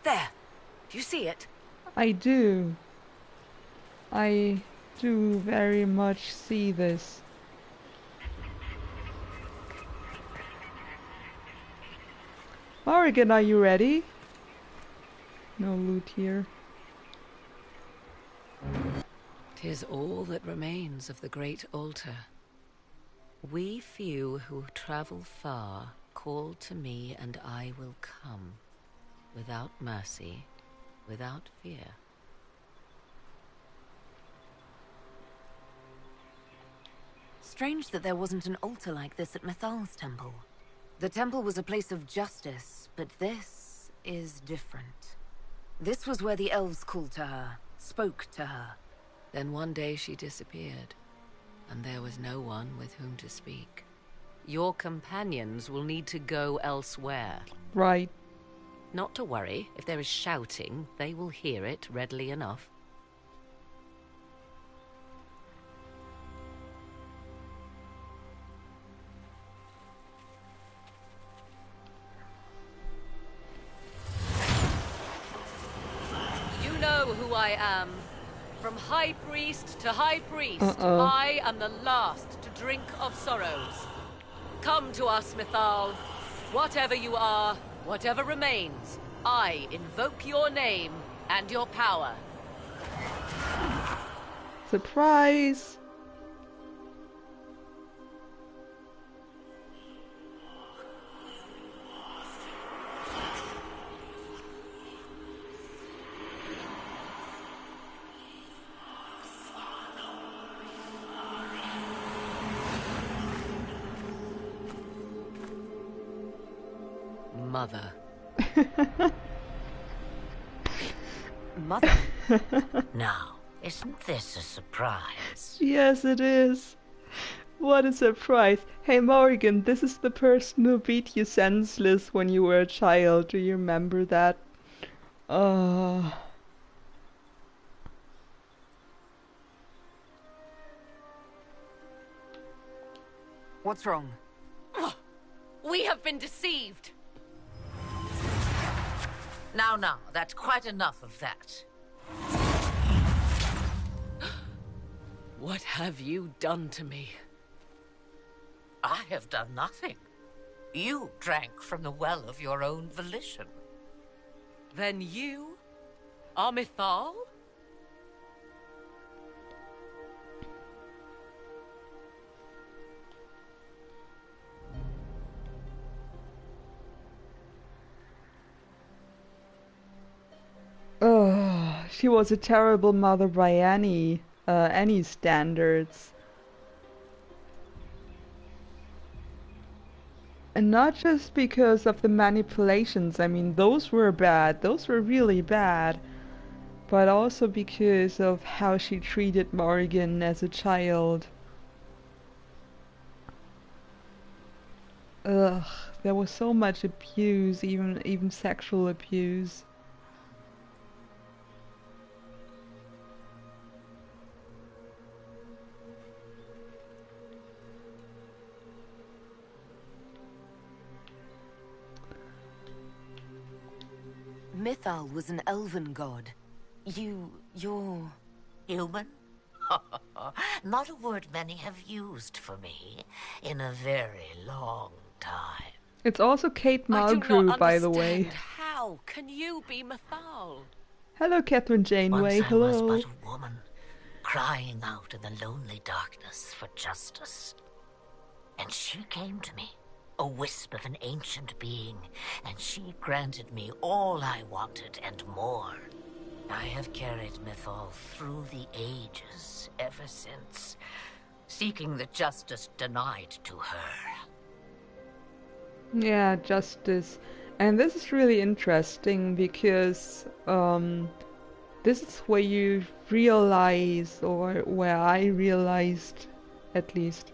There! Do you see it? I do. I do very much see this. Morrigan, are you ready? No loot here. 'Tis all that remains of the great altar. We few who travel far call to me, and I will come. Without mercy, without fear. Strange that there wasn't an altar like this at Mythal's temple. The temple was a place of justice, but this is different. This was where the elves called to her, spoke to her. Then one day she disappeared, and there was no one with whom to speak. Your companions will need to go elsewhere. Right. Not to worry, if there is shouting, they will hear it readily enough. You know who I am. From High Priest to High Priest, I am the last to drink of sorrows. Come to us, Mythal. Whatever you are, whatever remains, I invoke your name and your power. Surprise! Mother. Mother? Now, isn't this a surprise? Yes, it is. What a surprise. Hey Morrigan, this is the person who beat you senseless when you were a child. Do you remember that? What's wrong? We have been deceived. Now, that's quite enough of that. What have you done to me? I have done nothing. You drank from the well of your own volition. Then you are Mythal? Oh, she was a terrible mother by any standards. And not just because of the manipulations, I mean, those were bad, those were really bad. But also because of how she treated Morrigan as a child. Ugh, there was so much abuse, even sexual abuse. Mythal was an elven god. You're... Human? Not a word many have used for me in a very long time. It's also Kate Mulgrew, by the way. How can you be Mythal? Hello, Catherine Janeway. Hello. Once I was but a woman, crying out in the lonely darkness for justice. And she came to me, a wisp of an ancient being, and she granted me all I wanted and more. I have carried Mythal through the ages ever since, seeking the justice denied to her. Yeah, justice. And this is really interesting because this is where you realize, or where I realized at least,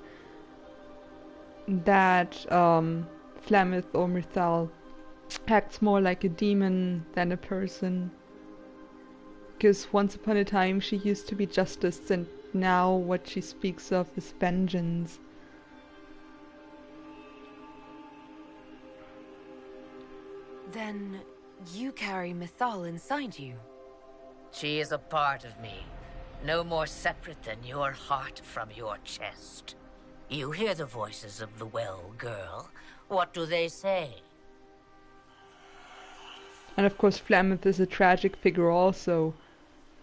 that Flameth or Mythal acts more like a demon than a person. Because once upon a time she used to be justice, and now what she speaks of is vengeance. Then you carry Mythal inside you. She is a part of me, no more separate than your heart from your chest. You hear the voices of the well, girl. What do they say? And of course Flameth is a tragic figure also,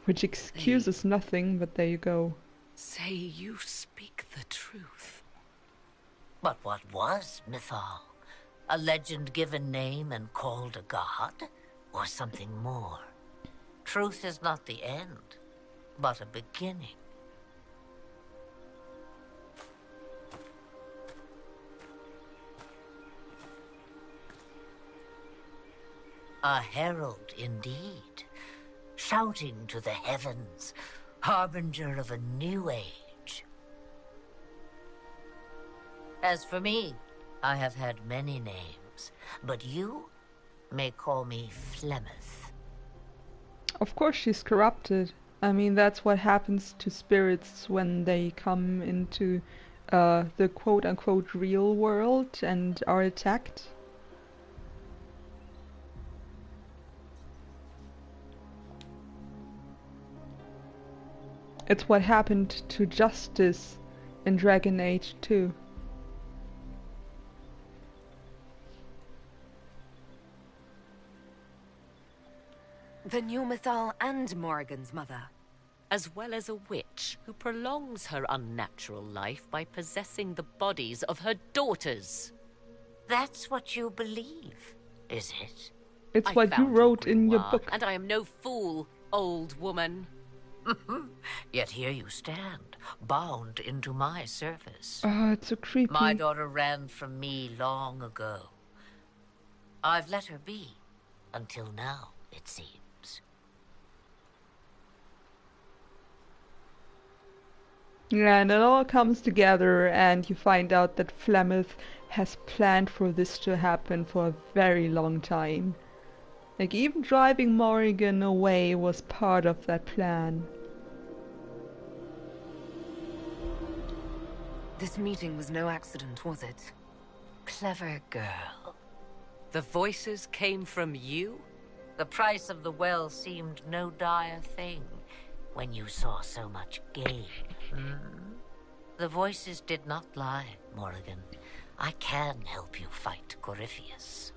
which excuses nothing, but there you go. Say you speak the truth. But what was Mythal? A legend given name and called a god? Or something more? Truth is not the end, but a beginning. A herald indeed, shouting to the heavens, harbinger of a new age. As for me, I have had many names, but you may call me Flemeth. Of course she's corrupted. I mean, that's what happens to spirits when they come into the quote-unquote real world and are attacked. It's what happened to Justice in Dragon Age 2. Then you're Mythal and Morrigan's mother. As well as a witch who prolongs her unnatural life by possessing the bodies of her daughters. That's what you believe, is it? It's what you wrote in your book. And I am no fool, old woman. Yet here you stand, bound into my service. Oh, it's so creepy. My daughter ran from me long ago. I've let her be, until now, it seems. Yeah, and it all comes together and you find out that Flemeth has planned for this to happen for a very long time. Like, even driving Morrigan away was part of that plan. This meeting was no accident, was it? Clever girl. The voices came from you? The price of the well seemed no dire thing when you saw so much gain. The voices did not lie, Morrigan. I can help you fight Corypheus.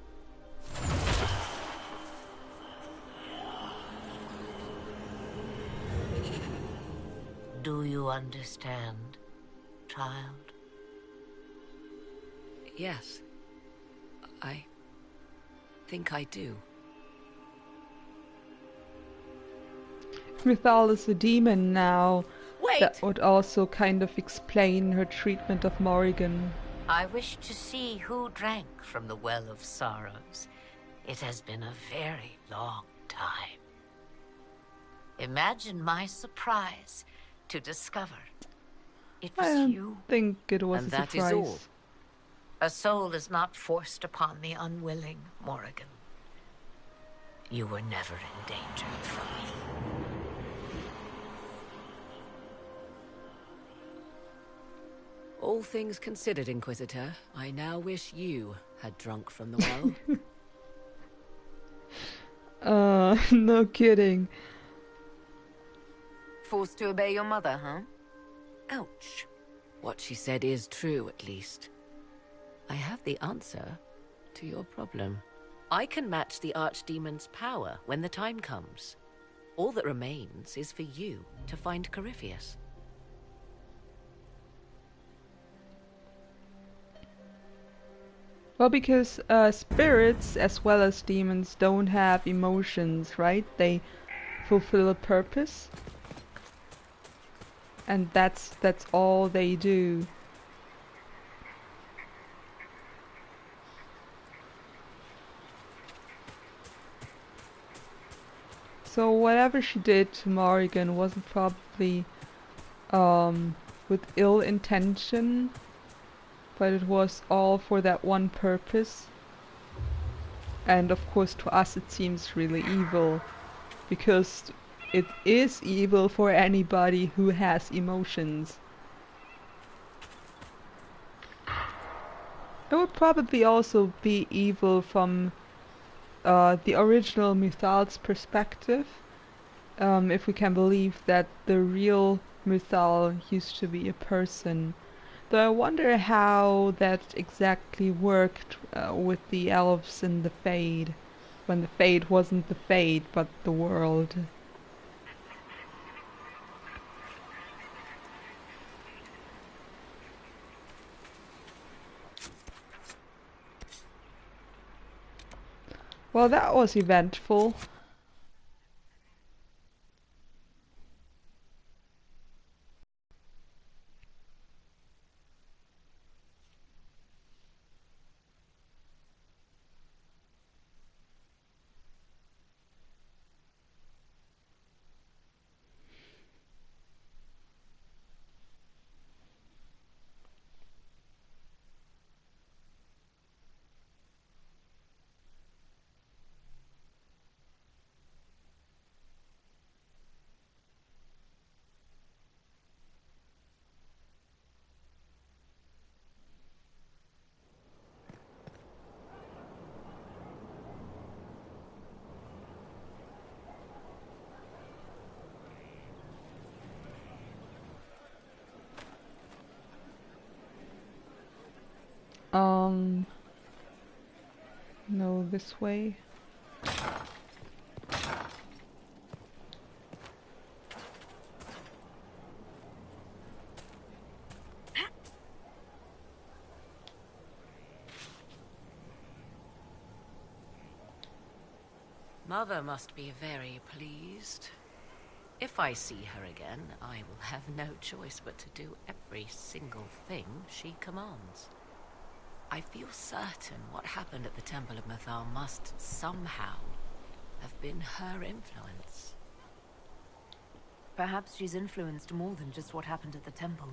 Do you understand, child? Yes. I think I do. Mythal is a demon now. Wait! That would also kind of explain her treatment of Morrigan. I wish to see who drank from the Well of Sorrows. It has been a very long time. Imagine my surprise to discover it was you. I think it was And a that surprise. is all. A soul is not forced upon the unwilling, Morrigan. You were never in danger from me. All things considered, Inquisitor, I now wish you had drunk from the well. No kidding. Forced to obey your mother, huh? Ouch. What she said is true, at least. I have the answer to your problem. I can match the Archdemon's power when the time comes. All that remains is for you to find Corypheus. Well, because spirits as well as demons don't have emotions, right? They fulfill a purpose. And that's all they do. So whatever she did to Morrigan wasn't probably with ill intention, but it was all for that one purpose. And of course to us it seems really evil, because it is evil for anybody who has emotions. It would probably also be evil from the original Mythal's perspective, if we can believe that the real Mythal used to be a person. Though I wonder how that exactly worked with the elves in the Fade, when the Fade wasn't the Fade but the world. Well, that was eventful. No, this way. Mother must be very pleased. If I see her again, I will have no choice but to do every single thing she commands. I feel certain what happened at the Temple of Mythal must somehow have been her influence. Perhaps she's influenced more than just what happened at the temple.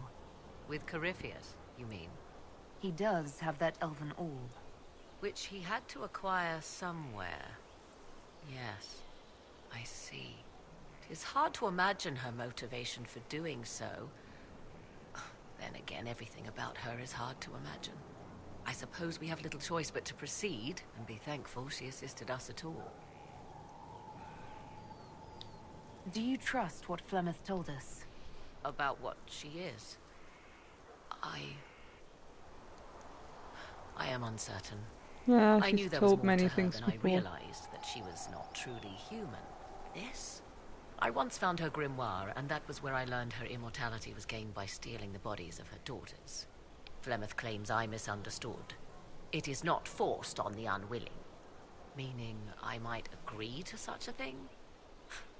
With Corypheus, you mean? He does have that elven orb. Which he had to acquire somewhere. Yes, I see. It is hard to imagine her motivation for doing so. Then again, everything about her is hard to imagine. I suppose we have little choice but to proceed, and be thankful she assisted us at all. Do you trust what Flemeth told us? about what she is. I am uncertain. Yeah, I knew she's there was told more many to her things than I before. realized that she was not truly human. This? I once found her grimoire, and that was where I learned her immortality was gained by stealing the bodies of her daughters. Flemeth claims I misunderstood. It is not forced on the unwilling. Meaning I might agree to such a thing?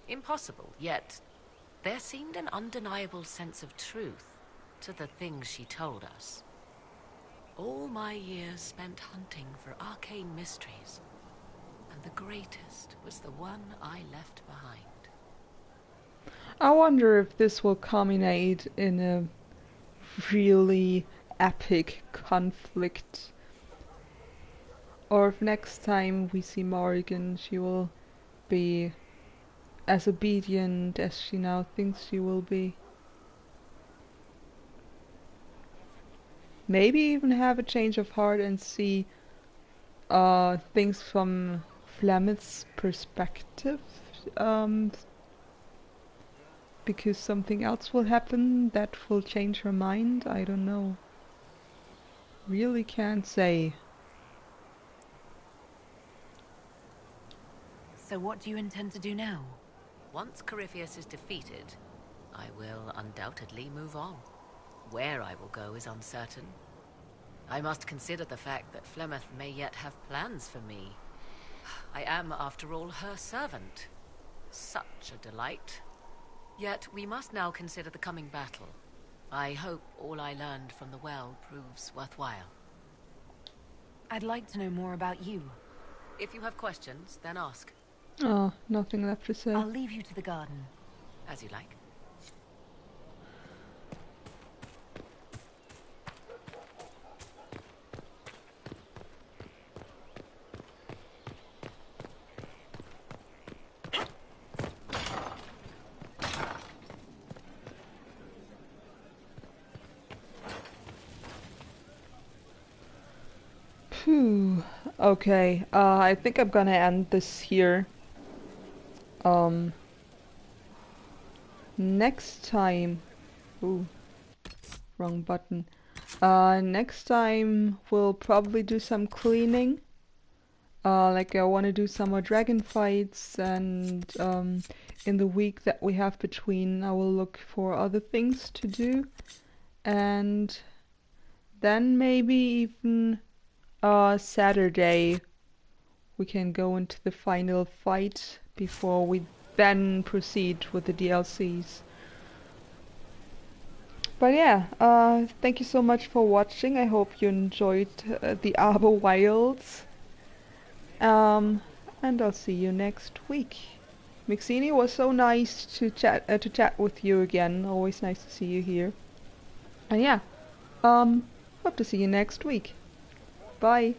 Impossible, yet there seemed an undeniable sense of truth to the things she told us. All my years spent hunting for arcane mysteries, and the greatest was the one I left behind. I wonder if this will culminate in a really epic conflict. Or if next time we see Morrigan, she will be as obedient as she now thinks she will be. Maybe even have a change of heart and see things from Flemeth's perspective. Because something else will happen that will change her mind. I don't know. Really can't say. So what do you intend to do now? Once Corypheus is defeated, I will undoubtedly move on. Where I will go is uncertain. I must consider the fact that Flemeth may yet have plans for me. I am, after all, her servant. Such a delight. Yet we must now consider the coming battle. I hope all I learned from the well proves worthwhile. I'd like to know more about you. If you have questions, then ask. Oh, nothing left to say. I'll leave you to the garden. As you like. Phew. Okay, I think I'm gonna end this here. Next time... Ooh, wrong button. Next time we'll probably do some cleaning. Like I want to do some more dragon fights, and in the week that we have between I will look for other things to do. And then maybe even Saturday we can go into the final fight before we then proceed with the DLCs. But yeah, thank you so much for watching. I hope you enjoyed the Arbor Wilds. And I'll see you next week. Mixini, was so nice to chat with you again. Always nice to see you here. And yeah, hope to see you next week. Bye.